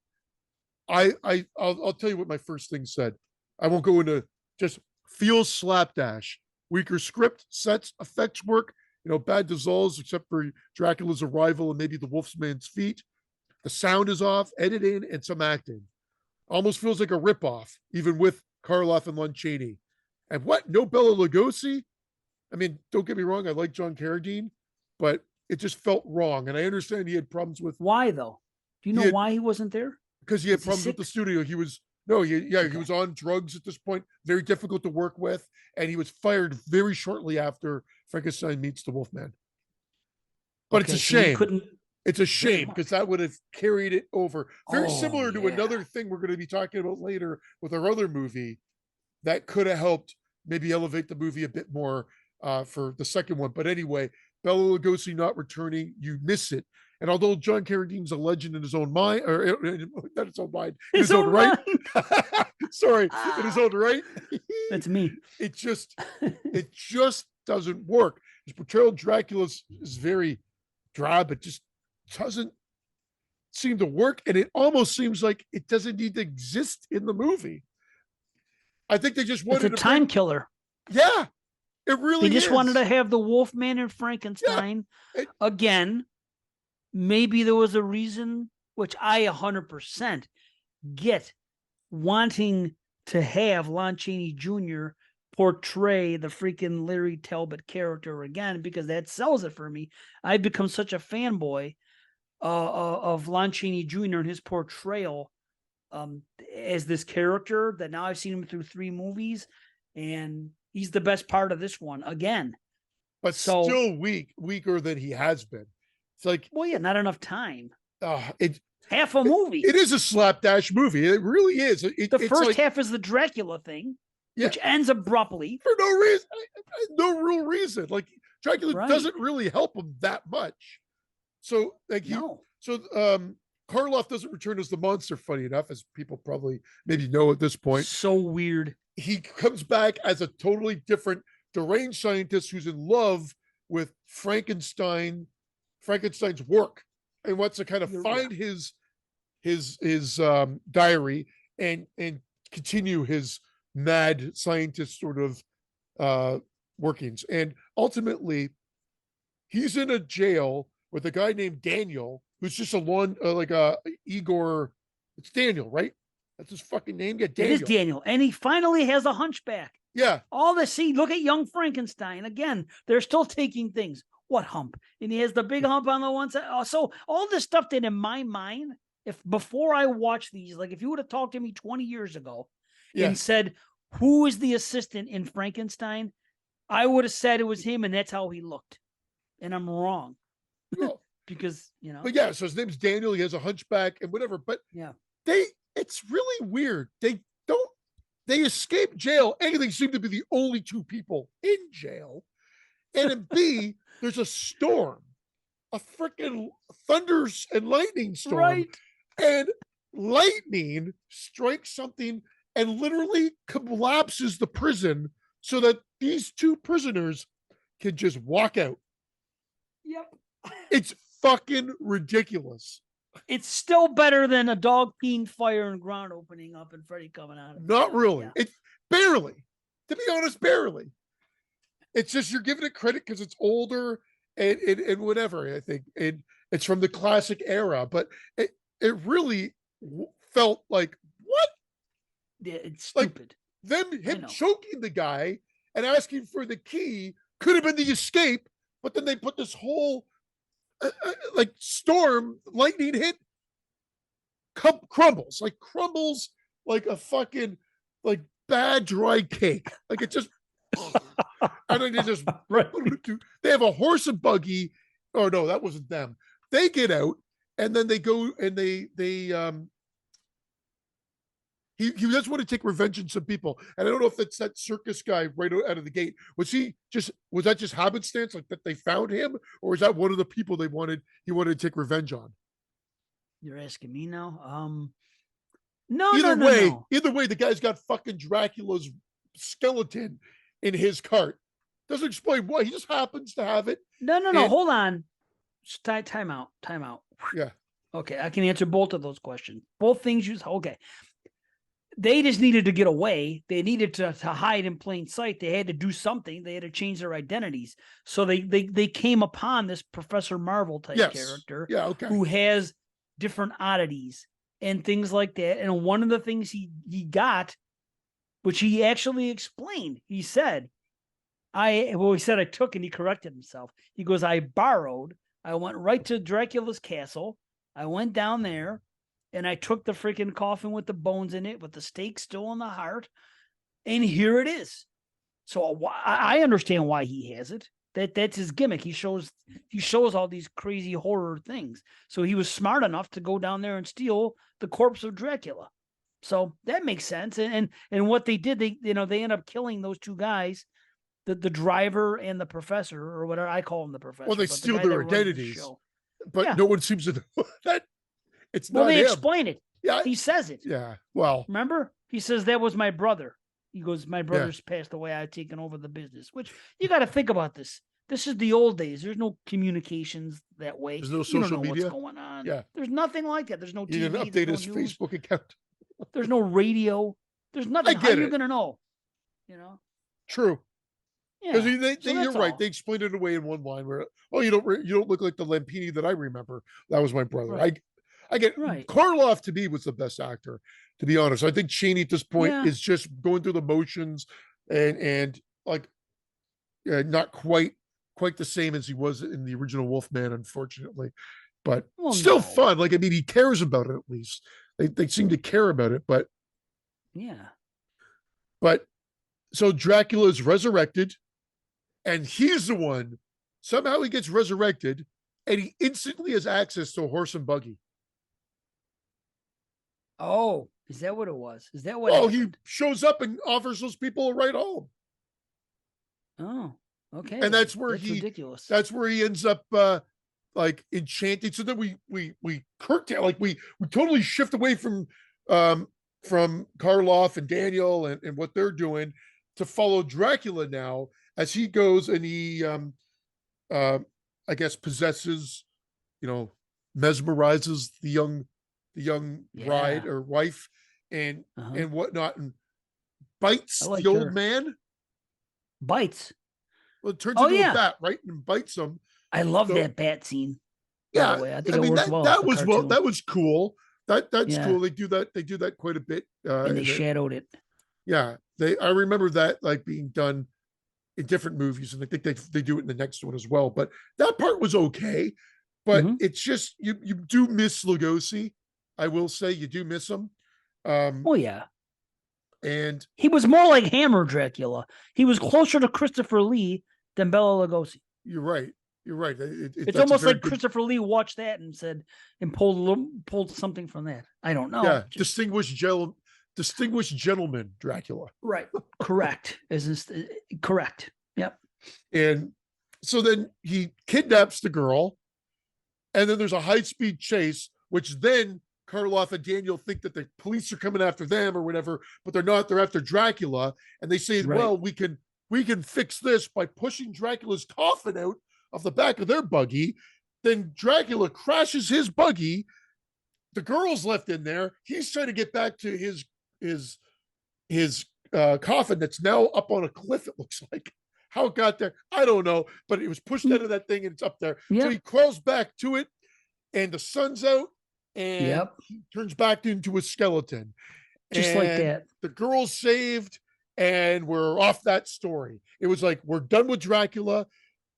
I'll tell you what my first thing said. I won't go into just feels slapdash, weaker script, sets, effects work, bad dissolves except for Dracula's arrival and maybe the Wolfman's feet. The sound is off, editing, and some acting. Almost feels like a ripoff, even with Karloff and Lon Chaney. And what? No Bela Lugosi? I mean, don't get me wrong, I like John Carradine, but it just felt wrong. And I understand he had problems with. Why though? Do you know why he wasn't there? Because he had problems with the studio. He was he was on drugs at this point, very difficult to work with, and he was fired very shortly after Frankenstein meets the Wolfman. But it's a shame. Couldn't. It's a shame because that would have carried it over. Very similar to another thing we're going to be talking about later with our other movie that could have helped maybe elevate the movie a bit more for the second one. But anyway, Bela Lugosi not returning, you miss it. And although John Carradine's a legend in his own mind, or not his own mind, in his own right. Sorry, in his own right. That's me. It just doesn't work. His portrayal of Dracula is very drab. It just doesn't seem to work. And it almost seems like it doesn't need to exist in the movie. I think they just wanted a time killer. Yeah, it really They just wanted to have the Wolfman and Frankenstein again. Maybe there was a reason, which I 100% get, wanting to have Lon Chaney Jr. portray the freaking Larry Talbot character again, because that sells it for me. I've become such a fanboy of Lon Chaney Jr. and his portrayal as this character that now I've seen him through 3 movies, and he's the best part of this one again. But still weaker than he has been. It's like, well, yeah, not enough time. It half a movie. It is a slapdash movie. It really is. The first half is the Dracula thing, which ends abruptly for no reason, no real reason. Like Dracula doesn't really help him that much. So like Karloff doesn't return as the monster. Funny enough, as people probably maybe know at this point. So weird. He comes back as a totally different deranged scientist who's in love with Frankenstein's work and wants to kind of find his diary and continue his mad scientist sort of workings. And ultimately, he's in a jail with a guy named Daniel, who's just Igor. It's Daniel, right? That's his fucking name. Yeah, Daniel. It is Daniel, and he finally has a hunchback. Yeah. All this. See, look at young Frankenstein again. They're still taking things. What hump? And he has the big hump on the one side. So all this stuff that in my mind, if before I watch these, like if you would have talked to me 20 years ago and said, who is the assistant in Frankenstein? I would have said it was him, and that's how he looked. And I'm wrong. Well, because, you know. But yeah, so his name's Daniel. He has a hunchback and whatever. But it's really weird. They escape jail. A, they seem to be the only 2 people in jail. And in B, there's a storm, a freaking thunders and lightning storm. Right. And lightning strikes something and literally collapses the prison so that these 2 prisoners can just walk out. Yep. It's fucking ridiculous. It's still better than a dog peeing fire and ground opening up and Freddy coming out of it. Not really. Yeah. It's barely. To be honest, barely. It's just you're giving it credit because it's older and whatever, I think. And it's from the classic era, but it really felt like, what? Yeah, it's stupid. Like him choking the guy and asking for the key could have been the escape, but then they put this whole storm, lightning hit, crumbles like a fucking bad dry cake. Like it just and then they just they have a horse and buggy. Oh no, that wasn't them. They get out and then they go and he does want to take revenge on some people. And I don't know if it's that circus guy right out of the gate. Was that just happenstance, like that they found him, or is that one of the people he wanted to take revenge on? You're asking me now? No. Either way, the guy's got fucking Dracula's skeleton in his cart. Doesn't explain why. He just happens to have it. No. Hold on. Time out. Yeah. Okay, I can answer both of those questions. Both things okay. They just needed to get away. They needed to hide in plain sight. They had to do something. They had to change their identities. So they came upon this Professor Marvel type character who has different oddities and things like that. And one of the things he got, which he actually explained, he said I took, and he corrected himself. He goes, I went right to Dracula's castle. I went down there. And I took the freaking coffin with the bones in it, with the stake still in the heart. And here it is. So I understand why he has it. That's his gimmick. He shows all these crazy horror things. So he was smart enough to go down there and steal the corpse of Dracula. So that makes sense. And what they did, they end up killing those two guys, the driver and the professor, or whatever. I call him the professor. Well, they steal their identities, but no one seems to know that it's not him. Well, they explain it. Yeah, he says it. Yeah, well, remember, he says that was my brother. He goes, my brother's passed away. I've taken over the business. Which you got to think about this. This is the old days. There's no communications that way. There's no social media. What's going on? Yeah, there's nothing like that. There's no TV. You didn't update his Facebook account. There's no radio. There's nothing. How are you gonna know? True. Yeah. You're right. They explained it away in one line where, you don't look like the Lampini that I remember. That was my brother. Right. I get right. Karloff to me was the best actor, to be honest. I think Chaney at this point is just going through the motions and like not quite the same as he was in the original Wolfman, unfortunately. But still fun. Like, I mean, he cares about it at least. They seem to care about it, but But so Dracula is resurrected, and he's the one. Somehow he gets resurrected, and he instantly has access to a horse and buggy. Oh, is that what it was? Is that what? Well, he shows up and offers those people a ride home. Oh, okay. And that's where ridiculous. That's where he ends up like enchanted. So then we curtail, like we totally shift away from Karloff and Daniel and what they're doing to follow Dracula now as he goes and he I guess possesses, mesmerizes the young bride or wife and whatnot, and bites the old man. Bites. Well, it turns into a bat, right? And bites him. I love that bat scene. Yeah, I mean that was cool. That's cool. They do that quite a bit. And they shadowed it. Yeah, I remember that like being done in different movies, and I think they do it in the next one as well. But that part was okay. But it's just you do miss Lugosi. I will say you do miss him. Oh yeah. And he was more like Hammer Dracula. He was closer to Christopher Lee than Bela Lugosi. You're right. It's almost like Christopher Lee watched that and said and pulled something from that. I don't know. Yeah, distinguished gentleman Dracula. Right. Correct. Correct. Yep. And so then he kidnaps the girl, and then there's a high-speed chase, which then Karloff and Daniel think that the police are coming after them or whatever, but they're not. They're after Dracula, and they say, "Well, we can fix this by pushing Dracula's coffin out of the back of their buggy." Then Dracula crashes his buggy. The girl's left in there. He's trying to get back to his coffin that's now up on a cliff. It looks like. How it got there, I don't know, but it was pushed out of that thing and it's up there. So he crawls back to it, and the sun's out. And he turns back into a skeleton. Just like that. The girl's saved, and we're off that story. It was like, we're done with Dracula.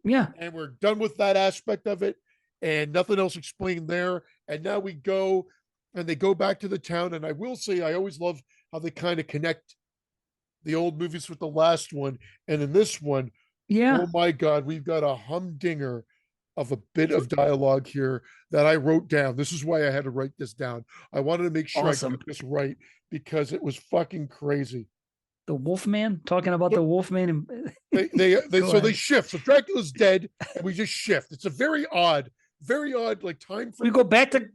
Yeah. And we're done with that aspect of it, and nothing else explained there. And now we go, and they go back to the town. And I will say, I always love how they kind of connect the old movies with the last one. And in this one, oh my God, we've got a humdinger of a bit of dialogue here that I wrote down. This is why I had to write this down. I wanted to make sure I got this right because it was fucking crazy. The Wolfman, talking about the Wolfman, and they shift. So Dracula's dead, and we just shift. It's a very odd like time frame. We go back to,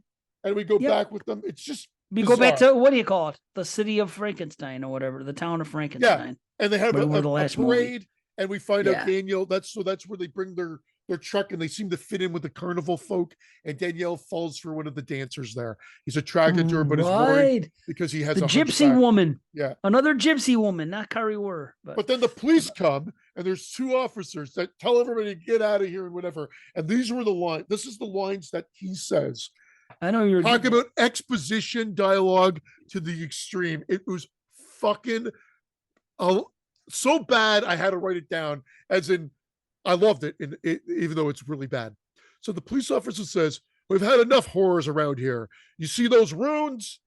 and we go back with them. It's just we go back to, what do you call it? The city of Frankenstein or whatever, the town of Frankenstein. Yeah, and they have a parade, movie. And we find out Daniel. That's where they bring their truck, and they seem to fit in with the carnival folk, and Danielle falls for one of the dancers there. He's attracted to her, but is worried because he has a gypsy woman. Yeah, another gypsy woman, not Curry Wurr. But then the police come, and there's two officers that tell everybody to get out of here and whatever. And these were the lines. This is the lines that he says. I know you're talking about exposition dialogue to the extreme. It was fucking so bad I had to write it down, as in I loved it, even though it's really bad. So the police officer says, "We've had enough horrors around here. You see those ruins?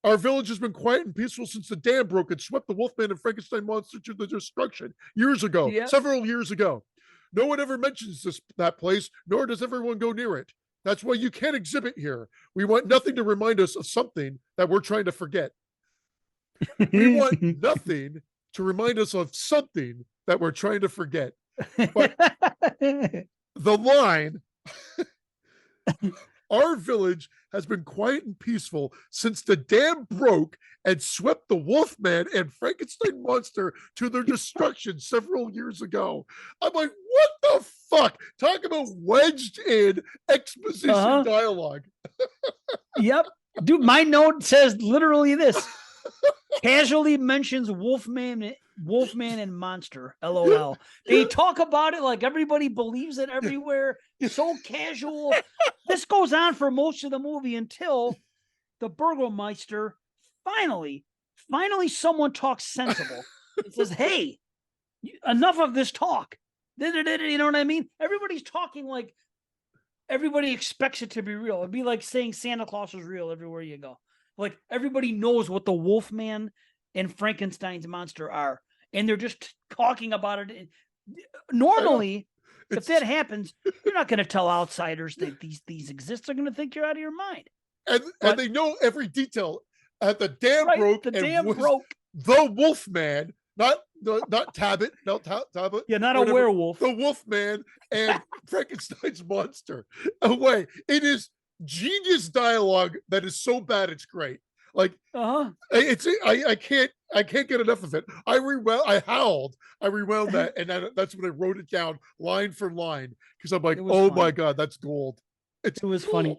Our village has been quiet and peaceful since the dam broke and swept the Wolfman and Frankenstein monster to the destruction years ago, several years ago. No one ever mentions that place, nor does everyone go near it. That's why you can't exhibit here. We want nothing to remind us of something that we're trying to forget. We want nothing to remind us of something that we're trying to forget. But the line, our village has been quiet and peaceful since the dam broke and swept the Wolfman and Frankenstein monster to their destruction several years ago. I'm like, what the fuck? Talk about wedged in exposition dialogue. Yep. Dude, my note says literally this. Casually mentions Wolfman and monster. LOL. They talk about it like everybody believes it everywhere. So casual. This goes on for most of the movie until the Burgermeister finally someone talks sensible. It says, hey, enough of this talk. You know what I mean? Everybody's talking like everybody expects it to be real. It'd be like saying Santa Claus is real everywhere you go. Like everybody knows what the Wolfman and Frankenstein's monster are, and they're just talking about it. Normally, if that happens, you're not going to tell outsiders that these exist. They're going to think you're out of your mind. And they know every detail. The dam broke. The dam broke. The Wolfman, not Tabit, Tabit. Yeah, not a werewolf. The Wolfman and Frankenstein's monster. Away. It is genius dialogue that is so bad it's great. Like it's I can't get enough of it. I howled. I rewound that, and that's when I wrote it down line for line because I'm like, oh my god, that's gold. It was funny.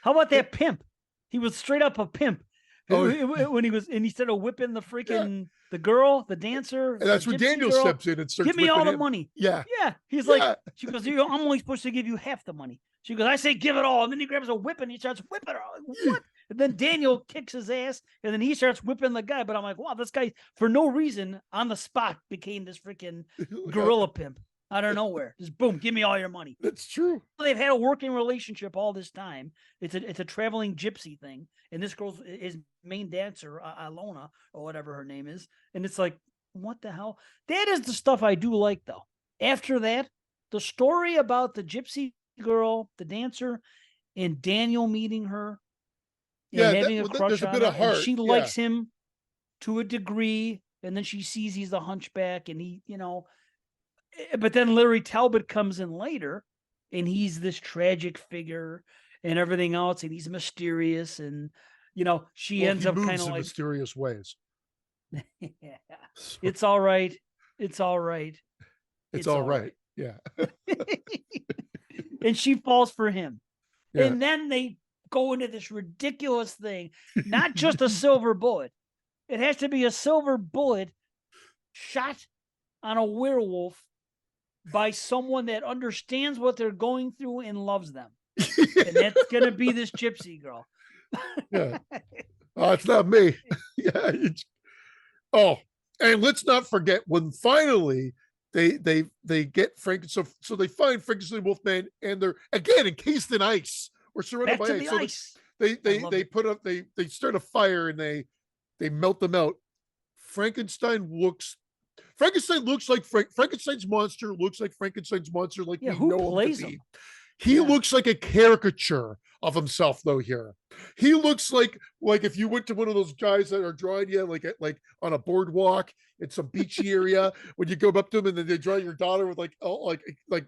How about that pimp? He was straight up a pimp. When he was, and he started whipping the freaking the girl, the dancer. And that's when Daniel steps in and starts. Give me all the money. Yeah. He's like, she goes, I'm only supposed to give you half the money. She goes, I say give it all. And then he grabs a whip and he starts whipping her. What? And then Daniel kicks his ass and then he starts whipping the guy. But I'm like, wow, this guy, for no reason, on the spot became this freaking gorilla pimp out of nowhere. Just boom, give me all your money. That's true. They've had a working relationship all this time. It's a traveling gypsy thing. And this girl's his main dancer, Alona, or whatever her name is. And it's like, what the hell? That is the stuff I do like, though. After that, the story about the gypsy girl, the dancer, and Daniel meeting her and having a crush on her. And she likes him to a degree, and then she sees he's a hunchback, and he, but then Larry Talbot comes in later, and he's this tragic figure and everything else, and he's mysterious, and she ends up kind of like mysterious ways. It's all right. It's all right. It's all right. Yeah. And she falls for him. Yeah. And then they go into this ridiculous thing, not just a silver bullet. It has to be a silver bullet shot on a werewolf by someone that understands what they're going through and loves them. And that's going to be this gypsy girl. Yeah. Oh, it's not me. Yeah. And let's not forget when finally they get Frankenstein. So they find Frankenstein Wolfman, and they're again encased in ice. We're surrounded by ice. So they start a fire and they melt them out. Frankenstein looks like Frankenstein's monster looks like Frankenstein's monster, like we know him to be. He looks like a caricature of himself, though. Here, he looks like if you went to one of those guys that are drawing you like on a boardwalk in some beachy area, when you go up to them and then they draw your daughter with like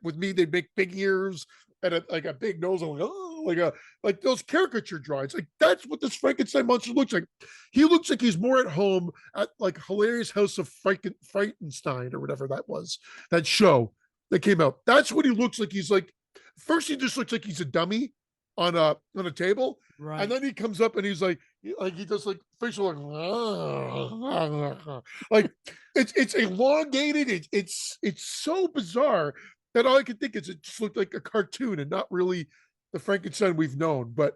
with me, they make big ears and a big nose, and like those caricature drawings. Like that's what this Frankenstein monster looks like. He looks like he's more at home at like hilarious House of Frankenstein or whatever that show that came out. That's what he looks like. He's like. First, he just looks like he's a dummy on a table, right? And then he comes up and he's like he does like facial like it's elongated. It's so bizarre that all I can think is it just looked like a cartoon and not really the Frankenstein we've known. But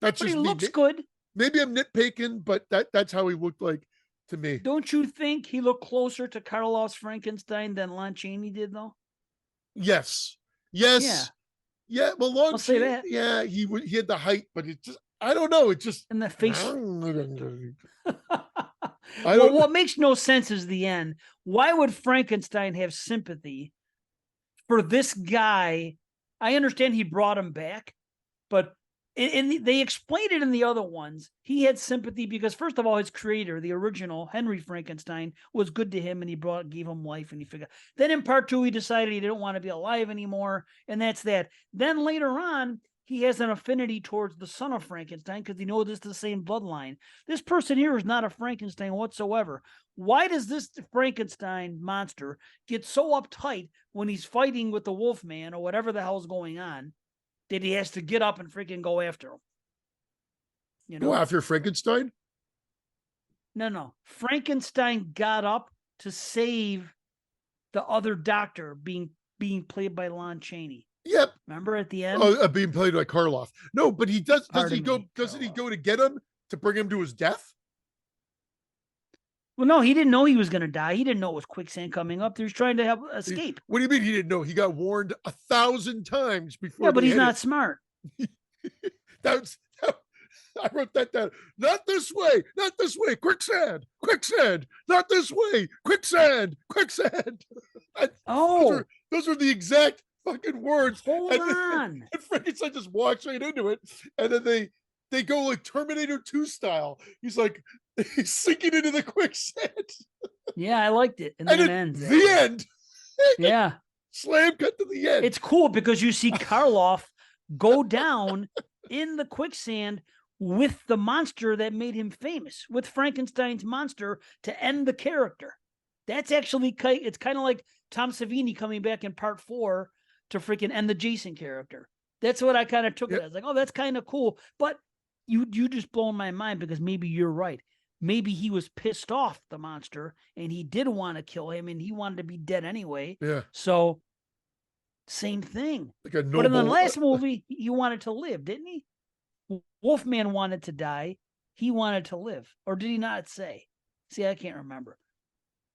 that's just he looks good. Maybe I'm nitpicking, but that's how he looked like to me. Don't you think he looked closer to Carlos Frankenstein than Lon Chaney did, though? Yes. Yeah, well, Lon Chaney, say that. Yeah, he had the height, but it just I don't know. It just and the face. What makes no sense is the end. Why would Frankenstein have sympathy for this guy, I understand he brought him back, but they explained it in the other ones. He had sympathy because, first of all, his creator, the original Henry Frankenstein, was good to him, and he gave him life, and he figured. Then in part 2, he decided he didn't want to be alive anymore, and that's that. Then later on, he has an affinity towards the son of Frankenstein because he knows this is the same bloodline. This person here is not a Frankenstein whatsoever. Why does this Frankenstein monster get so uptight when he's fighting with the Wolfman or whatever the hell's going on that he has to get up and freaking go after him? You know? Go after Frankenstein? No. Frankenstein got up to save the other doctor being played by Lon Chaney. Yep. Remember at the end? Oh, being played by Karloff. No, but he does. Doesn't he go to get him to bring him to his death? Well, no, he didn't know he was going to die. He didn't know it was quicksand coming up. He was trying to escape. What do you mean he didn't know? He got warned 1,000 times before. Yeah, but he's not smart. I wrote that down. Not this way. Not this way. Quicksand. Quicksand. Not this way. Quicksand. Quicksand. Those are the exact fucking words. Hold on. And Frankenstein just walks right into it, and then they go like Terminator 2 style. He's sinking into the quicksand. Yeah, I liked it. And then it ends. The end. Yeah. Slam cut to the end. It's cool because you see Karloff go down in the quicksand with the monster that made him famous, with Frankenstein's monster to end the character. That's actually, it's kind of like Tom Savini coming back in part 4 to freaking end the Jason character. That's what I kind of took it as. Like, oh, that's kind of cool. But you just blown my mind because maybe you're right. Maybe he was pissed off the monster and he did want to kill him and he wanted to be dead anyway. Yeah. So same thing. But in the last movie, he wanted to live, didn't he? Wolfman wanted to die. He wanted to live. Or did he not say? See, I can't remember.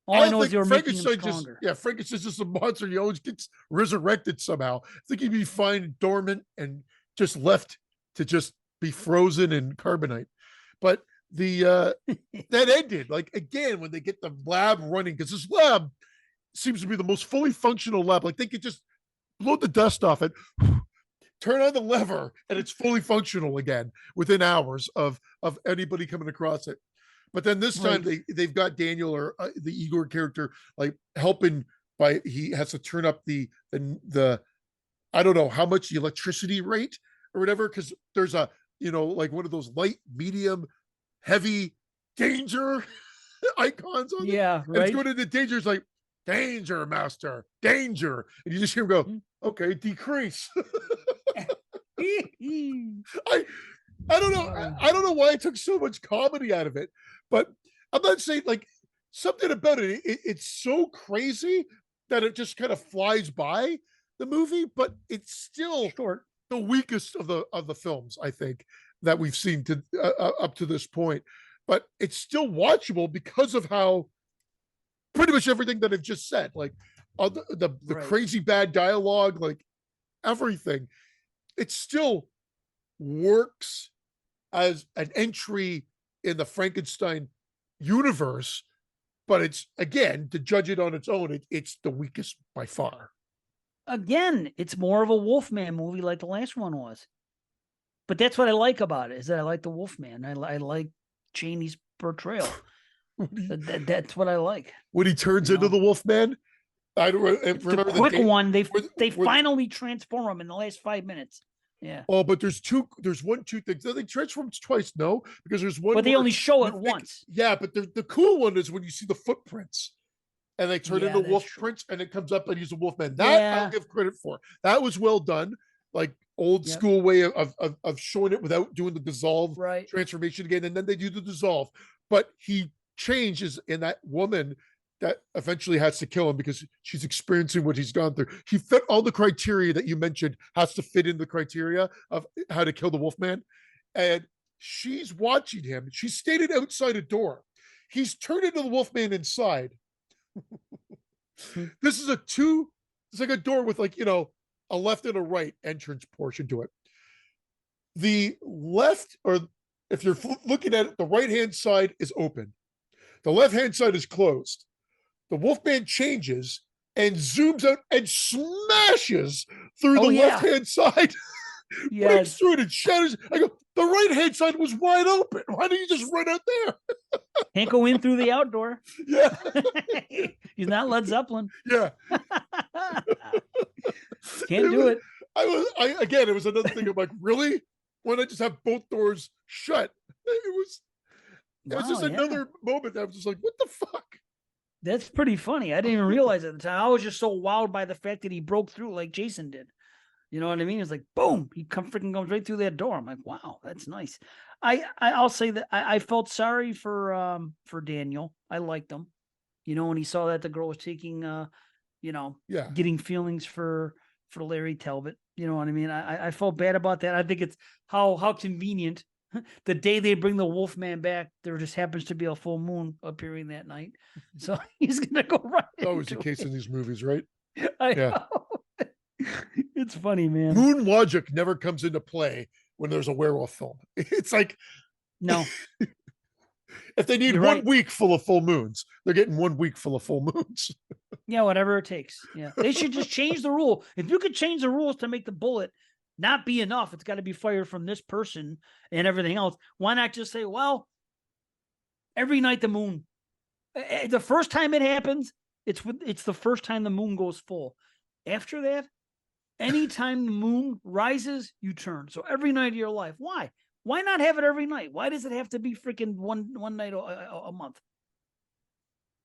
All I know is they were making him stronger. Frankenstein's just a monster. He always gets resurrected somehow. I think he'd be fine dormant and just left to just be frozen in carbonite. But that ended, like, again, when they get the lab running, because this lab seems to be the most fully functional lab. Like, they could just blow the dust off it, turn on the lever, and it's fully functional again within hours of anybody coming across it. But then this time they've got Daniel, or the Igor character, like helping by, he has to turn up the I don't know how much the electricity rate or whatever, because there's a, like one of those light, medium, heavy, danger icons on it. Yeah, and it's going into danger. It's like, danger, master, danger, and you just hear him go, okay, decrease. I don't know. I don't know why I took so much comedy out of it, but I'm not saying, like, something about it. It's so crazy that it just kind of flies by the movie, but it's still the weakest of the films, I think, that we've seen to up to this point. But it's still watchable because of how pretty much everything that I've just said, like the crazy bad dialogue, like everything. It still works as an entry in the Frankenstein universe, but it's, again, to judge it on its own, it's the weakest by far. Again, it's more of a Wolfman movie like the last one was. But that's what I like about it, is that I like the Wolfman. I like Chaney's portrayal. That's what I like. When he turns into the Wolfman, I don't remember the quick one. They finally transform him in the last 5 minutes. Yeah. Oh, but there's two things. They transform twice, no? Because there's one. But they only show it once. Yeah, but the cool one is when you see the footprints and they turn into wolf prints and it comes up and he's a Wolfman. That I'll give credit for. That was well done. Like old school way of showing it without doing the dissolve transformation again. And then they do the dissolve. But he changes in that woman that eventually has to kill him because she's experiencing what he's gone through. He fit all the criteria that you mentioned, has to fit in the criteria of how to kill the Wolfman. And she's watching him. She's standing outside a door. He's turned into the Wolfman inside. This is it's like a door with, like, a left and a right entrance portion to it. The left, or if you're looking at it, the right-hand side is open. The left-hand side is closed. The Wolfman changes and zooms out and smashes through the Oh, yeah. left-hand side. Breaks Yes. through it and shatters. I go, the right-hand side was wide open. Why don't you just run out there? Can't go in through the outdoor. Yeah. He's not Led Zeppelin. Yeah. Can't do it. Again, it was another thing. I'm like, really? Why not just have both doors shut? It was just another moment that I was just like, what the fuck? That's pretty funny. I didn't even realize at the time. I was just so wowed by the fact that he broke through like Jason did. You know what I mean? It's like, boom, he freaking comes right through that door. I'm like, wow, that's nice. I'll say that I felt sorry for Daniel. I liked him. You know, when he saw that the girl was taking getting feelings for Larry Talbot. You know what I mean? I felt bad about that. I think it's how convenient. The day they bring the Wolfman back, there just happens to be a full moon appearing that night. So he's gonna go right. Always the case in these movies, right? I know. It's funny, man. Moon logic never comes into play when there's a werewolf film. It's like, no. If they need one week full of full moons, they're getting 1 week full of full moons. Yeah, whatever it takes. Yeah, they should just change the rule. If you could change the rules to make the bullet not be enough, it's got to be fired from this person and everything else. Why not just say, well, every night the moon, the first time it happens, it's the first time the moon goes full. After that, anytime the moon rises, you turn. So every night of your life. Why? Why not have it every night? Why does it have to be freaking one night a month?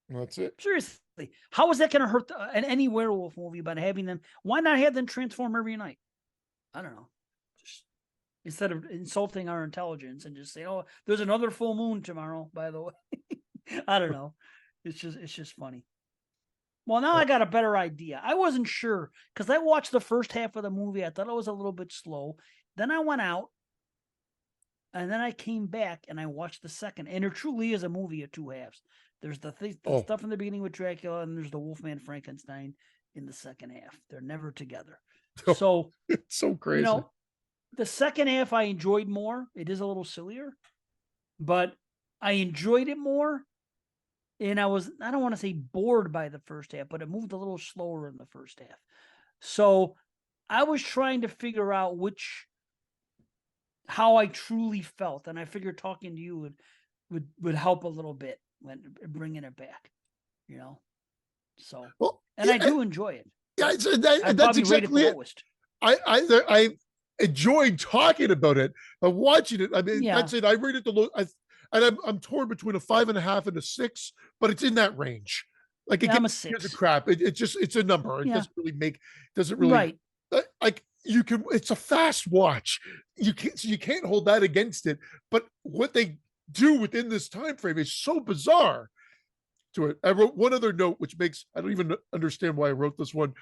That's it. Seriously, how is that going to hurt any werewolf movie by having them? Why not have them transform every night? I don't know. Just instead of insulting our intelligence and just say, "Oh, there's another full moon tomorrow." By the way, I don't know. It's just funny. Well, now I got a better idea. I wasn't sure because I watched the first half of the movie. I thought it was a little bit slow. Then I went out, and then I came back and I watched the second. And there truly is a movie of two halves. There's the stuff in the beginning with Dracula, and there's the Wolfman Frankenstein in the second half. They're never together. So it's so crazy. You know, the second half I enjoyed more. It is a little sillier, but I enjoyed it more. And I don't want to say bored by the first half, but it moved a little slower in the first half. So I was trying to figure out how I truly felt. And I figured talking to you would help a little bit when bringing it back, you know? So, I do enjoy it. Yeah, that's exactly it. I enjoyed talking about it, but watching it, I mean, that's it. I rate it the low. I'm torn between a 5.5 and a 6, but it's in that range. Like it I'm a 6. Gives a crap. It's a number. It doesn't really like you can. It's a fast watch. You can't hold that against it. But what they do within this time frame is so bizarre. To it, I wrote one other note, which makes I don't even understand why I wrote this one.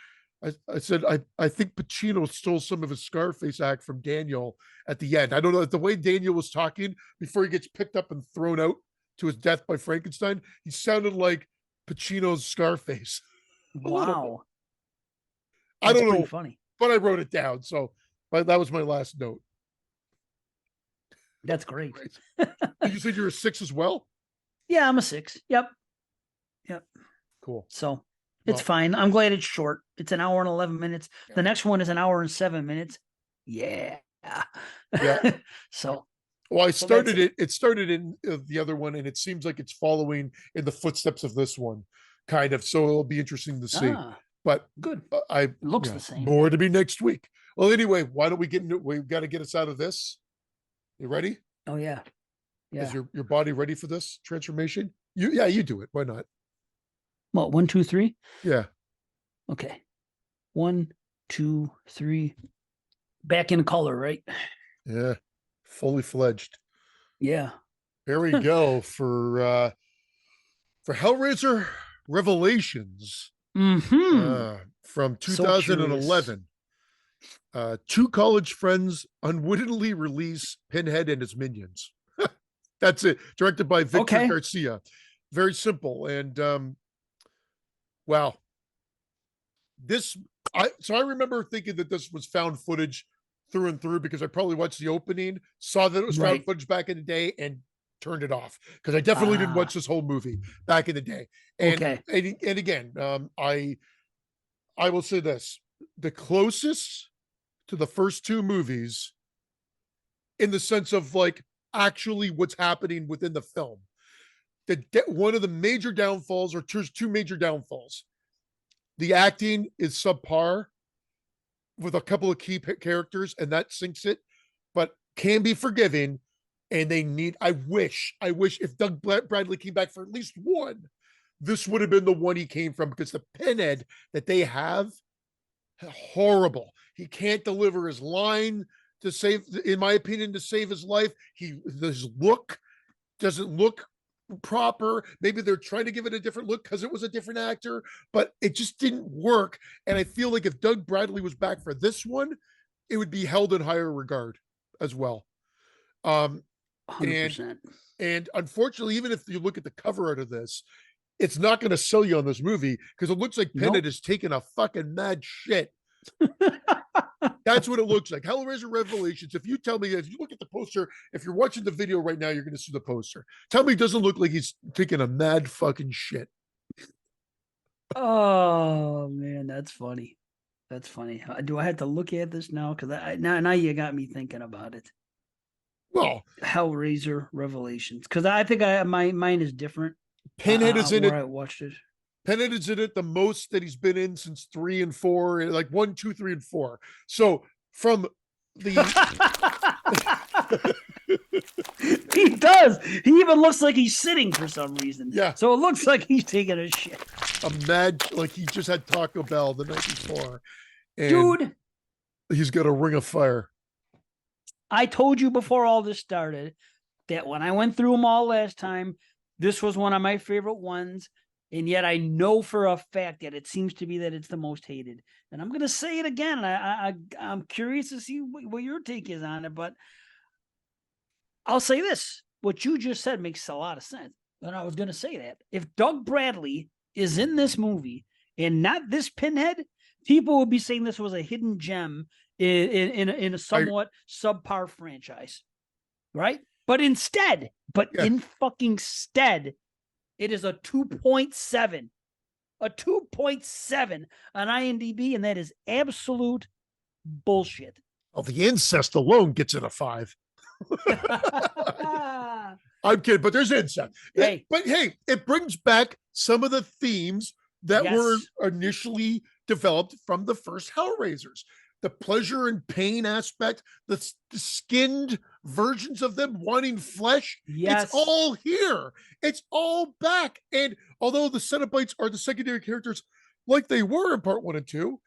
I said I think Pacino stole some of his Scarface act from Daniel at the end. I don't know, the way Daniel was talking before he gets picked up and thrown out to his death by Frankenstein. He sounded like Pacino's Scarface. Wow, I don't know, funny, but I wrote it down. So that was my last note. That's great. You said you're a 6 as well? Yeah, I'm a 6. Yep. Cool. So it's fine. I'm glad it's short. It's an hour and 11 minutes. Yeah. The next one is an hour and 7 minutes. Yeah. So. Well, it started in the other one, and it seems like it's following in the footsteps of this one, kind of. So it'll be interesting to see. But good. It looks the same. More to be next week. Well, anyway, why don't we get into it? We've got to get us out of this. You ready? Oh, yeah. Yeah. Is your body ready for this transformation? You do it. Why not? What, 1, 2, 3? Yeah. Okay. 1, 2, 3. Back in color, right? Yeah. Fully fledged. Yeah. There we go for Hellraiser Revelations from 2011. Two college friends unwittingly release Pinhead and his minions. That's it. Directed by Victor Garcia. Very simple. And wow. So I remember thinking that this was found footage through and through because I probably watched the opening, saw that it was found footage back in the day, and turned it off because I definitely didn't watch this whole movie back in the day. And again, I I will say this: the closest to the first two movies, in the sense of like actually what's happening within the film. One of the major downfalls, or two major downfalls, the acting is subpar with a couple of key characters, and that sinks it, but can be forgiven. And they need, I wish if Doug Bradley came back for at least one, this would have been the one he came from, because the pinhead that they have, horrible. He can't deliver his line to save, in my opinion, to save his life. His look doesn't look proper. Maybe they're trying to give it a different look because it was a different actor, but it just didn't work. And I feel like if Doug Bradley was back for this one, it would be held in higher regard as well. 100%. And unfortunately, even if you look at the cover art of this, it's not going to sell you on this movie, because it looks like Pinhead is taking a fucking mad shit. That's what it looks like. Hellraiser Revelations. If you tell me, if you look at the poster, if you're watching the video right now, you're going to see the poster. Tell me it doesn't look like he's taking a mad fucking shit. Oh man, that's funny. That's funny. Do I have to look at this now? Because now you got me thinking about it. Well, Hellraiser Revelations, because I think mine is different. Pinhead is in it. I watched it. Pinhead is in it the most that he's been in since 3 and 4, like 1, 2, 3, and 4. So from the he does. He even looks like he's sitting for some reason. Yeah. So it looks like he's taking a shit. A mad, like he just had Taco Bell the night before. And dude, he's got a ring of fire. I told you before all this started that when I went through them all last time, this was one of my favorite ones. And yet I know for a fact that it seems to be that it's the most hated. And I'm going to say it again. I'm curious to see what your take is on it. But I'll say this. What you just said makes a lot of sense. And I was going to say that. If Doug Bradley is in this movie and not this Pinhead, people would be saying this was a hidden gem in a somewhat subpar franchise. Right? But instead, in fucking stead, it is a 2.7. A 2.7 on IMDb, and that is absolute bullshit. Oh, the incest alone gets it a 5. I'm kidding, but there's incest. Hey. But hey, it brings back some of the themes that were initially developed from the first Hellraisers. The pleasure and pain aspect, the skinned versions of them wanting flesh. Yes. It's all here. It's all back. And although the Cenobites are the secondary characters like they were in part 1 and 2,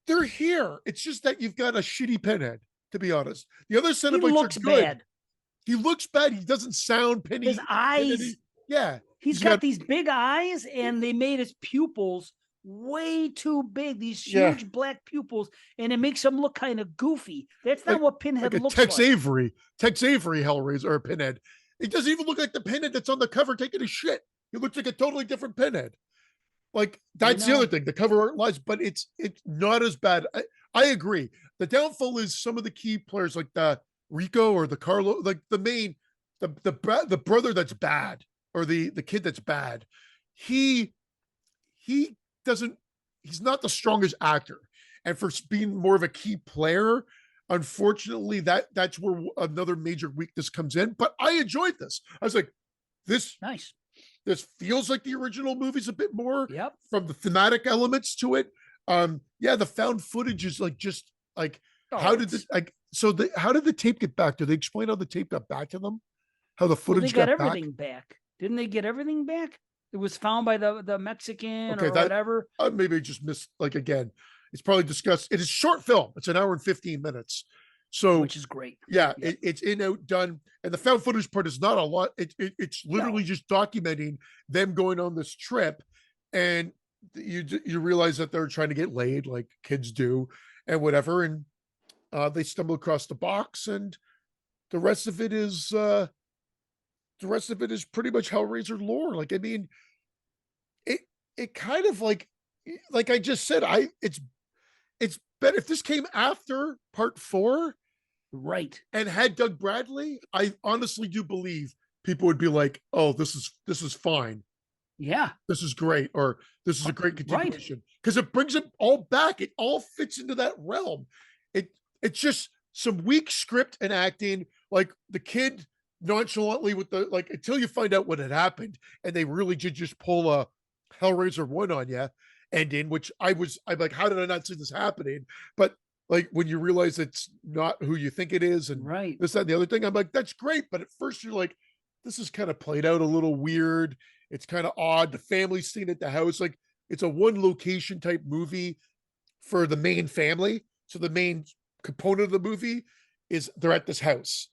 they're here. It's just that you've got a shitty Pinhead, to be honest. The other Cenobites are good. Bad. He looks bad. He doesn't sound Penny. His eyes. He's got these big eyes, and they made his pupils way too big, these huge black pupils, and it makes him look kind of goofy. That's not what Pinhead looks like. Tex Avery Hellraiser or Pinhead. It doesn't even look like the Pinhead that's on the cover taking a shit. He looks like a totally different Pinhead. Like, that's the other thing. The cover art lies, but it's not as bad. I agree. The downfall is some of the key players, like the Rico or the Carlo, like the brother that's bad, or the kid that's bad. He's not the strongest actor, and for being more of a key player, unfortunately, that's where another major weakness comes in. But I enjoyed this. I was like, this feels like the original movie's a bit more from the thematic elements to it. The found footage is like, just like, how did the tape get back? Did they explain how the tape got back to them? How the footage got everything back? Didn't they get everything back? It was found by the Mexican or whatever. Maybe I just missed, like, again, it's probably discussed. It is a short film. It's an hour and 15 minutes. So, which is great. Yeah. It's in, out, done. And the found footage part is not a lot. It's literally just documenting them going on this trip. And you realize that they're trying to get laid like kids do and whatever. And they stumble across the box, and the rest of it is pretty much Hellraiser lore. Like, I mean, it kind of like I just said, it's better if this came after part 4, right? And had Doug Bradley, I honestly do believe people would be like, oh, this is fine. Yeah. this is great, or this is a great Right. continuation, because it brings it all back. It all fits into that realm. It's just some weak script and acting, like the kid nonchalantly with the, like, until you find out what had happened, and they really did just pull a Hellraiser 1 on you, and in which I'm like, how did I not see this happening? But like when you realize it's not who you think it is, and Right. this, that, and the other thing, I'm like, that's great. But at first you're like, this is kind of played out a little weird. It's kind of odd. The family scene at the house, like it's a one location type movie for the main family. So the main component of the movie is they're at this house.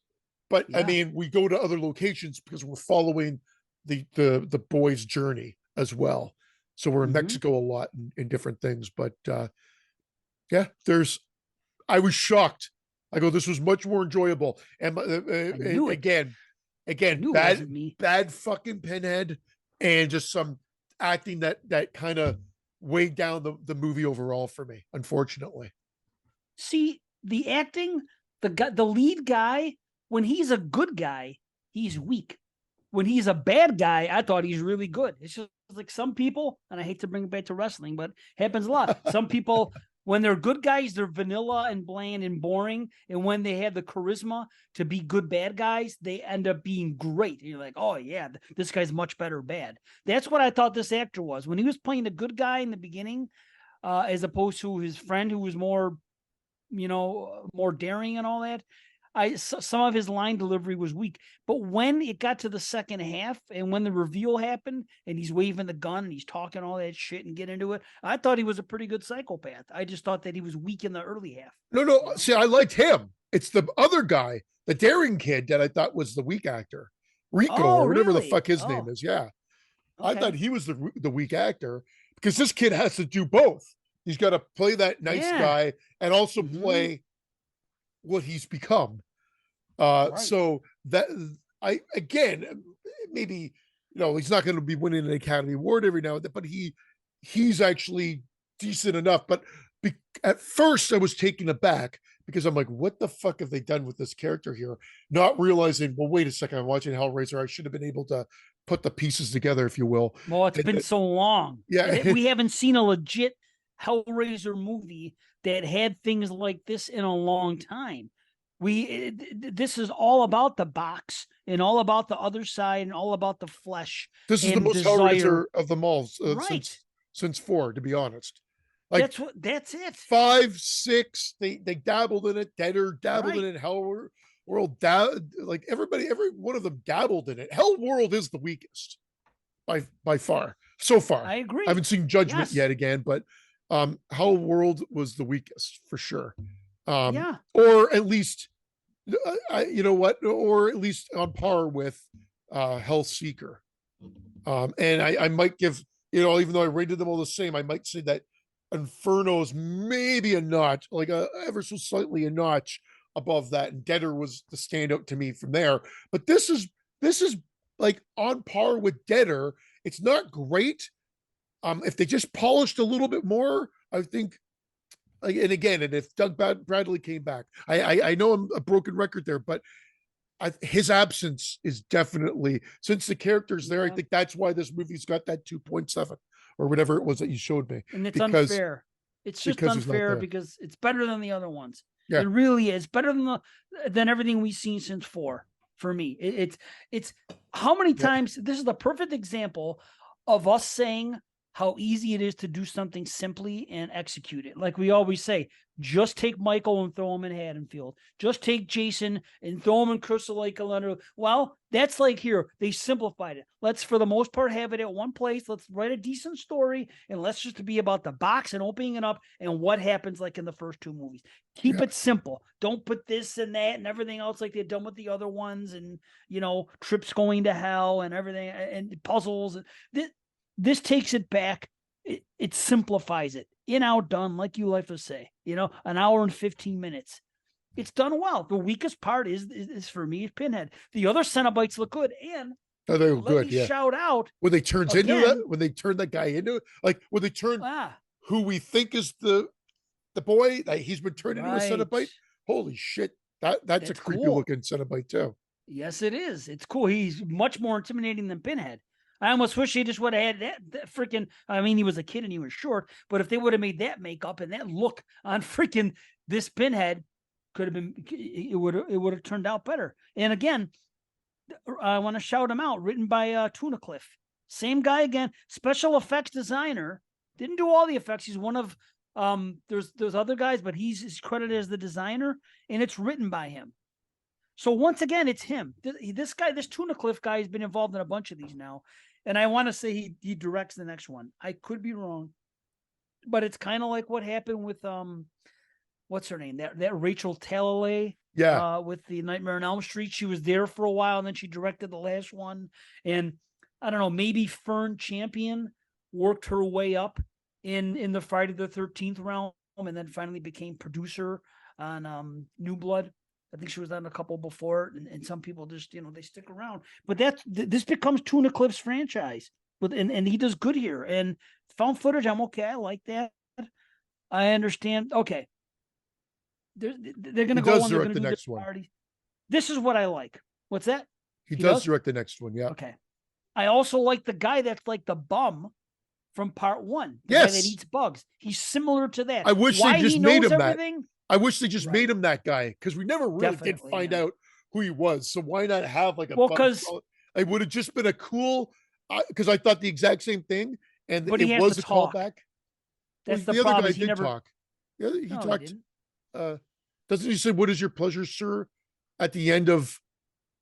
But I Yeah. mean, we go to other locations because we're following the boy's journey as well. So we're in Hmm. Mexico a lot in different things. But yeah, I was shocked. I go, this was much more enjoyable. I knew it. I again, knew it bad, wasn't me. bad fucking Pinhead, and just some acting that kind of weighed down the movie overall for me, unfortunately. See, the acting, the lead guy, when he's a good guy, he's weak. When he's a bad guy, I thought he's really good. It's just like some people, and I hate to bring it back to wrestling, but happens a lot. Some people, when they're good guys, they're vanilla and bland and boring. And when they have the charisma to be good bad guys, they end up being great. And you're like, oh yeah, this guy's much better bad. That's what I thought this actor was. When he was playing the good guy in the beginning, as opposed to his friend who was more, more daring and all that. Some of his line delivery was weak, but when it got to the second half and when the reveal happened and he's waving the gun and he's talking all that shit and get into it, I thought he was a pretty good psychopath. I just thought that he was weak in the early half. No, no. See, I liked him. It's the other guy, the daring kid, that I thought was the weak actor, Rico, Oh, or whatever the really? fuck his name Oh, is. Yeah, I thought okay. he was the weak actor, because this kid has to do both. He's got to play that nice Yeah. guy and also Mm-hmm. play what he's become. Right. So that, I again, maybe, he's not going to be winning an Academy Award every now and then, but he's actually decent enough. But at first, I was taken aback because I'm like, what the fuck have they done with this character here? Not realizing, well, wait a second, I'm watching Hellraiser. I should have been able to put the pieces together, if you will. Well, it's been so long. Yeah, We haven't seen a legit Hellraiser movie that had things like this in a long time. This is all about the box and all about the other side and all about the flesh this is the and most desire. Hellraiser of them all, Right. since 4, to be honest. Like That's it. 5, 6, they dabbled in it. Deader dabbled in Right. it. Hell World, like every one of them dabbled in it. Hell World is the weakest by far so far. I I agree. haven't seen Judgment Yes. yet again, but Hell World was the weakest for sure. Yeah. Or at least, you know what, or at least on par with Hell Seeker. And I might give, even though I rated them all the same, I might say that Inferno's maybe a notch, like a ever so slightly a notch above that, and Deader was the standout to me from there. But this is like on par with Deader. It's not great. If they just polished a little bit more, I think. And again, and if Doug Bradley came back, I know I'm a broken record there, but his absence is definitely, since the character's there. I think that's why this movie's got that 2.7 or whatever it was that you showed me. And it's because unfair. It's just he's not unfair there. because it's better than the other ones. Yeah. It really is better than everything we've seen since 4 for me. It's how many times this is the perfect example of us saying how easy it is to do something simply and execute it. Like we always say, just take Michael and throw him in Haddonfield. Just take Jason and throw him in Crystal Lake. Well, that's like here. They simplified it. Let's, for the most part, have it at one place. Let's write a decent story, and let's just be about the box and opening it up and what happens like in the first 2 movies. Keep it simple. Don't put this and that and everything else like they've done with the other ones, and trips going to hell and everything and puzzles. This takes it back. It simplifies it. In, out, done, like you like to say. An hour and 15 minutes. It's done well. The weakest part is for me is Pinhead. The other Cenobites look good, and they were good. Yeah. Shout out when they turns again, into it. When they turn that guy into it, like when they turn who we think is the boy, like he's been turned into a Cenobite. Holy shit! That's a creepy looking Cenobite too. Yes, it is. It's cool. He's much more intimidating than Pinhead. I almost wish they just would have had that freaking. I mean, he was a kid and he was short, but if they would have made that makeup and that look on freaking this Pinhead, could have been. It would have turned out better. And again, I want to shout him out. Written by Tunicliffe, same guy again. Special effects designer. Didn't do all the effects. He's one of there's other guys, but he's credited as the designer, and it's written by him. So once again, it's him. This guy, this Tunicliffe guy, has been involved in a bunch of these now, and I want to say he directs the next one. I could be wrong, but it's kind of like what happened with what's her name? That Rachel Talalay. Yeah. With the Nightmare on Elm Street, she was there for a while, and then she directed the last one. And I don't know, maybe Fern Champion worked her way up in the Friday the 13th realm, and then finally became producer on New Blood. I think she was on a couple before, and some people just, they stick around. But this becomes Tunicliffe's franchise, and he does good here. And found footage, I'm okay. I like that. I understand. Okay, they're going to go on. They're going to do the next one. Party. This is what I like. What's that? He does direct the next one. Yeah. Okay. I also like the guy that's like the bum from part one. The guy that eats bugs. He's similar to that. I wish they just made him everything? That. I wish they just made him that guy, because we never really did find out who he was. So why not have like a because it would have just been a cool, because I thought the exact same thing, and it was a callback. That's the problem. Other guy did talk. Yeah, he talked. Doesn't he say, "What is your pleasure, sir?" at the end of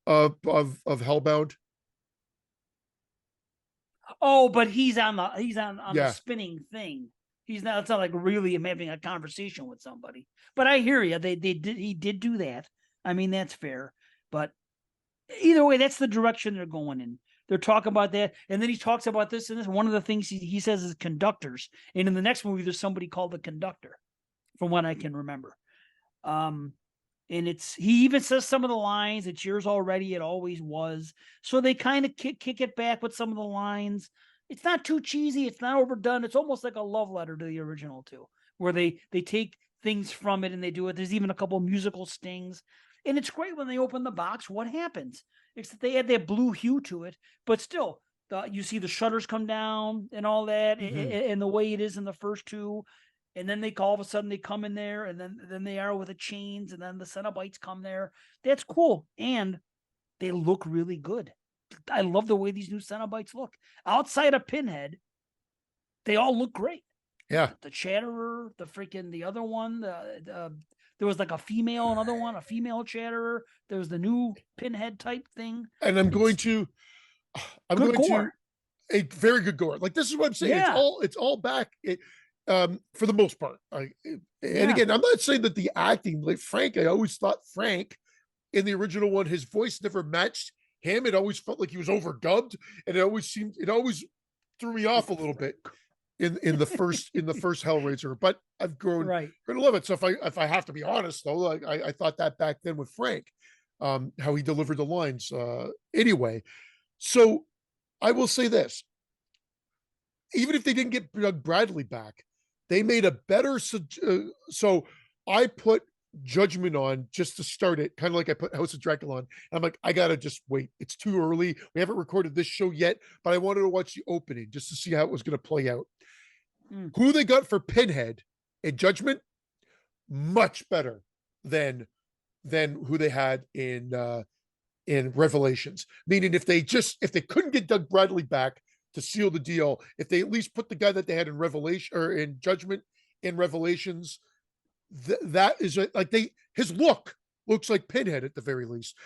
Hellbound? Oh, but he's on the spinning thing. It's not like really him having a conversation with somebody. But I hear you. He did do that. I mean, that's fair. But either way, that's the direction they're going in. They're talking about that, and then he talks about this and this. One of the things he says is conductors, and in the next movie, there's somebody called the conductor, from what I can remember. And he even says some of the lines. It's yours already. It always was. So they kind of kick it back with some of the lines. It's not too cheesy. It's not overdone. It's almost like a love letter to the original too, where they take things from it and they do it. There's even a couple musical stings, and it's great when they open the box. What happens? Except they add that blue hue to it, but still, you see the shutters come down and all that, and the way it is in the first two. And then all of a sudden they come in there, and then they are with the chains, and then the Cenobites come there. That's cool, and they look really good. I love the way these new Cenobites look. Outside of Pinhead, they all look great. Yeah, the Chatterer, the other one. There was like a female Chatterer. There was the new Pinhead type thing. And I'm going to a very good gore. Like, this is what I'm saying. Yeah. It's all back. For the most part. Again, I'm not saying that the acting, like Frank, I always thought Frank in the original one, his voice never matched him. It always felt like he was overdubbed, and it always threw me off a little bit in the first Hellraiser. But I've grown to love it. So if I have to be honest, though, I thought that back then with Frank, how he delivered the lines. Anyway, so I will say this: even if they didn't get Doug Bradley back, they made a better. So I put Judgment on just to start it, kind of like I put House of Dracula on. I'm like, I gotta just wait. It's too early. We haven't recorded this show yet, but I wanted to watch the opening just to see how it was going to play out. Who they got for Pinhead in Judgment, much better than who they had in Revelations. Meaning, if they couldn't get Doug Bradley back to seal the deal, if they at least put the guy that they had in Revelation or in Judgment in Revelations, that is like his look looks like Pinhead at the very least.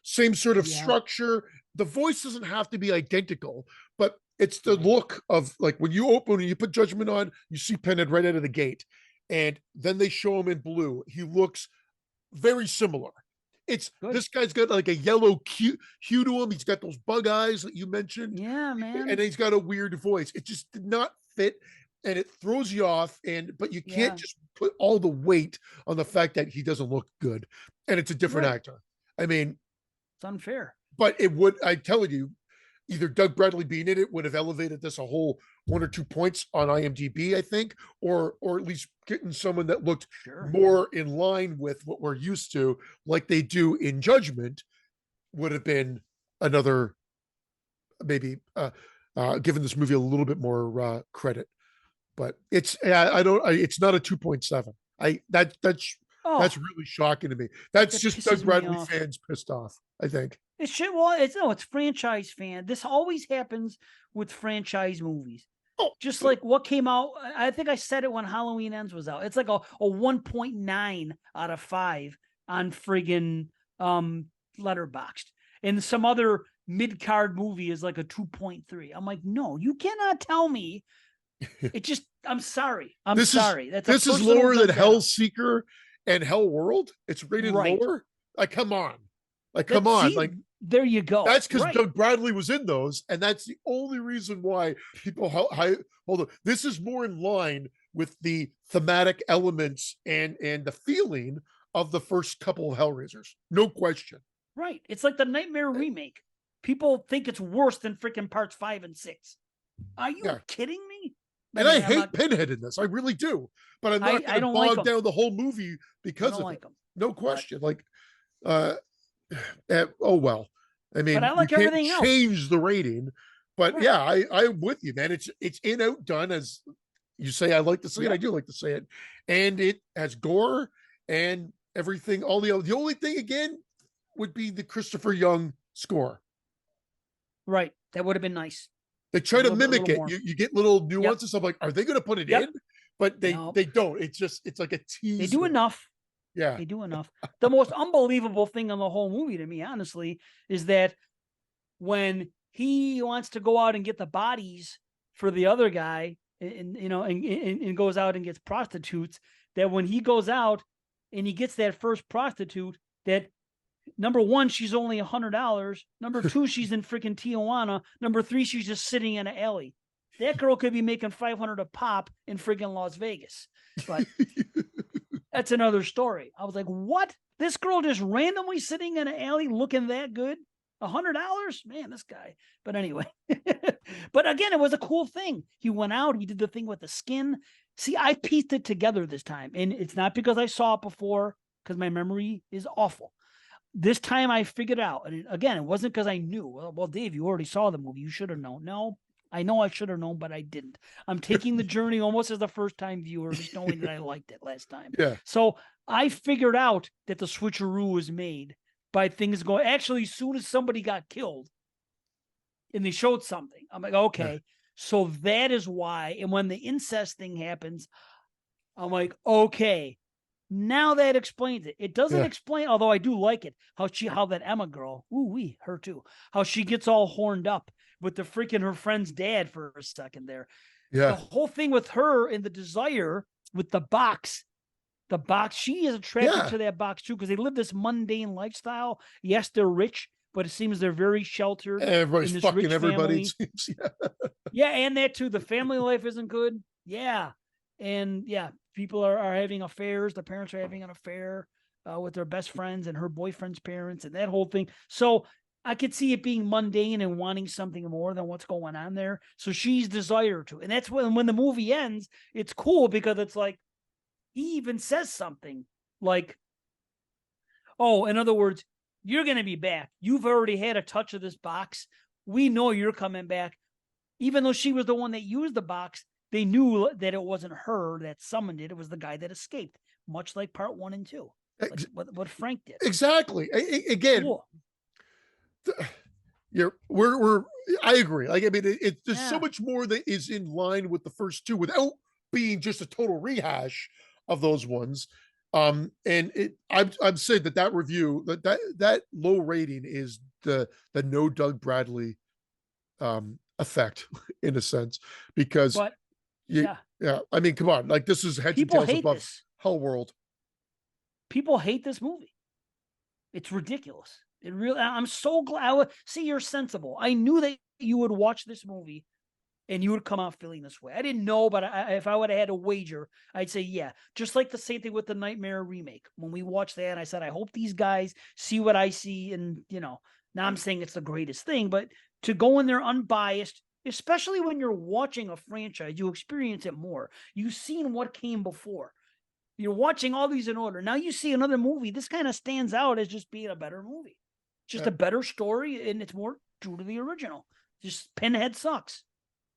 Same sort of structure. The voice doesn't have to be identical, but it's the look of, like, when you open and you put Judgment on, you see Pinhead right out of the gate, and then they show him in blue. He looks very similar. This guy's got like a yellow hue to him. He's got those bug eyes that you mentioned. Yeah, man. And he's got a weird voice. It just did not fit, and it throws you off. But you can't just put all the weight on the fact that he doesn't look good, and it's a different actor. I mean, it's unfair. But it would, I'm telling you, either Doug Bradley being in it would have elevated this a whole 1 or 2 points on IMDb, I think, or at least getting someone that looked more in line with what we're used to, like they do in Judgment, would have been another maybe giving this movie a little bit more credit. But it's it's not a 2.7. That's really shocking to me. That's just Doug Bradley fans pissed off, I think. It should, well, it's franchise fan. This always happens with franchise movies. Oh, just like what came out, I think I said it when Halloween Ends was out. It's like a 1.9 out of 5 on friggin' Letterboxd. And some other mid-card movie is like a 2.3. I'm like, no, you cannot tell me. It just, I'm sorry. This is lower than Hellseeker and Hellworld. It's rated lower. Like, come on. Like, there you go. That's because Doug Bradley was in those, and that's the only reason why people hold on. This is more in line with the thematic elements and the feeling of the first couple of Hellraisers. No question. Right. It's like the Nightmare remake. People think it's worse than freaking parts 5 and 6. Are you kidding me? And I hate Pinhead in this. I really do. But I'm not going to bog down the whole movie because of it. No question. Like, oh well. I mean, but I like everything else. Change the rating. But yeah, I'm with you, man. It's in outdone, as you say. I like to say it. I do like to say it. And it has gore and everything. The only thing again would be the Christopher Young score. Right. That would have been nice. They try to mimic it. You get little nuances of like, are they going to put it in? But they don't. It's like a tease. They do enough. Yeah. They do enough. The most unbelievable thing in the whole movie to me, honestly, is that when he wants to go out and get the bodies for the other guy and goes out and gets prostitutes, that when he goes out and he gets that first prostitute, that number one, she's only $100. Number two, she's in freaking Tijuana. Number three, she's just sitting in an alley. That girl could be making $500 a pop in freaking Las Vegas. But that's another story. I was like, what? This girl just randomly sitting in an alley looking that good? $100? Man, this guy. But anyway. But again, it was a cool thing. He went out. He did the thing with the skin. See, I pieced it together this time. And it's not because I saw it before, because my memory is awful. This time I figured out, and again, it wasn't because I knew. Well, Dave, you already saw the movie. You should have known. No, I know I should have known, but I didn't. I'm taking the journey almost as a first-time viewer, just knowing that I liked it last time. Yeah. So I figured out that the switcheroo was made by things going. Actually, as soon as somebody got killed, and they showed something, I'm like, okay, so that is why. And when the incest thing happens, I'm like, okay. Now that explains it. It doesn't explain, although I do like it, how that Emma girl, her too, how she gets all horned up with the freaking her friend's dad for a second there. Yeah. The whole thing with her and the desire with the box, she is attracted to that box too, because they live this mundane lifestyle. Yes, they're rich, but it seems they're very sheltered. Everybody's fucking everybody. Yeah, and that too. The family life isn't good. Yeah. And people are having affairs. The parents are having an affair with their best friends and her boyfriend's parents and that whole thing. So I could see it being mundane and wanting something more than what's going on there. So she's desire to. And that's when the movie ends, it's cool because it's like, he even says something like, oh, in other words, you're going to be back. You've already had a touch of this box. We know you're coming back. Even though she was the one that used the box, they knew that it wasn't her that summoned it. It was the guy that escaped, much like part 1 and 2, like what Frank did. Exactly. Again, cool. I agree. Like, I mean, there's so much more that is in line with the first two without being just a total rehash of those ones. And I've said that review, that low rating is the no Doug Bradley effect in a sense, because I mean, come on, like, this is heads and tails above Hellworld. People hate this movie. It's ridiculous. It really. I'm so glad. See, you're sensible. I knew that you would watch this movie and you would come out feeling this way. I didn't know, but if I would have had a wager, I'd say, yeah. Just like the same thing with the Nightmare remake. When we watched that, I said, I hope these guys see what I see. And, now I'm saying it's the greatest thing, but to go in there unbiased, especially when you're watching a franchise, you experience it more. You've seen what came before. You're watching all these in order. Now you see another movie. This kind of stands out as just being a better movie. Just a better story, and it's more true to the original. Just Pinhead sucks.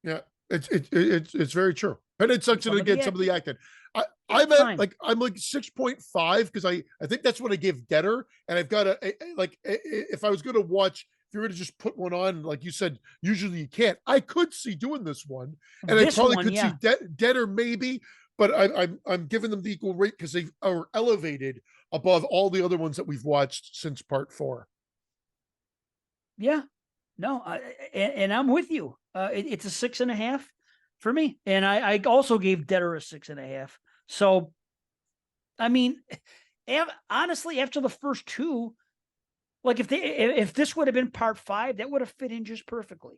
Yeah, it's very true. Pinhead sucks, and again, some of the acting. I'm at like 6.5 because I think that's what I gave Deader, and I've got like if I was going to watch. If you were to just put one on, like you said, usually you can't. I could see doing this one, and I probably could see Deader maybe, but I'm giving them the equal rate because they are elevated above all the other ones that we've watched since part 4. Yeah, no, and I'm with you. It's a 6.5 for me, and I also gave Deader a 6.5. So, I mean, honestly, after the first 2, like if this would have been part 5, that would have fit in just perfectly.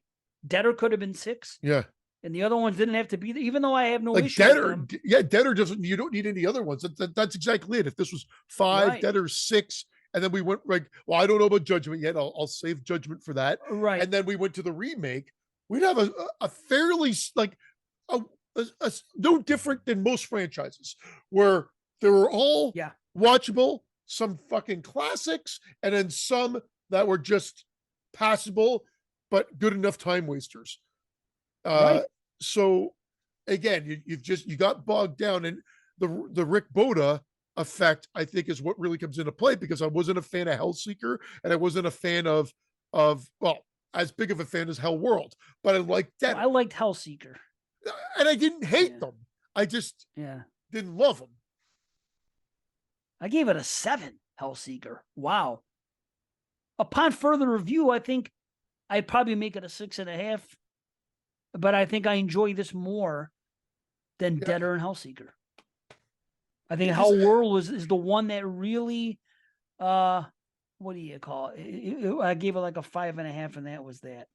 Deader could have been 6. Yeah. And the other ones didn't have to be there, even though I have no issue Deader, with them. yeah, Deader doesn't. You don't need any other ones. That's exactly it. If this was 5, right. Deader 6, and then we went like, well, I don't know about Judgment yet. I'll save Judgment for that. Right. And then we went to the remake. We'd have a fairly like a no different than most franchises where they were all watchable, some fucking classics, and then some that were just passable but good enough time wasters. Right. So again, you got bogged down, and the Rick Boda effect, I think, is what really comes into play, because I wasn't a fan of Hellseeker, and I wasn't a fan of well, as big of a fan as Hell World, but I liked that. I liked Hellseeker, and I didn't hate them. I just didn't love them. I gave it a 7. Hellseeker. Wow. Upon further review, I think I'd probably make it a 6.5. But I think I enjoy this more than Deader and Hellseeker. I think Hell World is the one that really, what do you call it? I gave it like a 5.5, and that was that.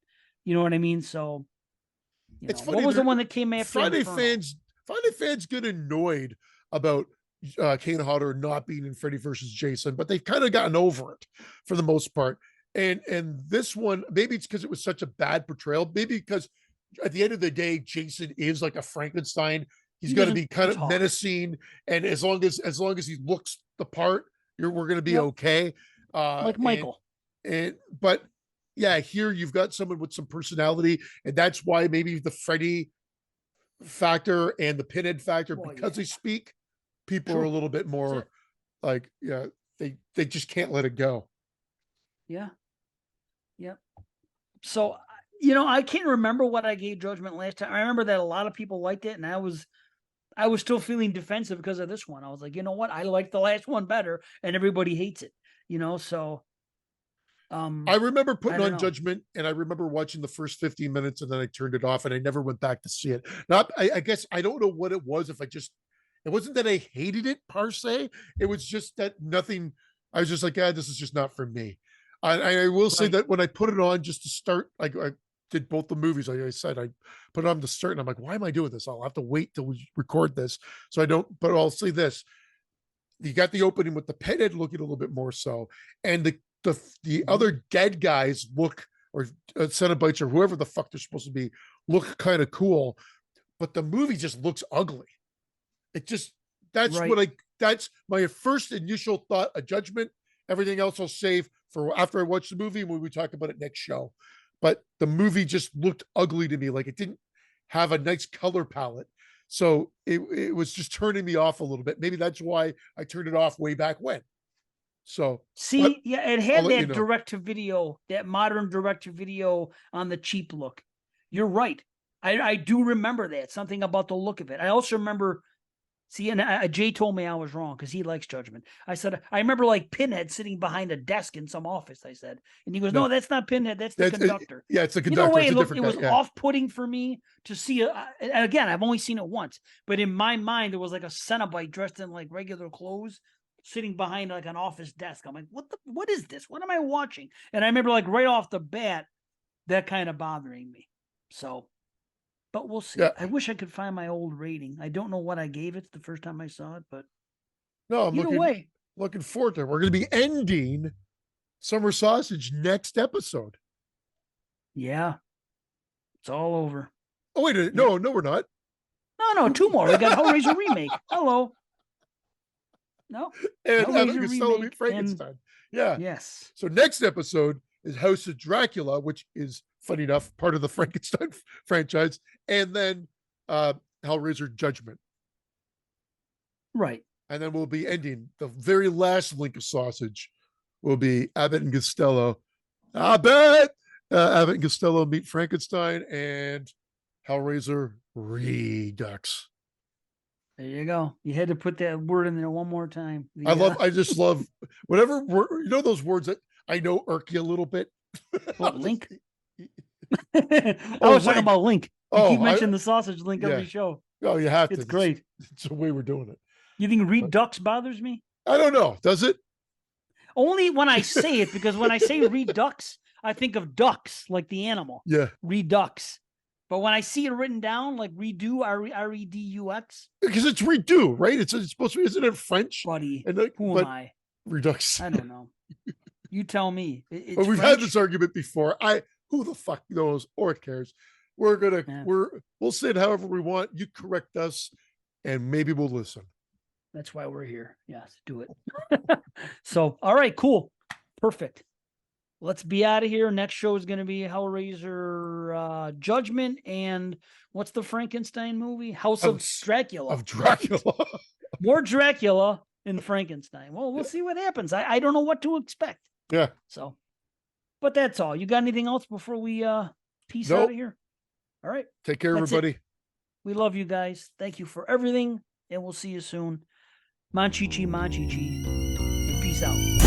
You know what I mean? So, it's funny, what was the one that came after Friday fans get annoyed about Kane Hodder not being in Freddy versus Jason, but they've kind of gotten over it for the most part. And this one, maybe it's because it was such a bad portrayal. Maybe because at the end of the day, Jason is like a Frankenstein. He's got to be kind of menacing, and as long as he looks the part, we're going to be okay. Like Michael. But yeah, here you've got someone with some personality, and that's why maybe the Freddy factor and the Pinhead factor, because they speak, people are a little bit more like, they just can't let it go. Yeah. Yeah. So, I can't remember what I gave Judgment last time. I remember that a lot of people liked it, and I was still feeling defensive because of this one. I was like, you know what? I like the last one better, and everybody hates it. So I remember putting on Judgment, and I remember watching the first 15 minutes, and then I turned it off, and I never went back to see it. I guess I don't know what it was. It wasn't that I hated it per se. It was just that nothing. I was just like, this is just not for me. I will say that when I put it on just to start, like I did both the movies, like I said, I put it on to start, and I'm like, why am I doing this? I'll have to wait till we record this. So I don't, but I'll say this. You got the opening with the Pinhead looking a little bit more so, and the other dead guys look, or Cenobites or whoever the fuck they're supposed to be, look kind of cool, but the movie just looks ugly. It just, that's my first initial thought of Judgment. Everything else I'll save for after I watch the movie when we talk about it next show. But the movie just looked ugly to me. Like, it didn't have a nice color palette. So it was just turning me off a little bit. Maybe that's why I turned it off way back when. So it had that direct-to-video, that modern direct-to-video on the cheap look. You're right. I do remember that. Something about the look of it. I also remember, and Jay told me I was wrong because he likes Judgment. I said, I remember like Pinhead sitting behind a desk in some office, I said. And he goes, no, that's not Pinhead. That's the conductor. It's the conductor. It was off-putting for me to see. And again, I've only seen it once. But in my mind, there was like a Cenobite dressed in like regular clothes sitting behind like an office desk. I'm like, what is this? What am I watching? And I remember like right off the bat, that kind of bothering me. So, but we'll see. I wish I could find my old rating. I don't know what I gave it the first time I saw it, but I'm looking forward to it. We're going to be ending Summer Sausage next episode. Yeah. It's all over. Oh, wait. No, we're not. No, 2 more. We got Hellraiser remake. Hello. No. And Frankenstein. Yeah. Yes. So next episode is House of Dracula, which is funny enough, part of the Frankenstein franchise, and then Hellraiser Judgment. Right. And then we'll be ending the very last link of sausage will be Abbott and Costello. Abbott and Costello meet Frankenstein and Hellraiser Redux. There you go. You had to put that word in there one more time. I just love whatever word, those words that I know irk you a little bit. What, Link? I was talking about Link. You keep mentioning the sausage Link every show. Oh, you have to. It's great. It's the way we're doing it. You think Redux bothers me? I don't know. Does it? Only when I say it, because when I say Redux, I think of ducks, like the animal. Yeah. Redux. But when I see it written down, like redo, R-E-D-U-X. Because it's redo, right? It's supposed to be, isn't it French? Buddy, and who am I? Redux. I don't know. You tell me. But we've had this argument before. Who the fuck knows or cares? We'll say it however we want. You correct us, and maybe we'll listen. That's why we're here. Yes, do it. So, all right, cool. Perfect. Let's be out of here. Next show is going to be Hellraiser Judgment, and what's the Frankenstein movie? House of Dracula. Of Dracula. More Dracula in Frankenstein. Well, we'll see what happens. I don't know what to expect. Yeah. So, but that's all. You got anything else before we peace out of here? All right. Take care, everybody. We love you guys. Thank you for everything, and we'll see you soon. Manchichi, and peace out.